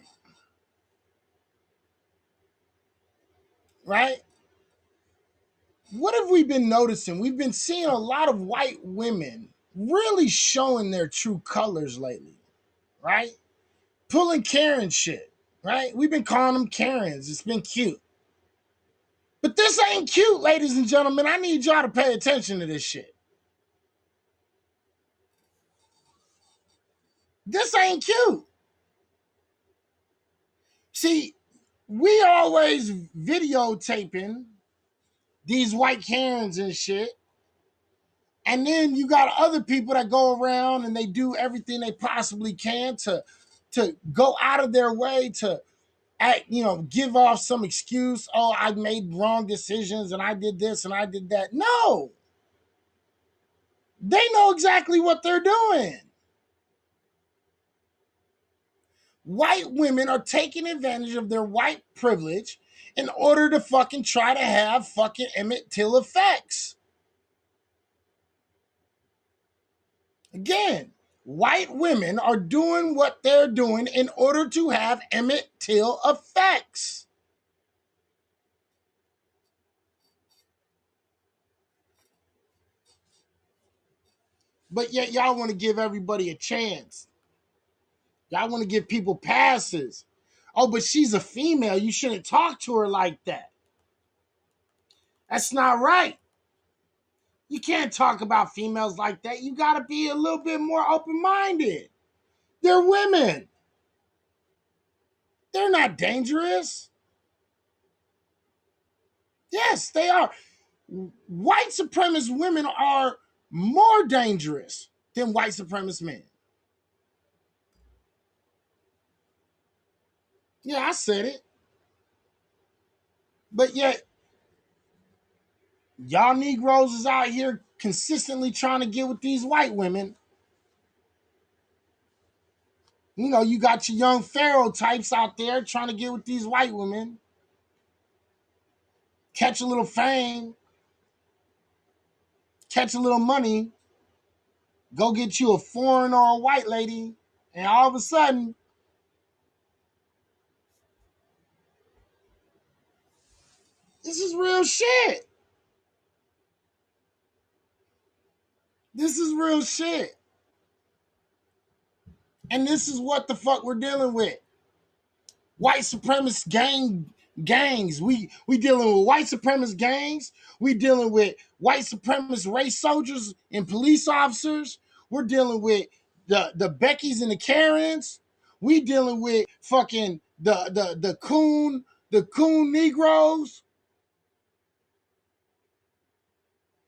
right? What have we been noticing? We've been seeing a lot of white women really showing their true colors lately, right? Pulling Karen shit, right? We've been calling them Karens. It's been cute. But this ain't cute, ladies and gentlemen. I need y'all to pay attention to this shit. This ain't cute. See, we always videotaping these white Karens and shit. And then you got other people that go around and they do everything they possibly can to go out of their way to give off some excuse. Oh, I made wrong decisions and I did this and I did that. No, they know exactly what they're doing. White women are taking advantage of their white privilege in order to fucking try to have fucking Emmett Till effects. Again, white women are doing what they're doing in order to have Emmett Till effects. But yet y'all want to give everybody a chance. Y'all want to give people passes. Oh, but she's a female. You shouldn't talk to her like that. That's not right. You can't talk about females like that. You got to be a little bit more open-minded. They're women. They're not dangerous. Yes, they are. White supremacist women are more dangerous than white supremacist men. Yeah, I said it. But yet, y'all Negroes is out here consistently trying to get with these white women. You know, you got your young Pharaoh types out there trying to get with these white women. Catch a little fame. Catch a little money. Go get you a foreign or a white lady. And all of a sudden, this is real shit. This is real shit. And this is what the fuck we're dealing with. White supremacist gangs. We dealing with white supremacist gangs. We dealing with white supremacist race soldiers and police officers. We're dealing with the Beckys and the Karens. We dealing with fucking the coon Negroes.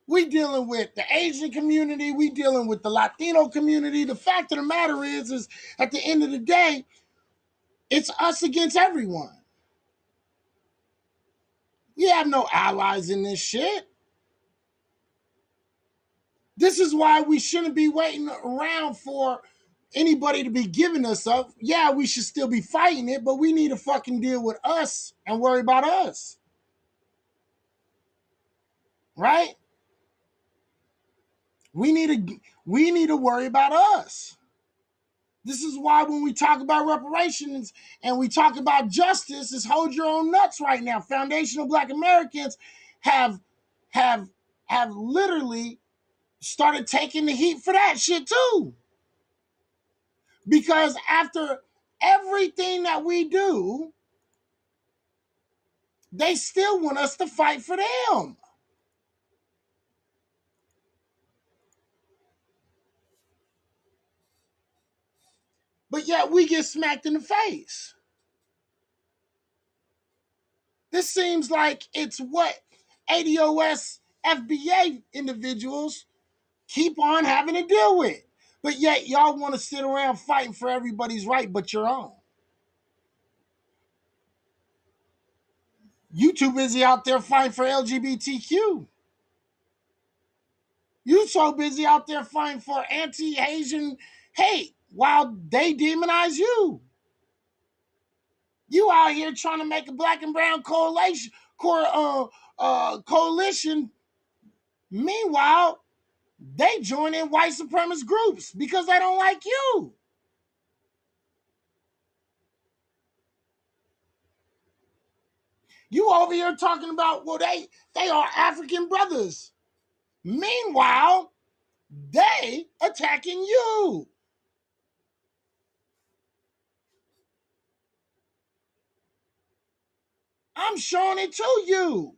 We dealing with the Asian community. We dealing with the Latino community. The fact of the matter is at the end of the day, it's us against everyone. We have no allies in this shit. This is why we shouldn't be waiting around for anybody to be giving us up. Yeah, we should still be fighting it, but we need to fucking deal with us and worry about us. Right? We need to worry about us. This is why when we talk about reparations and we talk about justice, it's hold your own nuts right now. Foundational Black Americans have literally started taking the heat for that shit too. Because after everything that we do, they still want us to fight for them. But yet we get smacked in the face. This seems like it's what ADOS FBA individuals keep on having to deal with. But yet y'all want to sit around fighting for everybody's right but your own. You too busy out there fighting for LGBTQ. You so busy out there fighting for anti-Asian hate while they demonize you. You out here trying to make a black and brown coalition. Meanwhile, they join in white supremacist groups because they don't like you. You over here talking about, well, they are African brothers. Meanwhile, they attacking you. I'm showing it to you.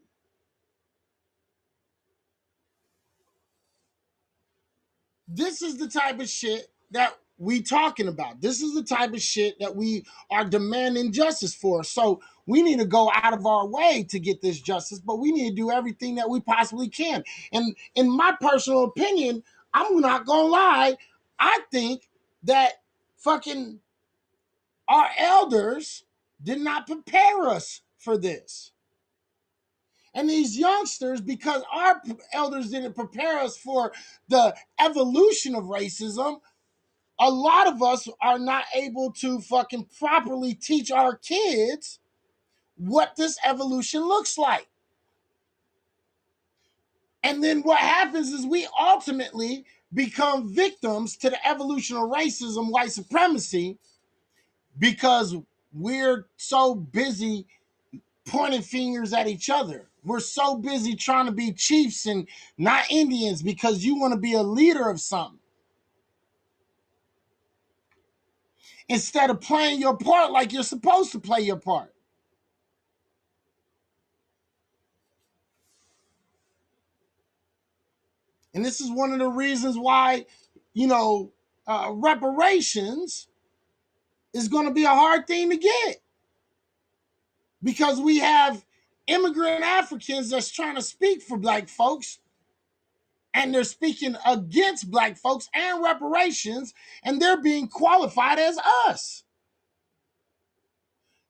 This is the type of shit that we talking about. This is the type of shit that we are demanding justice for. So we need to go out of our way to get this justice, but we need to do everything that we possibly can. And in my personal opinion, I'm not gonna lie, I think that fucking our elders did not prepare us for this. And these youngsters, because our elders didn't prepare us for the evolution of racism, a lot of us are not able to fucking properly teach our kids what this evolution looks like. And then what happens is we ultimately become victims to the evolution of racism, white supremacy, because we're so busy pointing fingers at each other. We're so busy trying to be chiefs and not Indians because you want to be a leader of something, instead of playing your part like you're supposed to play your part. And this is one of the reasons why, reparations is going to be a hard thing to get, because we have immigrant Africans that's trying to speak for black folks, and they're speaking against black folks and reparations, and they're being qualified as us.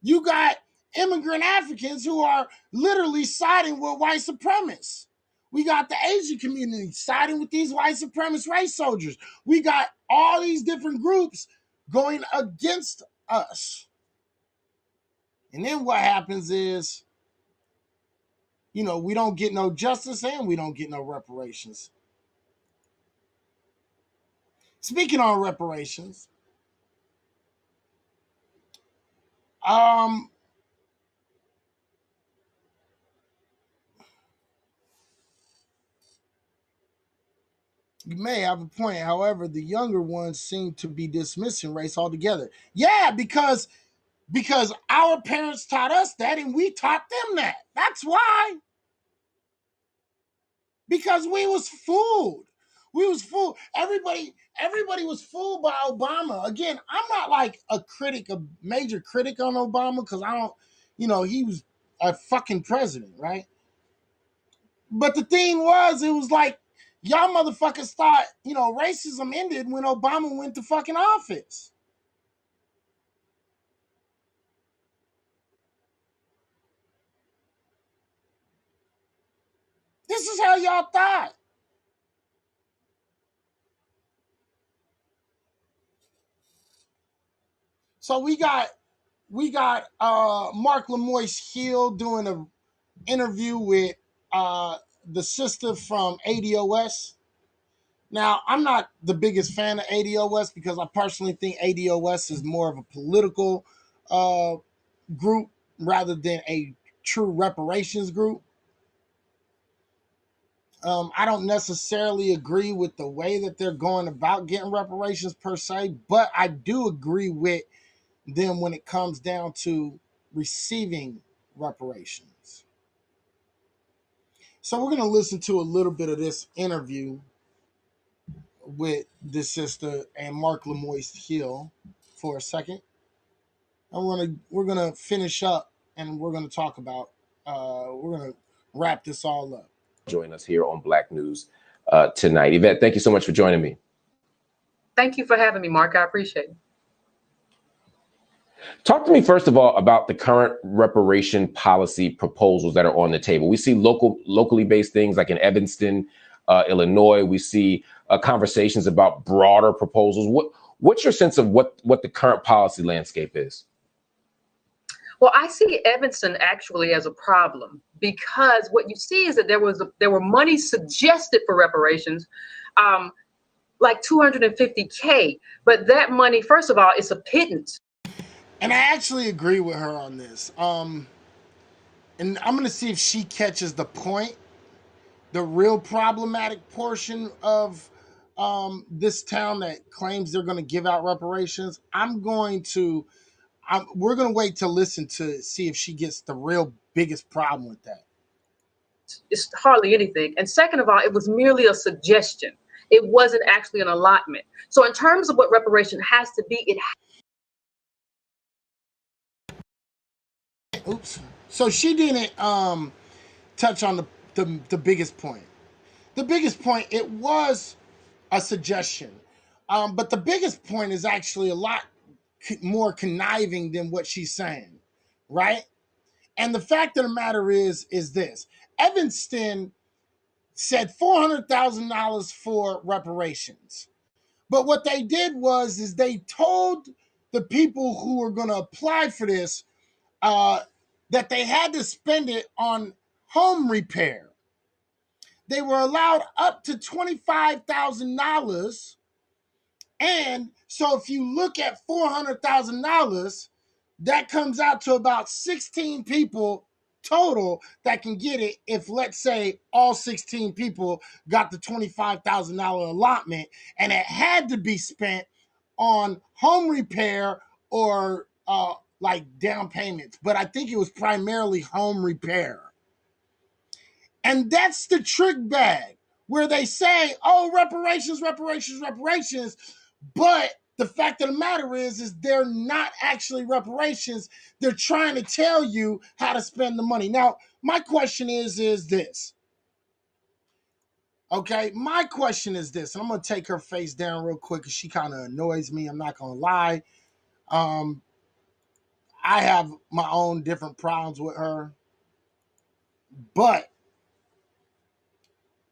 You got immigrant Africans who are literally siding with white supremacists. We got the Asian community siding with these white supremacist race soldiers. We got all these different groups going against us. And then what happens is, we don't get no justice and we don't get no reparations. Speaking on reparations, you may have a point. However, the younger ones seem to be dismissing race altogether. Yeah, because our parents taught us that and we taught them that. That's why. Because we was fooled. We was fooled. Everybody was fooled by Obama. Again, I'm not like a major critic on Obama, because I don't, he was a fucking president, right? But the thing was, it was like, y'all motherfuckers thought, racism ended when Obama went to fucking office. This is how y'all thought. So we got Mark Lemoyce Hill doing an interview with the sister from ADOS. Now, I'm not the biggest fan of ADOS because I personally think ADOS is more of a political group rather than a true reparations group. I don't necessarily agree with the way that they're going about getting reparations per se, but I do agree with them when it comes down to receiving reparations. So we're going to listen to a little bit of this interview with this sister and Mark Lemoyce Hill for a second. And we're gonna finish up and we're gonna talk about we're gonna wrap this all up. Join us here on Black News tonight. Yvette, thank you so much for joining me. Thank you for having me, Mark. I appreciate it. Talk to me first of all about the current reparation policy proposals that are on the table. We see locally based things like in Evanston, Illinois. We see conversations about broader proposals. What's your sense of what the current policy landscape is? Well, I see Evanston actually as a problem because what you see is that there were money suggested for reparations, like $250K, but that money, first of all, is a pittance. And I actually agree with her on this. And I'm going to see if she catches the point. The real problematic portion of this town that claims they're going to give out reparations. We're going to wait to listen to see if she gets the real biggest problem with that. It's hardly anything. And second of all, it was merely a suggestion. It wasn't actually an allotment. So in terms of what reparation has to be, Oops. So she didn't touch on the biggest point. The biggest point, it was a suggestion. But the biggest point is actually a lot more conniving than what she's saying, right? And the fact of the matter is this. Evanston said $400,000 for reparations. But what they did is they told the people who were going to apply for this that they had to spend it on home repair. They were allowed up to $25,000. And so if you look at $400,000, that comes out to about 16 people total that can get it if, let's say, all 16 people got the $25,000 allotment, and it had to be spent on home repair or like down payments. But I think it was primarily home repair. And that's the trick bag where they say, oh, reparations, but the fact of the matter is they're not actually reparations. They're trying to tell you how to spend the money. Now, my question is this. Okay, my question is this. I'm going to take her face down real quick because she kind of annoys me. I'm not going to lie. I have my own different problems with her. But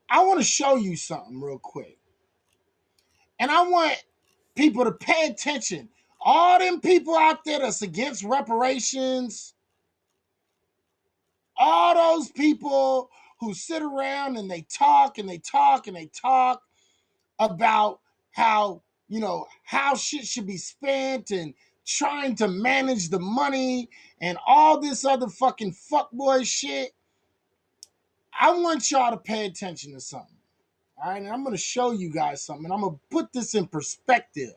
I want to show you something real quick. And I want people to pay attention. All them people out there that's against reparations, all those people who sit around and they talk and they talk and they talk about how, how shit should be spent and trying to manage the money and all this other fucking fuckboy shit. I want y'all to pay attention to something. All right, and I'm going to show you guys something. And I'm going to put this in perspective.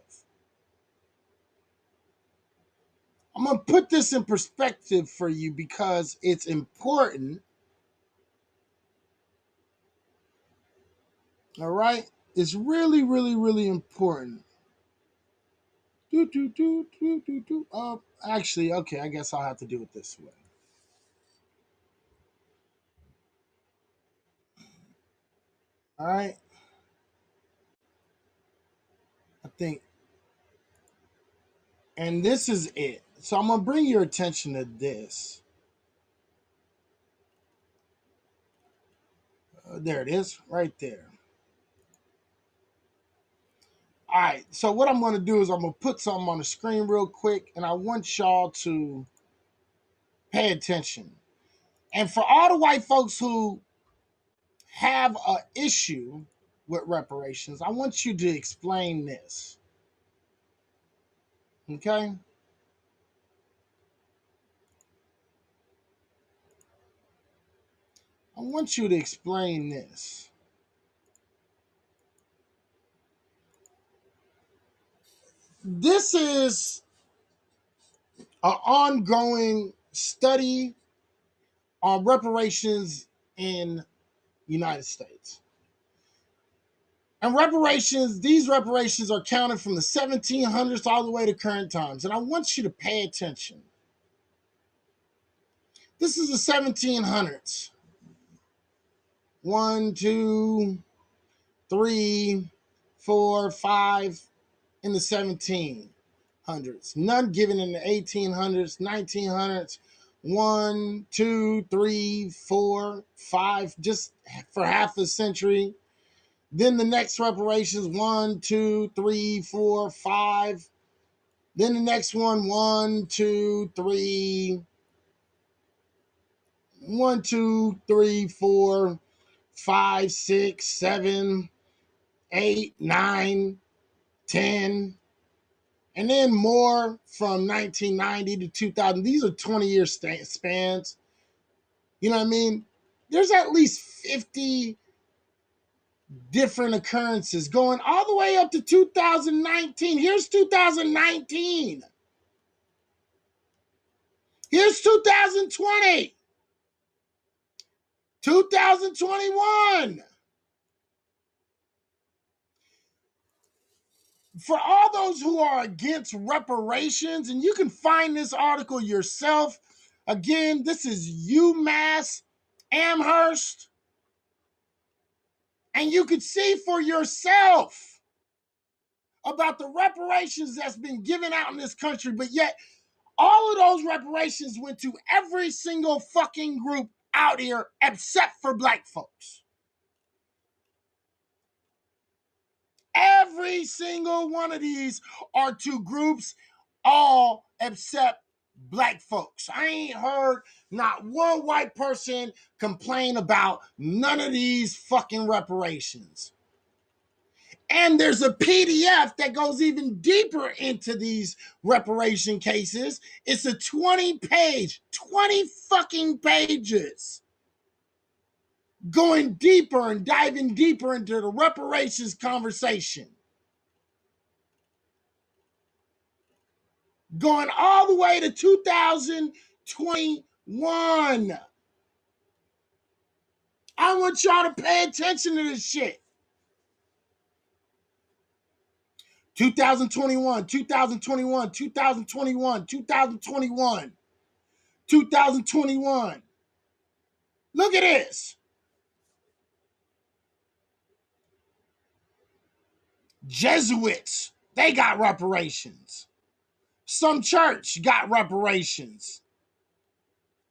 I'm going to put this in perspective for you because it's important. All right? It's really, really, really important. Actually, okay, I guess I'll have to do it this way. All right? I think. And this is it. So I'm going to bring your attention to this. There it is, right there. All right, so what I'm going to do is I'm going to put something on the screen real quick, and I want y'all to pay attention. And for all the white folks who have an issue with reparations, I want you to explain this. Okay? I want you to explain this. This is an ongoing study on reparations in the United States. And these reparations are counted from the 1700s all the way to current times. And I want you to pay attention. This is the 1700s. 1, 2, 3, 4, 5 in the 17. None given in the 1800s, 1900s. 1, 2, 3, 4, 5, just for half a century. Then the next reparations, 1, 2, 3, 4, 5. Then the next one, 1, 2, 3. 1, 2, 3, 4, 5, 6, 7, 8, 9, 10. And then more from 1990 to 2000. These are 20-year spans. You know what I mean? There's at least 50 different occurrences going all the way up to 2019. Here's 2019. Here's 2020. 2021. For all those who are against reparations, and you can find this article yourself. Again, this is UMass Amherst. And you can see for yourself about the reparations that's been given out in this country, but yet all of those reparations went to every single fucking group out here except for black folks. Every single one of these are to groups, all except black folks. I ain't heard not one white person complain about none of these fucking reparations. And there's a PDF that goes even deeper into these reparation cases. It's a 20 fucking pages. Going deeper and diving deeper into the reparations conversation. Going all the way to 2021. I want y'all to pay attention to this shit. 2021, 2021, 2021, 2021, 2021. Look at this. Jesuits, they got reparations. Some church got reparations.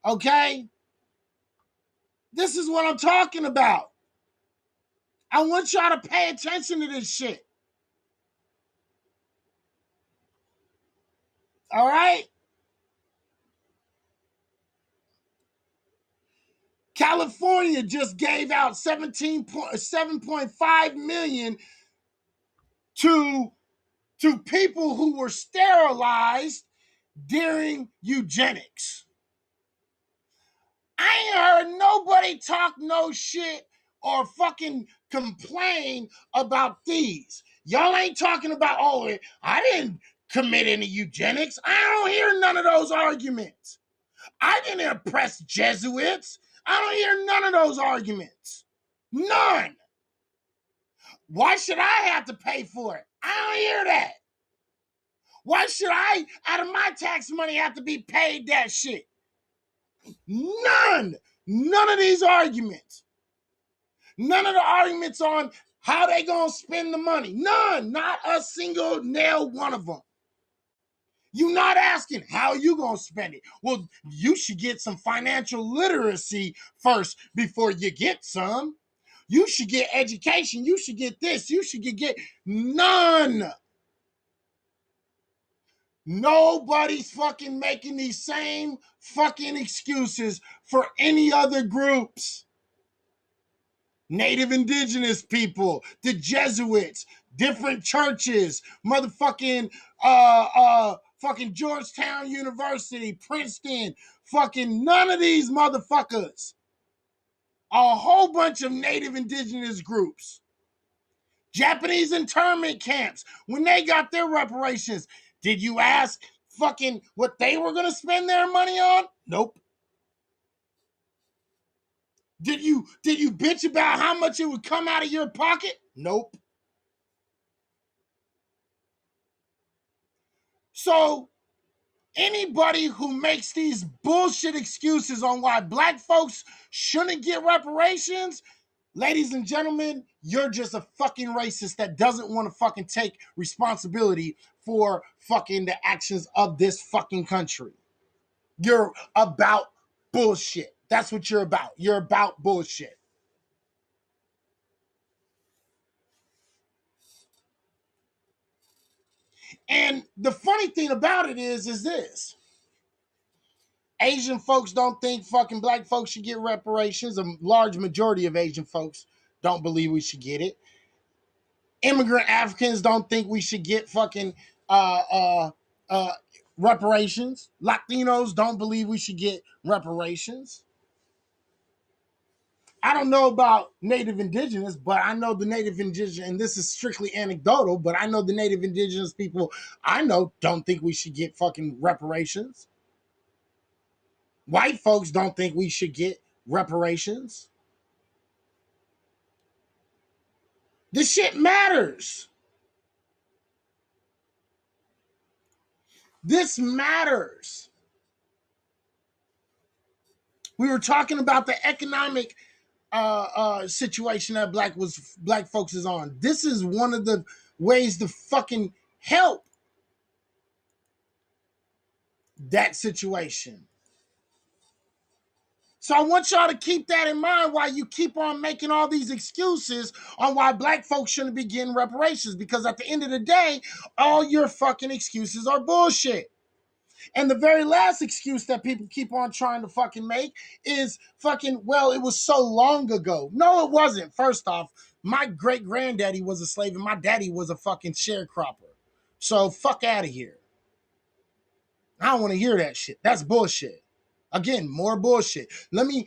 Okay? This is what I'm talking about. I want y'all to pay attention to this shit. All right? California just gave out 7.5 million to people who were sterilized during eugenics. I ain't heard nobody talk no shit or fucking complain about these. Y'all ain't talking about, oh, I didn't commit any eugenics. I don't hear none of those arguments. I didn't oppress Jesuits. I don't hear none of those arguments. None. Why should I have to pay for it? I don't hear that. Why should I, out of my tax money, have to be paid that shit? None. None of these arguments. None of the arguments on how they gonna spend the money. None. Not a single nail one of them. You're not asking how you gonna spend it. Well, you should get some financial literacy first before you get some. You should get education. You should get this. You should get none. Nobody's fucking making these same fucking excuses for any other groups. Native indigenous people, the Jesuits, different churches, motherfucking fucking Georgetown University, Princeton, fucking none of these motherfuckers. A whole bunch of native indigenous groups. Japanese internment camps, when they got their reparations, did you ask fucking what they were going to spend their money on? Nope. Did you bitch about how much it would come out of your pocket? Nope. So anybody who makes these bullshit excuses on why black folks shouldn't get reparations, ladies and gentlemen, you're just a fucking racist that doesn't want to fucking take responsibility for fucking the actions of this fucking country. You're about bullshit. That's what you're about. You're about bullshit. And the funny thing about it is this. Asian folks don't think fucking black folks should get reparations. A large majority of Asian folks don't believe we should get it. Immigrant Africans don't think we should get fucking reparations. Latinos don't believe we should get reparations. I don't know about Native Indigenous, but I know the Native Indigenous, and this is strictly anecdotal, but I know the Native Indigenous people I know don't think we should get fucking reparations. White folks don't think we should get reparations. This shit matters. This matters. We were talking about the economic situation that black folks is on. This is one of the ways to fucking help that situation. So I want y'all to keep that in mind while you keep on making all these excuses on why black folks shouldn't be getting reparations, because at the end of the day, all your fucking excuses are bullshit. And the very last excuse that people keep on trying to fucking make is fucking, well, it was so long ago. No, it wasn't. First off, my great granddaddy was a slave and my daddy was a fucking sharecropper. So fuck out of here. I don't want to hear that shit. That's bullshit. Again, more bullshit. Let me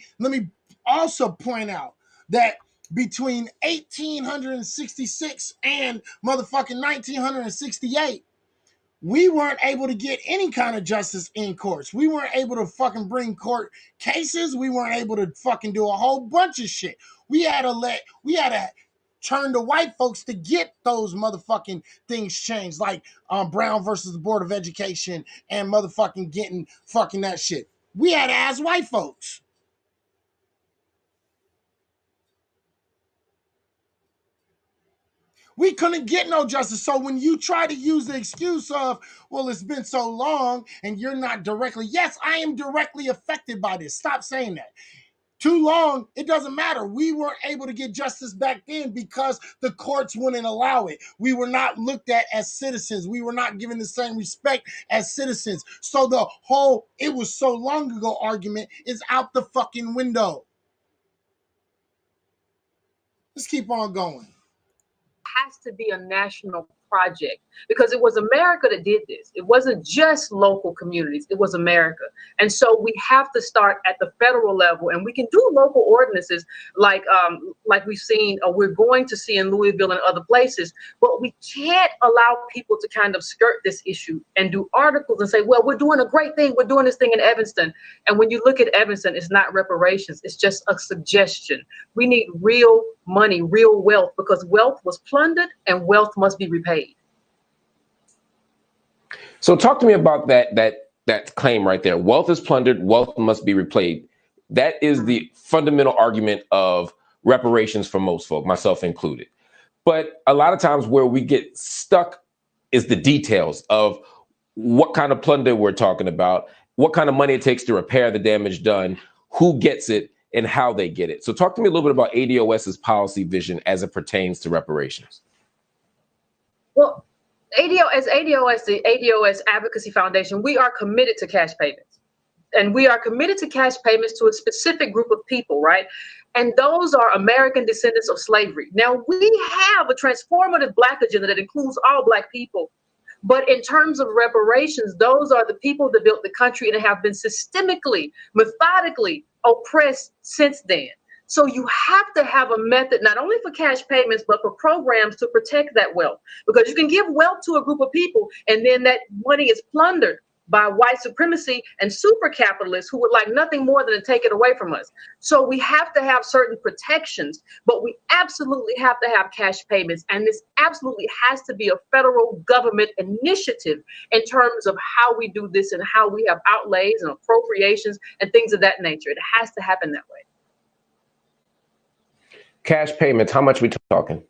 also point out that between 1866 and motherfucking 1968, we weren't able to get any kind of justice in courts. We weren't able to fucking bring court cases. We weren't able to fucking do a whole bunch of shit. We had to turn to white folks to get those motherfucking things changed, like Brown versus the Board of Education and motherfucking getting fucking that shit. We had to ask white folks. We couldn't get no justice. So when you try to use the excuse of, well, it's been so long and you're not directly, yes, I am directly affected by this. Stop saying that. Too long, it doesn't matter. We weren't able to get justice back then because the courts wouldn't allow it. We were not looked at as citizens. We were not given the same respect as citizens. So the whole "it was so long ago" argument is out the fucking window. Let's keep on going. Has to be a national project because it was America that did this. It wasn't just local communities, it was America. And so we have to start at the federal level, and we can do local ordinances like we've seen, or we're going to see in Louisville and other places, but we can't allow people to kind of skirt this issue and do articles and say, well, we're doing a great thing, we're doing this thing in Evanston. And when you look at Evanston, it's not reparations, it's just a suggestion. We need real money, real wealth, because wealth was plundered and wealth must be repaid. So talk to me about that claim right there. Wealth is plundered, wealth must be repaid. That is the fundamental argument of reparations for most folk, myself included. But a lot of times where we get stuck is the details of what kind of plunder we're talking about, what kind of money it takes to repair the damage done, who gets it, and how they get it. So talk to me a little bit about ADOS's policy vision as it pertains to reparations. Well, ADOS, the ADOS Advocacy Foundation, we are committed to cash payments. And we are committed to cash payments to a specific group of people, right? And those are American descendants of slavery. Now, we have a transformative Black agenda that includes all Black people. But in terms of reparations, those are the people that built the country and have been systemically, methodically oppressed since then. So you have to have a method, not only for cash payments, but for programs to protect that wealth. Because you can give wealth to a group of people and then that money is plundered by white supremacy and super capitalists who would like nothing more than to take it away from us. So we have to have certain protections, but we absolutely have to have cash payments. And this absolutely has to be a federal government initiative in terms of how we do this and how we have outlays and appropriations and things of that nature. It has to happen that way. Cash payments, how much are we talking?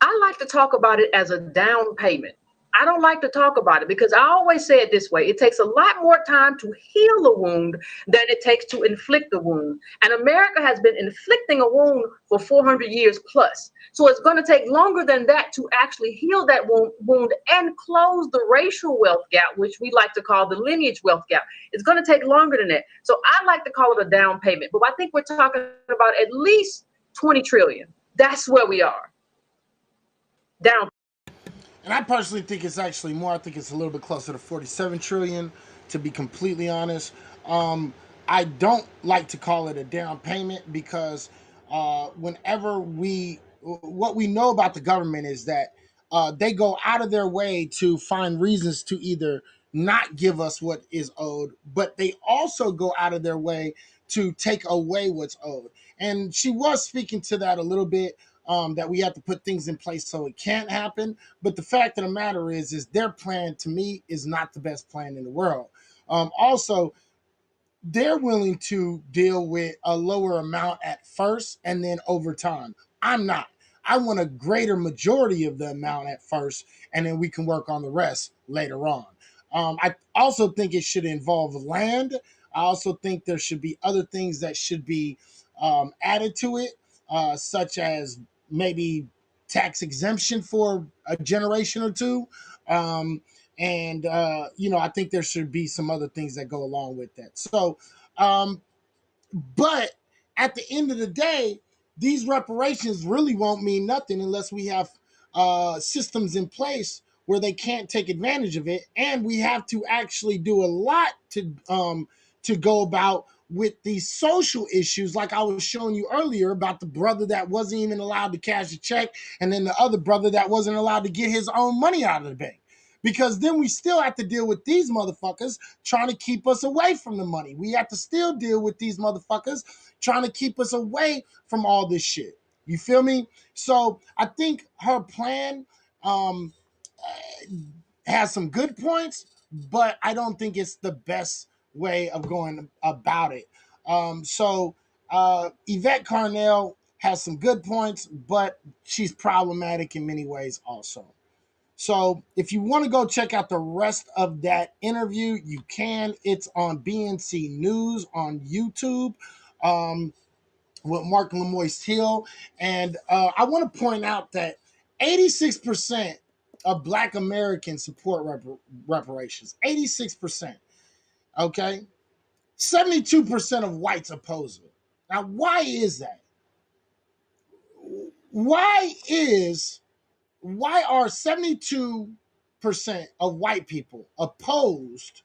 I like to talk about it as a down payment. I don't like to talk about it because I always say it this way. It takes a lot more time to heal a wound than it takes to inflict a wound. And America has been inflicting a wound for 400 years plus. So it's going to take longer than that to actually heal that wound and close the racial wealth gap, which we like to call the lineage wealth gap. It's going to take longer than that. So I like to call it a down payment. But I think we're talking about at least 20 trillion. That's where we are. Down. And I personally think it's actually more. I think it's a little bit closer to 47 trillion, to be completely honest. I don't like to call it a down payment because whenever what we know about the government is that they go out of their way to find reasons to either not give us what is owed, but they also go out of their way to take away what's owed. And she was speaking to that a little bit, that we have to put things in place so it can't happen. But the fact of the matter is their plan to me is not the best plan in the world. Also, they're willing to deal with a lower amount at first and then over time. I'm not. I want a greater majority of the amount at first, and then we can work on the rest later on. I also think it should involve land. I also think there should be other things that should be added to it, such as maybe tax exemption for a generation or two. And I think there should be some other things that go along with that. So, but at the end of the day, these reparations really won't mean nothing unless we have systems in place where they can't take advantage of it, and we have to actually do a lot to go about with these social issues, like I was showing you earlier about the brother that wasn't even allowed to cash a check, and then the other brother that wasn't allowed to get his own money out of the bank. Because then we still have to deal with these motherfuckers trying to keep us away from the money. We have to still deal with these motherfuckers trying to keep us away from all this shit. You feel me? So I think her plan has some good points, but I don't think it's the best way of going about it. Yvette Carnell has some good points, but she's problematic in many ways also. So if you want to go check out the rest of that interview, you can. It's on BNC News on YouTube, with Mark Lemoyce Hill. And I want to point out that 86% of Black Americans support reparations. 86%. Okay? 72% of whites oppose it. Now, why is that? Why are 72% of white people opposed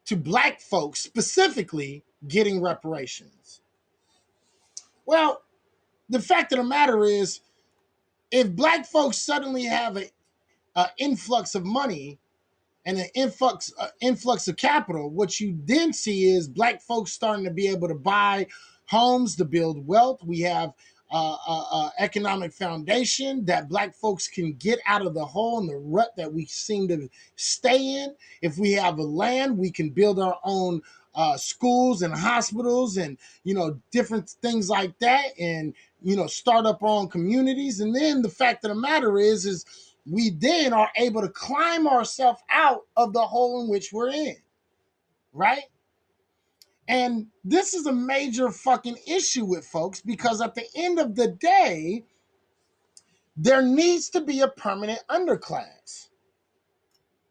to Black folks specifically getting reparations? Well, the fact of the matter is, if Black folks suddenly have an influx of money and an influx of capital, what you then see is Black folks starting to be able to buy homes to build wealth. We have economic foundation that Black folks can get out of the hole and the rut that we seem to stay in. If we have a land, we can build our own schools and hospitals and different things like that, and start up our own communities. And then the fact of the matter is we then are able to climb ourselves out of the hole in which we're in, right? And this is a major fucking issue with folks, because at the end of the day, there needs to be a permanent underclass,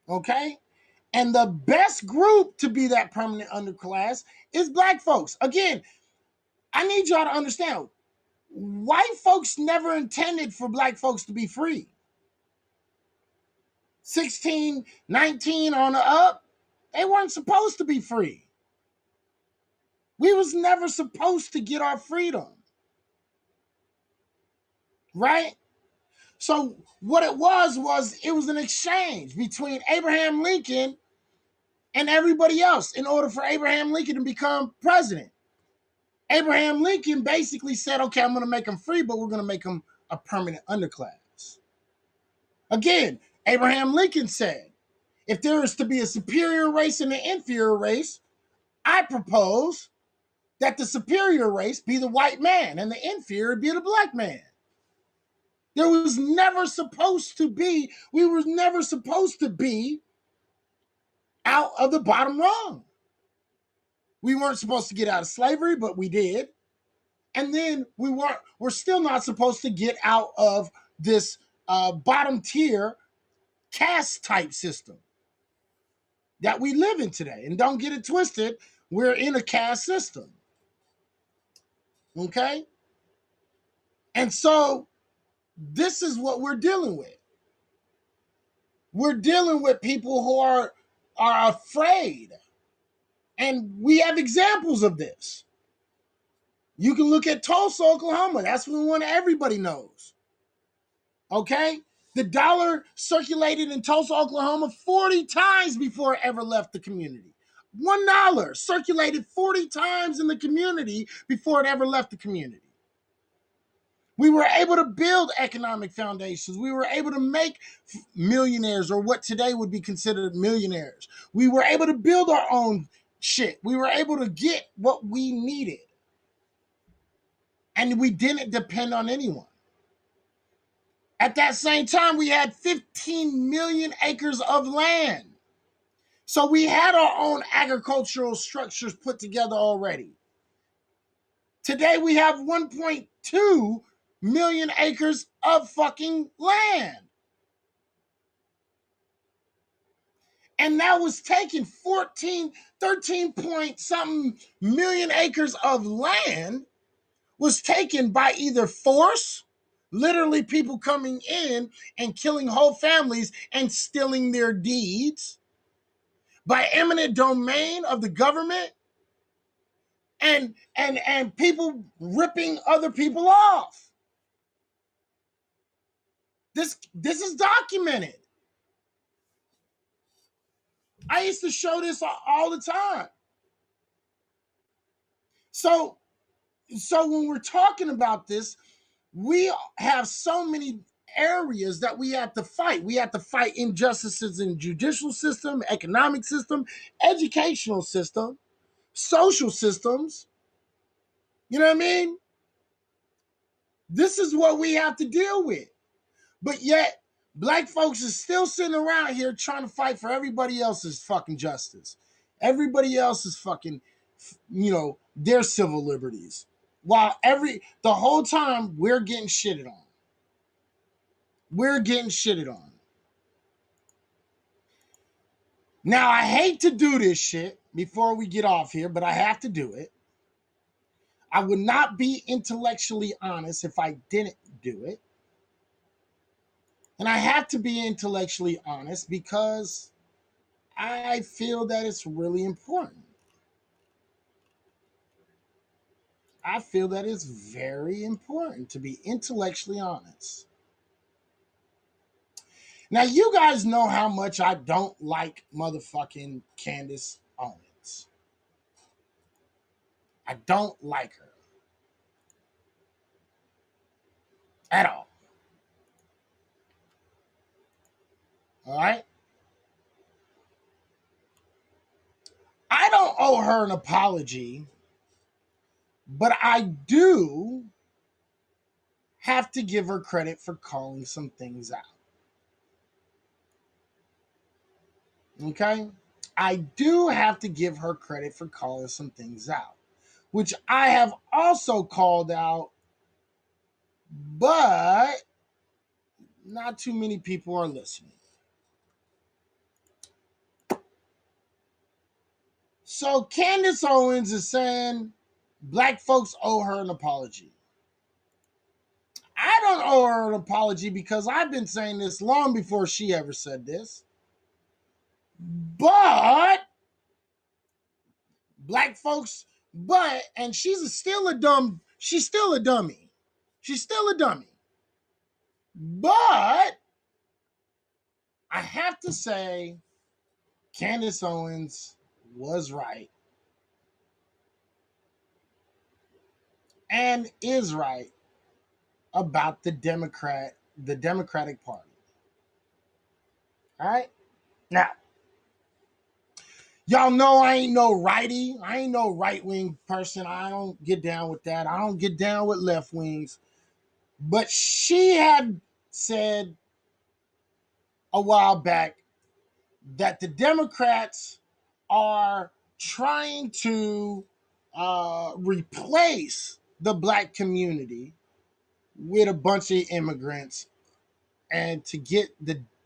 okay? And the best group to be that permanent underclass is Black folks. Again, I need y'all to understand, white folks never intended for Black folks to be free. 16, 19 on the up, they weren't supposed to be free. We was never supposed to get our freedom, right? So what it was an exchange between Abraham Lincoln and everybody else in order for Abraham Lincoln to become president. Abraham Lincoln basically said, okay, I'm going to make them free, but we're going to make them a permanent underclass. Again, Abraham Lincoln said, if there is to be a superior race and an inferior race, I propose that the superior race be the white man and the inferior be the Black man. There was never supposed to be, we were never supposed to be out of the bottom rung. We weren't supposed to get out of slavery, but we did. And then we're still not supposed to get out of this bottom tier caste type system that we live in today. And don't get it twisted, we're in a caste system. Okay? And so this is what we're dealing with. We're dealing with people who are afraid. And we have examples of this. You can look at Tulsa, Oklahoma. That's the one everybody knows. Okay? The dollar circulated in Tulsa, Oklahoma 40 times before it ever left the community. $1 circulated 40 times in the community before it ever left the community. We were able to build economic foundations. We were able to make millionaires, or what today would be considered millionaires. We were able to build our own shit. We were able to get what we needed. And we didn't depend on anyone. At that same time, we had 15 million acres of land. So we had our own agricultural structures put together already. Today, we have 1.2 million acres of fucking land. And that was taken 13 point something million acres of land was taken by either force, literally people coming in and killing whole families and stealing their deeds, by eminent domain of the government, and people ripping other people off. This is documented. I used to show this all the time. So when we're talking about this, we have so many areas that we have to fight. We have to fight injustices in judicial system, economic system, educational system, social systems. You know what I mean? This is what we have to deal with. But yet, black folks is still sitting around here trying to fight for everybody else's fucking justice. Everybody else's fucking, their civil liberties. While the whole time we're getting shitted on. We're getting shitted on. Now, I hate to do this shit before we get off here, but I have to do it. I would not be intellectually honest if I didn't do it. And I have to be intellectually honest because I feel that it's really important. I feel that it's very important to be intellectually honest. Now, you guys know how much I don't like motherfucking Candace Owens. I don't like her. At all. All right? I don't owe her an apology, but I do have to give her credit for calling some things out. Okay? I do have to give her credit for calling some things out, which I have also called out, but not too many people are listening. So Candace Owens is saying black folks owe her an apology. I don't owe her an apology because I've been saying this long before she ever said this. But black folks, and she's still a dummy. She's still a dummy. But I have to say, Candace Owens was right and is right about the Democratic Party. All right? Now, y'all know I ain't no righty. I ain't no right-wing person. I don't get down with that. I don't get down with left wings. But she had said a while back that the Democrats are trying to replace the black community with a bunch of immigrants and to get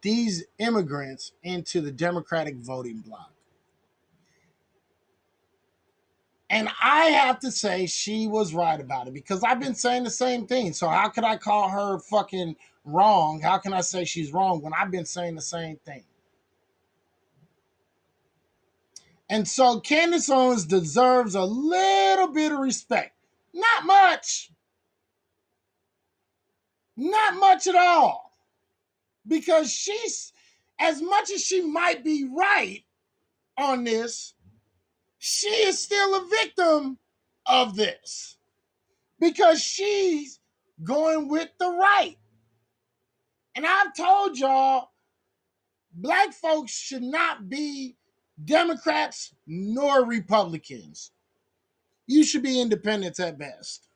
these immigrants into the Democratic voting bloc. And I have to say she was right about it because I've been saying the same thing. So how could I call her fucking wrong? How can I say she's wrong when I've been saying the same thing? And so Candace Owens deserves a little bit of respect. Not much. Not much at all. Because she's, as much as she might be right on this, she is still a victim of this. Because she's going with the right. And I've told y'all, black folks should not be Democrats nor Republicans. You should be independents at best.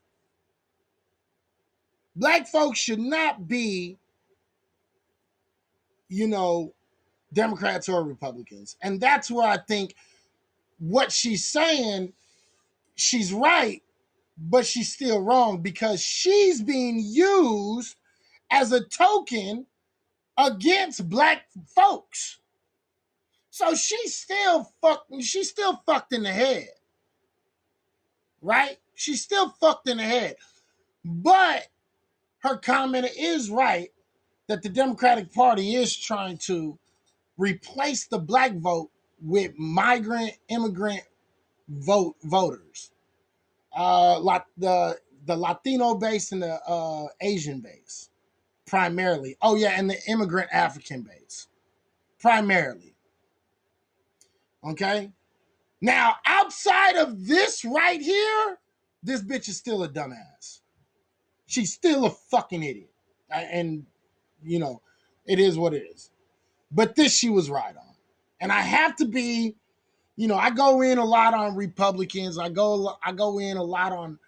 Black folks should not be, Democrats or Republicans. And that's where I think what she's saying, she's right, but she's still wrong because she's being used as a token against black folks. So she's still fucked in the head. Right? She's still fucked in the head. But her comment is right that the Democratic Party is trying to replace the black vote with migrant immigrant voters. The Latino base and the Asian base. Primarily. Oh yeah, and the immigrant African base. Primarily. Okay? Now, outside of this right here, this bitch is still a dumbass. She's still a fucking idiot. And, it is what it is. But this she was right on. And I have to be, I go in a lot on Republicans. I go in a lot on,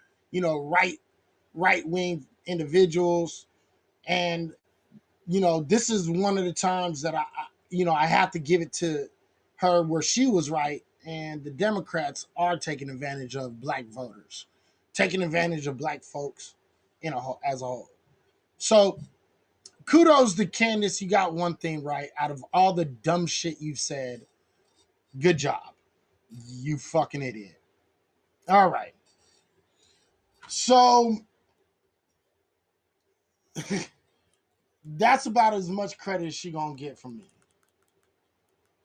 right-wing individuals. And, this is one of the times that I have to give it to her where she was right. And the Democrats are taking advantage of black voters, taking advantage of black folks as a whole. So kudos to Candace. You got one thing right. Out of all the dumb shit you've said, good job. You fucking idiot. All right. So that's about as much credit as she gonna get from me.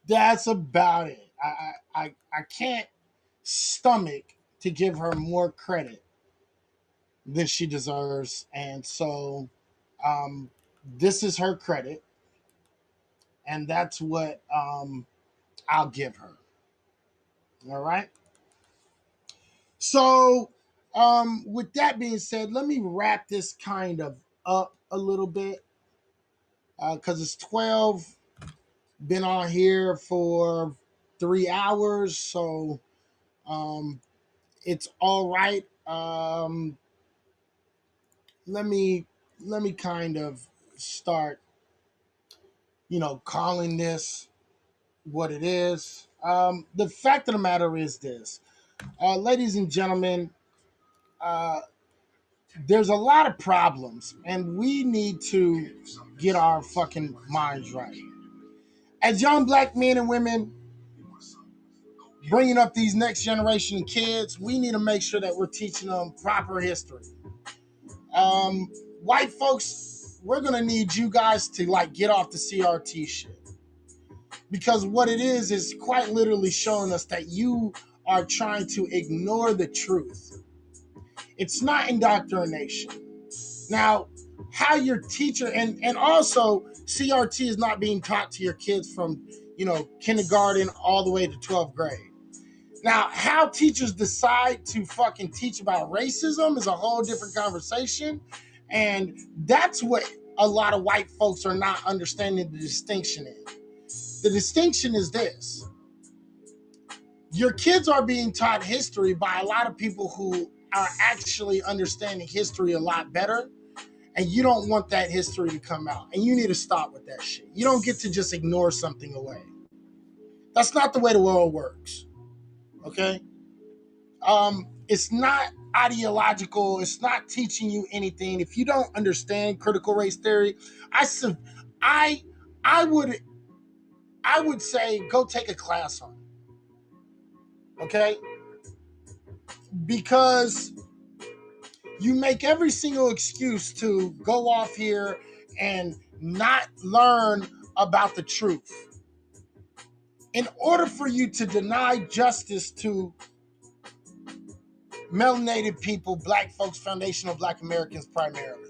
That's about it. I can't stomach to give her more credit than she deserves. And so this is her credit. And that's what I'll give her. All right. So with that being said, let me wrap this kind of up a little bit. Because it's 12. Been on here for 3 hours. So it's all right. Let me kind of start, calling this what it is. The fact of the matter is this, ladies and gentlemen, there's a lot of problems, and we need to get our fucking minds right. As young black men and women bringing up these next generation of kids, we need to make sure that we're teaching them proper history. White folks, we're gonna need you guys to get off the CRT shit, because what it is quite literally showing us that you are trying to ignore the truth. It's not indoctrination. Now, how your teacher and also CRT is not being taught to your kids from kindergarten all the way to 12th grade. Now, how teachers decide to fucking teach about racism is a whole different conversation. And that's what a lot of white folks are not understanding the distinction in. The distinction is this. Your kids are being taught history by a lot of people who are actually understanding history a lot better. and you don't want that history to come out. And you need to stop with that shit. You don't get to just ignore something away. That's not the way the world works. Okay? It's not ideological. It's not teaching you anything. If you don't understand critical race theory, I would say go take a class on it. Okay? Because you make every single excuse to go off here and not learn about the truth. In order for you to deny justice to melanated people, black folks, foundational black Americans primarily.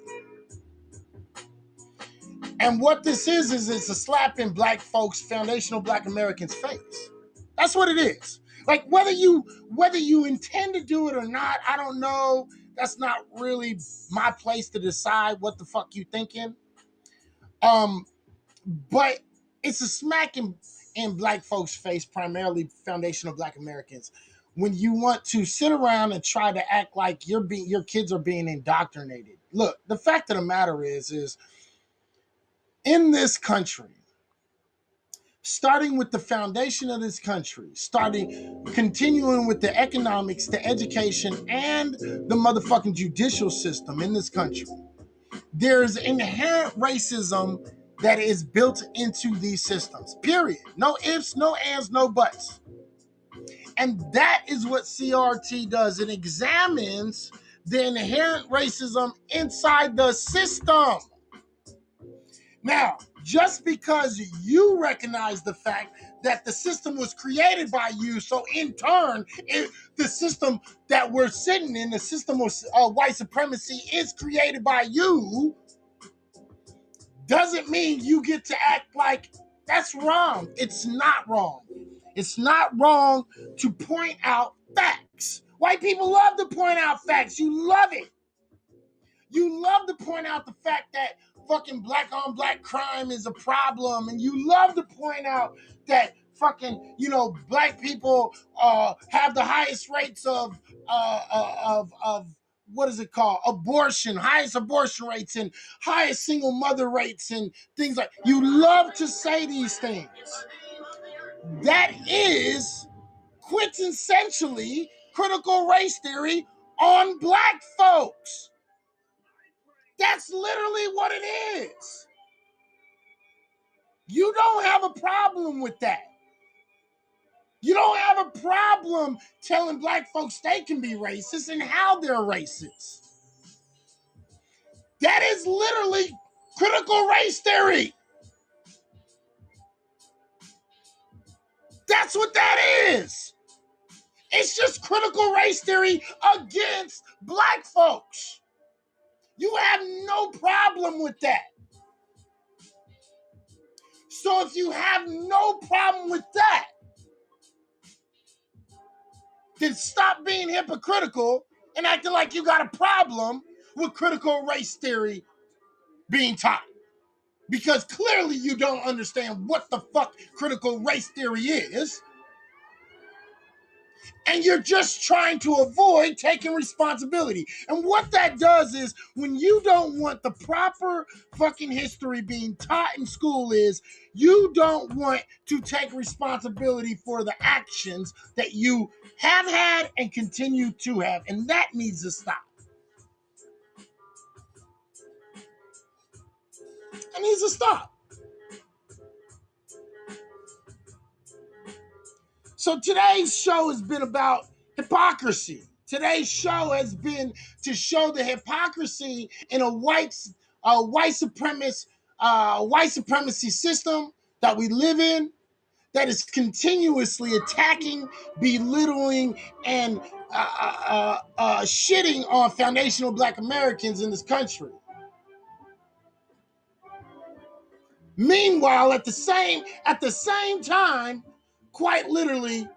And what this is it's a slap in black folks, foundational black Americans' face. That's what it is. Like whether you intend to do it or not, I don't know. That's not really my place to decide what the fuck you thinking. But it's a smack in black folks' face, primarily foundational black Americans, when you want to sit around and try to act like your kids are being indoctrinated. Look, the fact of the matter is in this country, starting with the foundation of this country, continuing with the economics, the education, and the motherfucking judicial system in this country, there's inherent racism that is built into these systems, period. No ifs, no ands, no buts. And that is what CRT does. It examines the inherent racism inside the system. Now, just because you recognize the fact that the system was created by you, so in turn, the system that we're sitting in, the system of white supremacy is created by you, doesn't mean you get to act like that's wrong. It's not wrong. It's not wrong to point out facts. White people love to point out facts. You love it. You love to point out the fact that fucking black on black crime is a problem. And you love to point out that fucking, black people have the highest rates of what is it called? Abortion, highest abortion rates and highest single mother rates and things like. You love to say these things. That is quintessentially critical race theory on black folks. That's literally what it is. You don't have a problem with that. You don't have a problem telling black folks they can be racist and how they're racist. That is literally critical race theory. That's what that is. It's just critical race theory against black folks. You have no problem with that. So if you have no problem with that, then stop being hypocritical and acting like you got a problem with critical race theory being taught. Because clearly you don't understand what the fuck critical race theory is. And you're just trying to avoid taking responsibility. And what that does is when you don't want the proper fucking history being taught in school is you don't want to take responsibility for the actions that you have had and continue to have. And that needs to stop. It needs to stop. So today's show has been about hypocrisy. Today's show has been to show the hypocrisy in a white supremacy system that we live in, that is continuously attacking, belittling, and shitting on foundational black Americans in this country. Meanwhile, at the same time, quite literally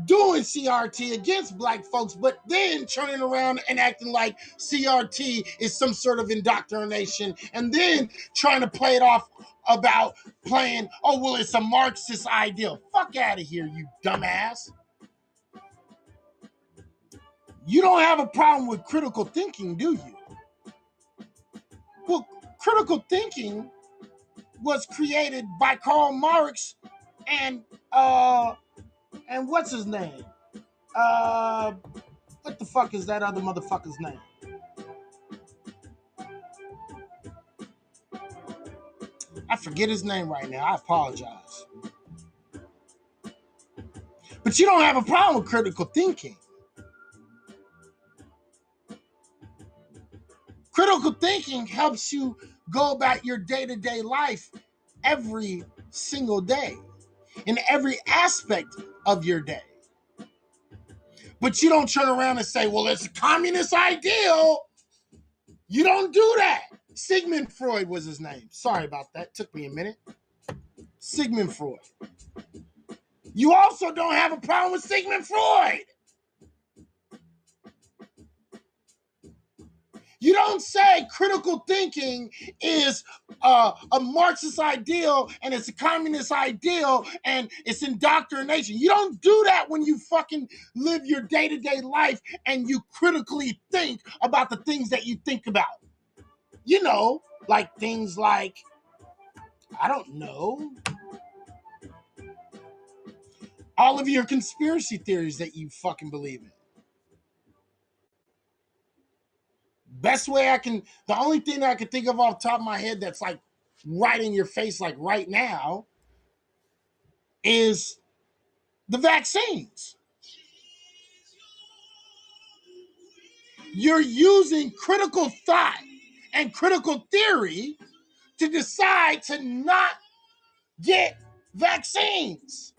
doing CRT against black folks, but then turning around and acting like CRT is some sort of indoctrination, and then trying to play it off about playing, oh, well, it's a Marxist ideal. Fuck out of here, you dumbass. You don't have a problem with critical thinking, do you? Well, critical thinking was created by Karl Marx and what's his name? What the fuck is that other motherfucker's name? I forget his name right now. I apologize. But you don't have a problem with critical thinking. Critical thinking helps you go about your day-to-day life every single day, in every aspect of your day. But you don't turn around and say, well, it's a communist ideal. You don't do that. Sigmund Freud was his name. Sorry about that. Took me a minute. Sigmund Freud. You also don't have a problem with Sigmund Freud. You don't say critical thinking is a Marxist ideal and it's a communist ideal and it's indoctrination. You don't do that when you fucking live your day-to-day life and you critically think about the things that you think about. You know, like things like, I don't know, all of your conspiracy theories that you fucking believe in. The only thing that I can think of off the top of my head that's like right in your face, like right now, is the vaccines. You're using critical thought and critical theory to decide to not get vaccines.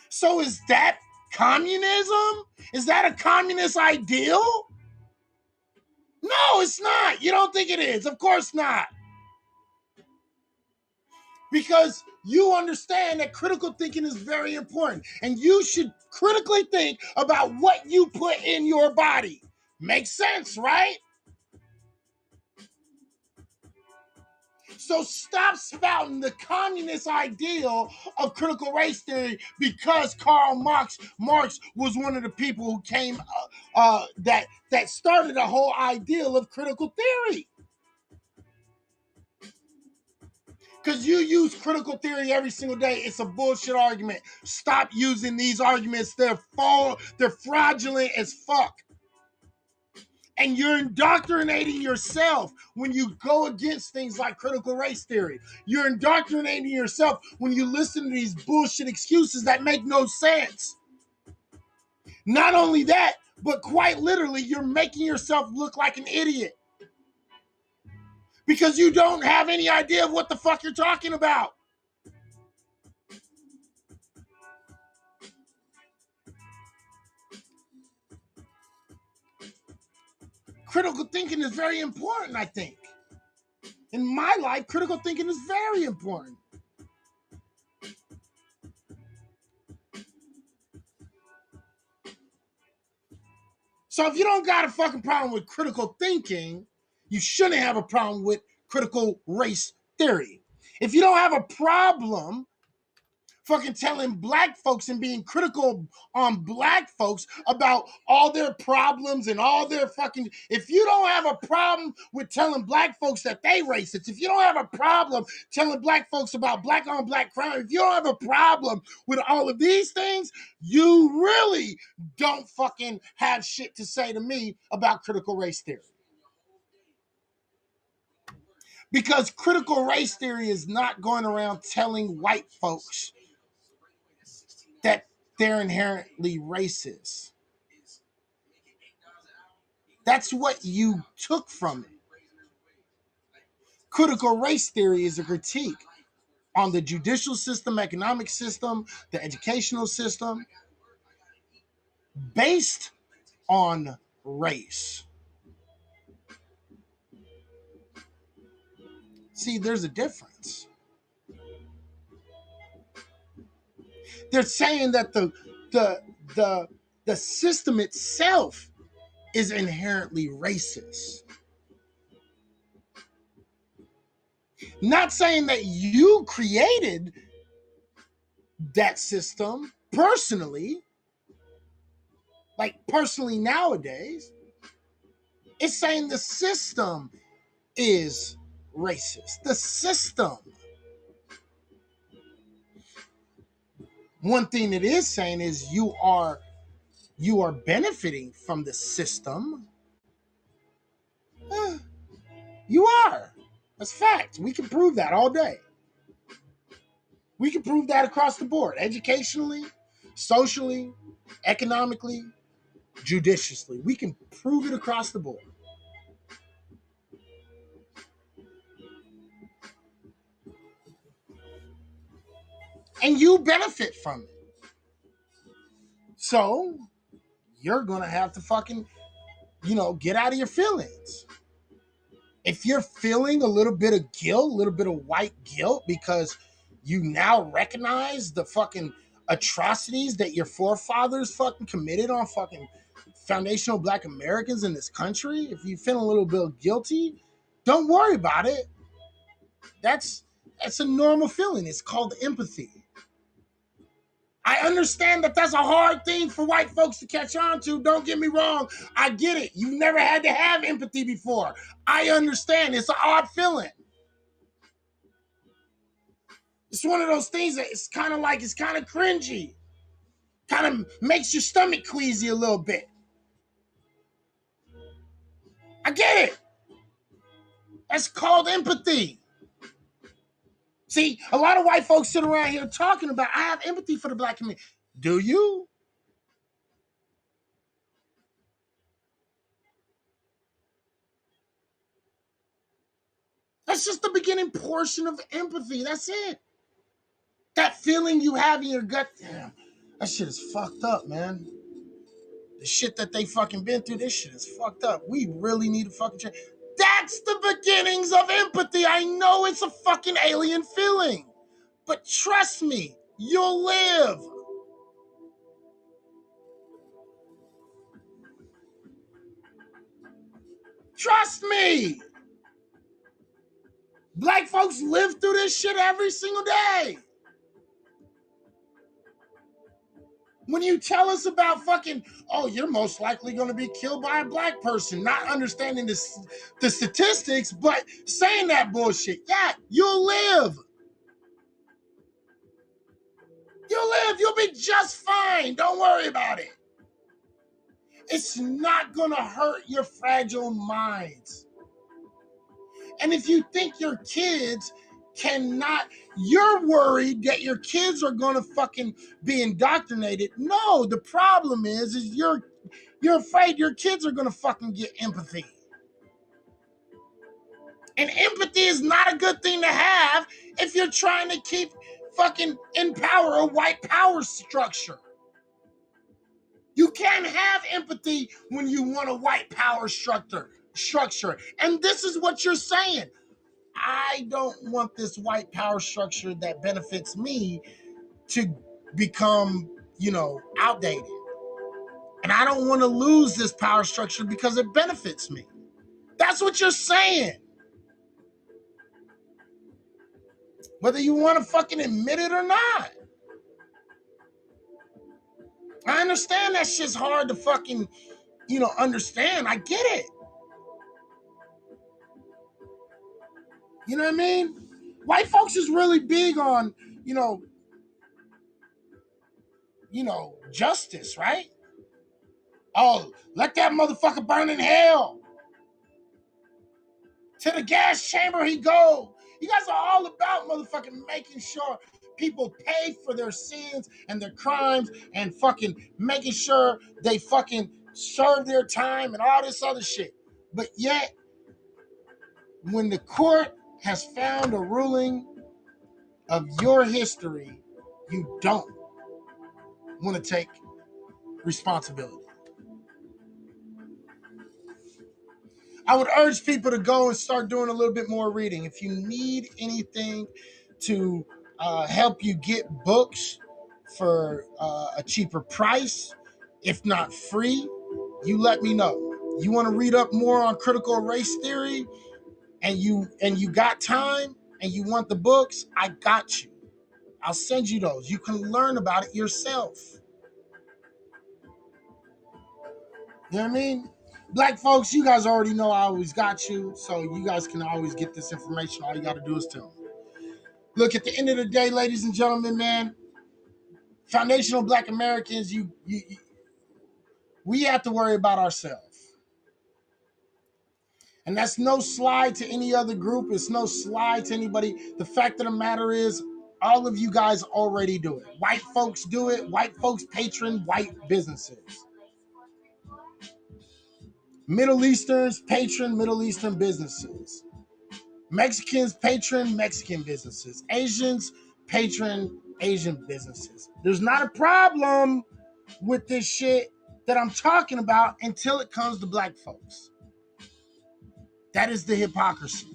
So is that communism? Is that a communist ideal? No, it's not. You don't think it is. Of course not. Because you understand that critical thinking is very important and you should critically think about what you put in your body. Makes sense, right? So stop spouting the communist ideal of critical race theory because Karl Marx was one of the people who came that started the whole ideal of critical theory. Because you use critical theory every single day. It's a bullshit argument. Stop using these arguments. They're fraudulent as fuck. And you're indoctrinating yourself when you go against things like critical race theory. You're indoctrinating yourself when you listen to these bullshit excuses that make no sense. Not only that, but quite literally, you're making yourself look like an idiot. Because you don't have any idea of what the fuck you're talking about. Critical thinking is very important, I think. In my life, critical thinking is very important. So if you don't got a fucking problem with critical thinking, you shouldn't have a problem with critical race theory. If you don't have a problem fucking telling black folks and being critical on black folks about all their problems and all their fucking, if you don't have a problem with telling black folks that they racist, if you don't have a problem telling black folks about black on black crime, if you don't have a problem with all of these things, you really don't fucking have shit to say to me about critical race theory. Because critical race theory is not going around telling white folks that they're inherently racist. That's what you took from it. Critical race theory is a critique on the judicial system, economic system, the educational system, based on race. See, there's a difference. They're saying that the system itself is inherently racist. Not saying that you created that system personally, like personally nowadays. It's saying the system is racist. The system. One thing it is saying is you are benefiting from the system. You are. That's fact. We can prove that all day. We can prove that across the board, educationally, socially, economically, judiciously. We can prove it across the board. And you benefit from it. So you're going to have to fucking, get out of your feelings. If you're feeling a little bit of guilt, a little bit of white guilt, because you now recognize the fucking atrocities that your forefathers fucking committed on fucking foundational Black Americans in this country, if you feel a little bit guilty, don't worry about it. That's a normal feeling. It's called empathy. I understand that that's a hard thing for white folks to catch on to. Don't get me wrong. I get it. You've never had to have empathy before. I understand. It's an odd feeling. It's one of those things that it's kind of cringy. Kind of makes your stomach queasy a little bit. I get it. That's called empathy. See, a lot of white folks sit around here talking about, I have empathy for the Black community. Do you? That's just the beginning portion of empathy. That's it. That feeling you have in your gut, damn, that shit is fucked up, man. The shit that they fucking been through, this shit is fucked up. We really need to fucking change. That's the beginnings of empathy. I know it's a fucking alien feeling, but trust me, you'll live. Trust me. Black folks live through this shit every single day. When you tell us about fucking, oh, you're most likely going to be killed by a Black person, not understanding the statistics, but saying that bullshit. Yeah, you'll live. You'll live. You'll be just fine. Don't worry about it. It's not going to hurt your fragile minds. And if you think your kids cannot, you're worried that your kids are going to fucking be indoctrinated. No, the problem is you're afraid your kids are going to fucking get empathy. And empathy is not a good thing to have if you're trying to keep fucking in power a white power structure. You can't have empathy when you want a white power structure. And this is what you're saying. I don't want this white power structure that benefits me to become, outdated. And I don't want to lose this power structure because it benefits me. That's what you're saying. Whether you want to fucking admit it or not. I understand that shit's hard to fucking, understand. I get it. You know what I mean? White folks is really big on, justice, right? Oh, let that motherfucker burn in hell. To the gas chamber he go. You guys are all about motherfucking making sure people pay for their sins and their crimes and fucking making sure they fucking serve their time and all this other shit. But yet, when the court has found a ruling of your history, you don't want to take responsibility. I would urge people to go and start doing a little bit more reading. If you need anything to help you get books for a cheaper price, if not free, you let me know. You want to read up more on critical race theory and you got time and you want the books, I got you. I'll send you those. You can learn about it yourself. You know what I mean? Black folks, you guys already know I always got you, so you guys can always get this information. All you got to do is tell me. Look, at the end of the day, ladies and gentlemen, man, foundational Black Americans, we have to worry about ourselves. And that's no slide to any other group. It's no slide to anybody. The fact of the matter is, all of you guys already do it. White folks do it. White folks patron white businesses. Middle Easterns patron Middle Eastern businesses. Mexicans patron Mexican businesses. Asians patron Asian businesses. There's not a problem with this shit that I'm talking about until it comes to black folks. That is the hypocrisy.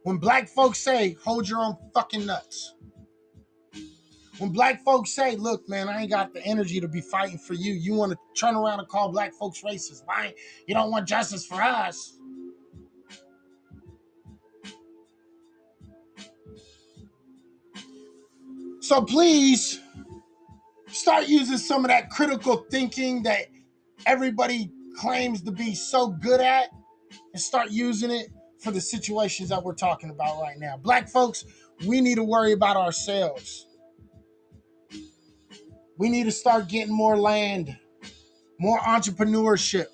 When black folks say, hold your own fucking nuts. When black folks say, look, man, I ain't got the energy to be fighting for you. You want to turn around and call black folks racist. Why? You don't want justice for us. So please start using some of that critical thinking that everybody claims to be so good at and start using it for the situations that we're talking about right now. Black folks, we need to worry about ourselves. We need to start getting more land, more entrepreneurship,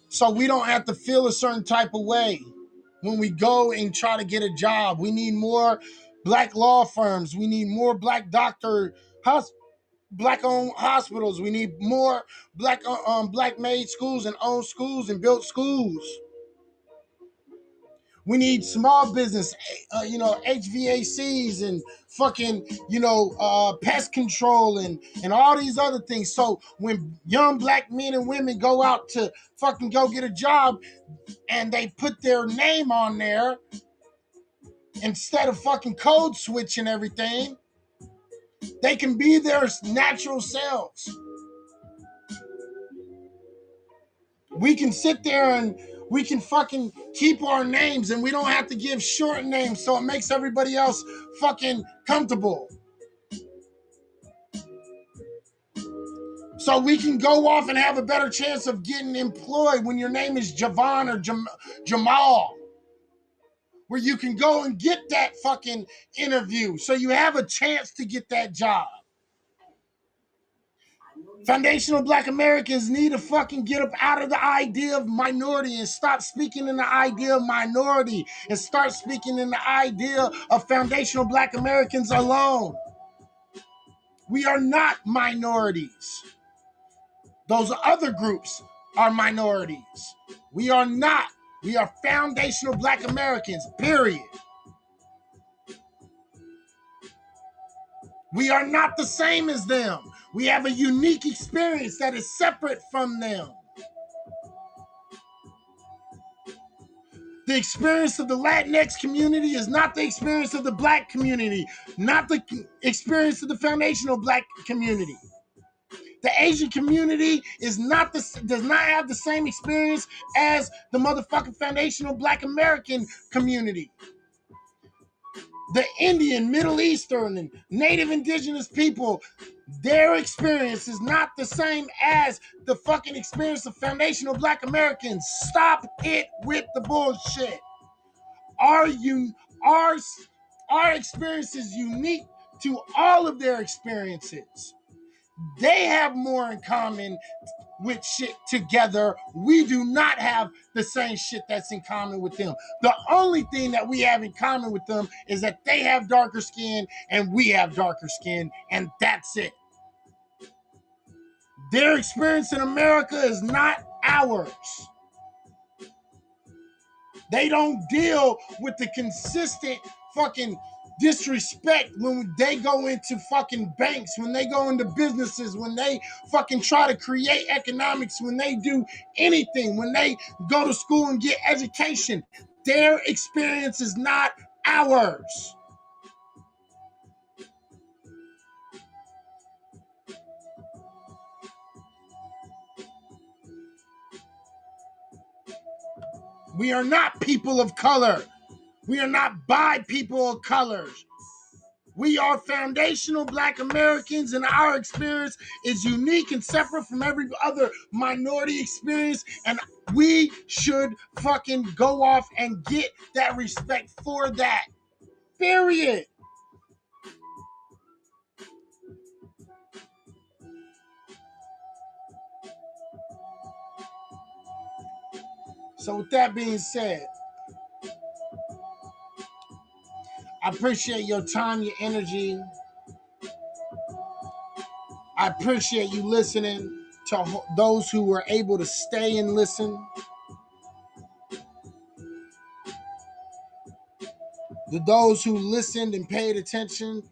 so we don't have to feel a certain type of way when we go and try to get a job. We need more black law firms. We need more black black-owned hospitals. We need more black-made schools and owned schools and built schools. We need small business, HVACs and fucking, pest control and all these other things. So when young black men and women go out to fucking go get a job and they put their name on there instead of fucking code switching everything, they can be their natural selves. We can sit there and we can fucking keep our names and we don't have to give short names so it makes everybody else fucking comfortable. So we can go off and have a better chance of getting employed when your name is Javon or Jamal, where you can go and get that fucking interview so you have a chance to get that job. Foundational Black Americans need to fucking get up out of the idea of minority and stop speaking in the idea of minority and start speaking in the idea of foundational Black Americans alone. We are not minorities. Those other groups are minorities. We are not. We are foundational Black Americans, period. We are not the same as them. We have a unique experience that is separate from them. The experience of the Latinx community is not the experience of the Black community, not the experience of the foundational Black community. The Asian community does not have the same experience as the motherfucking foundational Black American community. The Indian, Middle Eastern, and Native Indigenous people, their experience is not the same as the fucking experience of foundational Black Americans. Stop it with the bullshit. Our experience is unique to all of their experiences. They have more in common with shit together. We do not have the same shit that's in common with them. The only thing that we have in common with them is that they have darker skin and we have darker skin, and that's it. Their experience in America is not ours. They don't deal with the consistent fucking disrespect when they go into fucking banks, when they go into businesses, when they fucking try to create economics, when they do anything, when they go to school and get education. Their experience is not ours. We are not people of color. We are not by people of colors. We are foundational Black Americans, and our experience is unique and separate from every other minority experience. And we should fucking go off and get that respect for that. Period. So with that being said, I appreciate your time, your energy. I appreciate you listening to those who were able to stay and listen. To those who listened and paid attention,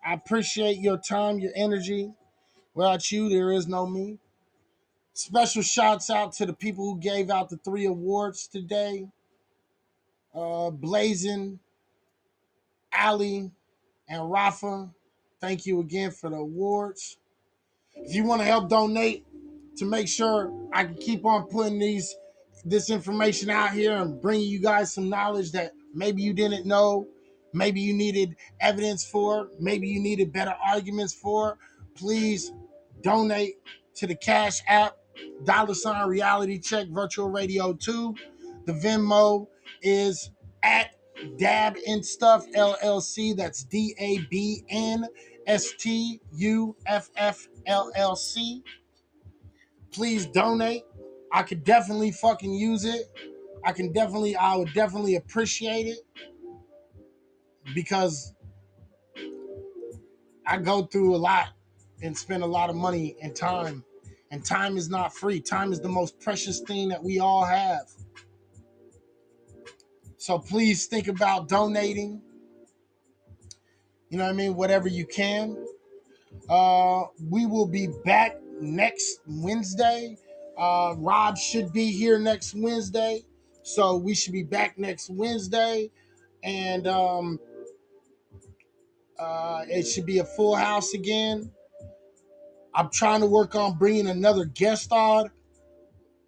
I appreciate your time, your energy. Without you, there is no me. Special shouts out to the people who gave out the 3 awards today. Blazing, Ali, and Rafa. Thank you again for the awards. If you want to help donate to make sure I can keep on putting this information out here and bringing you guys some knowledge that maybe you didn't know, maybe you needed evidence for, maybe you needed better arguments for, please donate to the Cash App, $ reality check virtual radio 2. The Venmo is at Dab and Stuff LLC. That's DABNSTUFF Please donate. I could definitely fucking use it. I would definitely appreciate it because I go through a lot and spend a lot of money and time. And time is not free. Time is the most precious thing that we all have. So please think about donating. You know what I mean? Whatever you can. We will be back next Wednesday. Rob should be here next Wednesday. So we should be back next Wednesday. And it should be a full house again. I'm trying to work on bringing another guest on.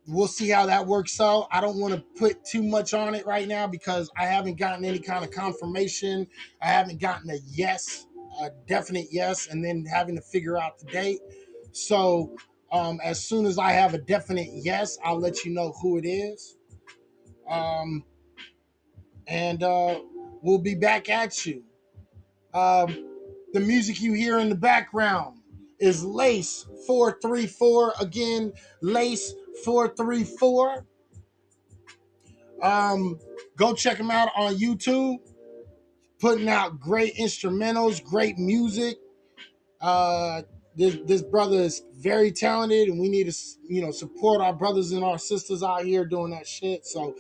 We'll see how that works out. I don't want to put too much on it right now because I haven't gotten any kind of confirmation. I haven't gotten a definite yes, and then having to figure out the date. So as soon as I have a definite yes, I'll let you know who it is. And we'll be back at you. The music you hear in the background is Lace 434. Again, Lace 434. Go check him out on YouTube. Putting out great instrumentals, great music. This brother is very talented, and we need to support our brothers and our sisters out here doing that shit. So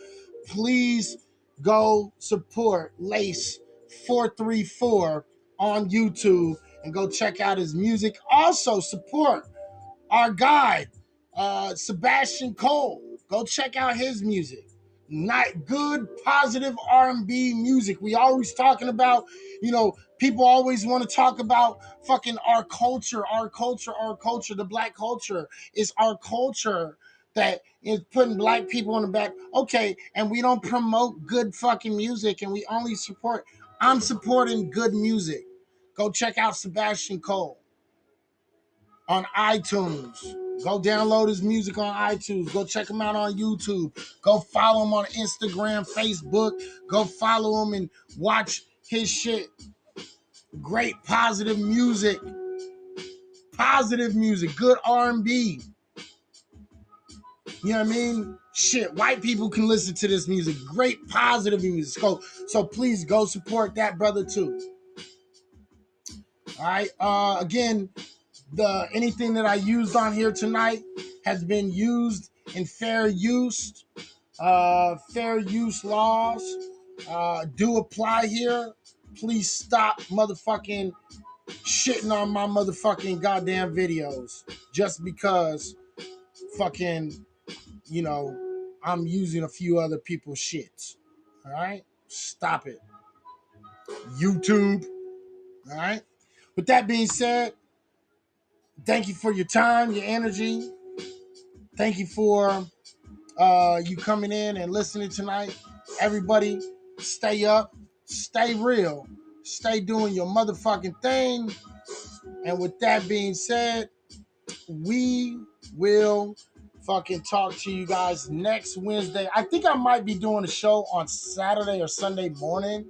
please go support Lace 434 on YouTube and go check out his music. Also support our guy, Sebastian Cole. Go check out his music. Not good, positive R&B music. We always talking about, people always want to talk about fucking our culture. The black culture is our culture that is putting black people on the back. Okay, and we don't promote good fucking music, and we only support. I'm supporting good music. Go check out Sebastian Cole on iTunes. Go download his music on iTunes. Go check him out on YouTube. Go follow him on Instagram, Facebook. Go follow him and watch his shit. Great positive music. Positive music. Good R&B. You know what I mean? Shit, white people can listen to this music. Great positive music. So please go support that brother too. All right. Again, anything that I used on here tonight has been used in fair use. Fair use laws do apply here. Please stop motherfucking shitting on my motherfucking goddamn videos just because fucking, I'm using a few other people's shits. All right? Stop it. YouTube. All right? With that being said, thank you for your time, your energy. Thank you for you coming in and listening tonight. Everybody, stay up, stay real, Stay doing your motherfucking thing. And with that being said, we will fucking talk to you guys next Wednesday. I think I might be doing a show on Saturday or Sunday morning.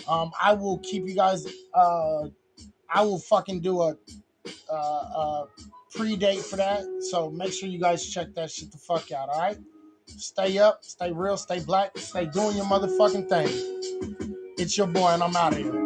I will keep you guys. I will fucking do a pre-date for that. So make sure you guys check that shit the fuck out. All right. Stay up, stay real, stay black, stay doing your motherfucking thing. It's your boy, and I'm out of here.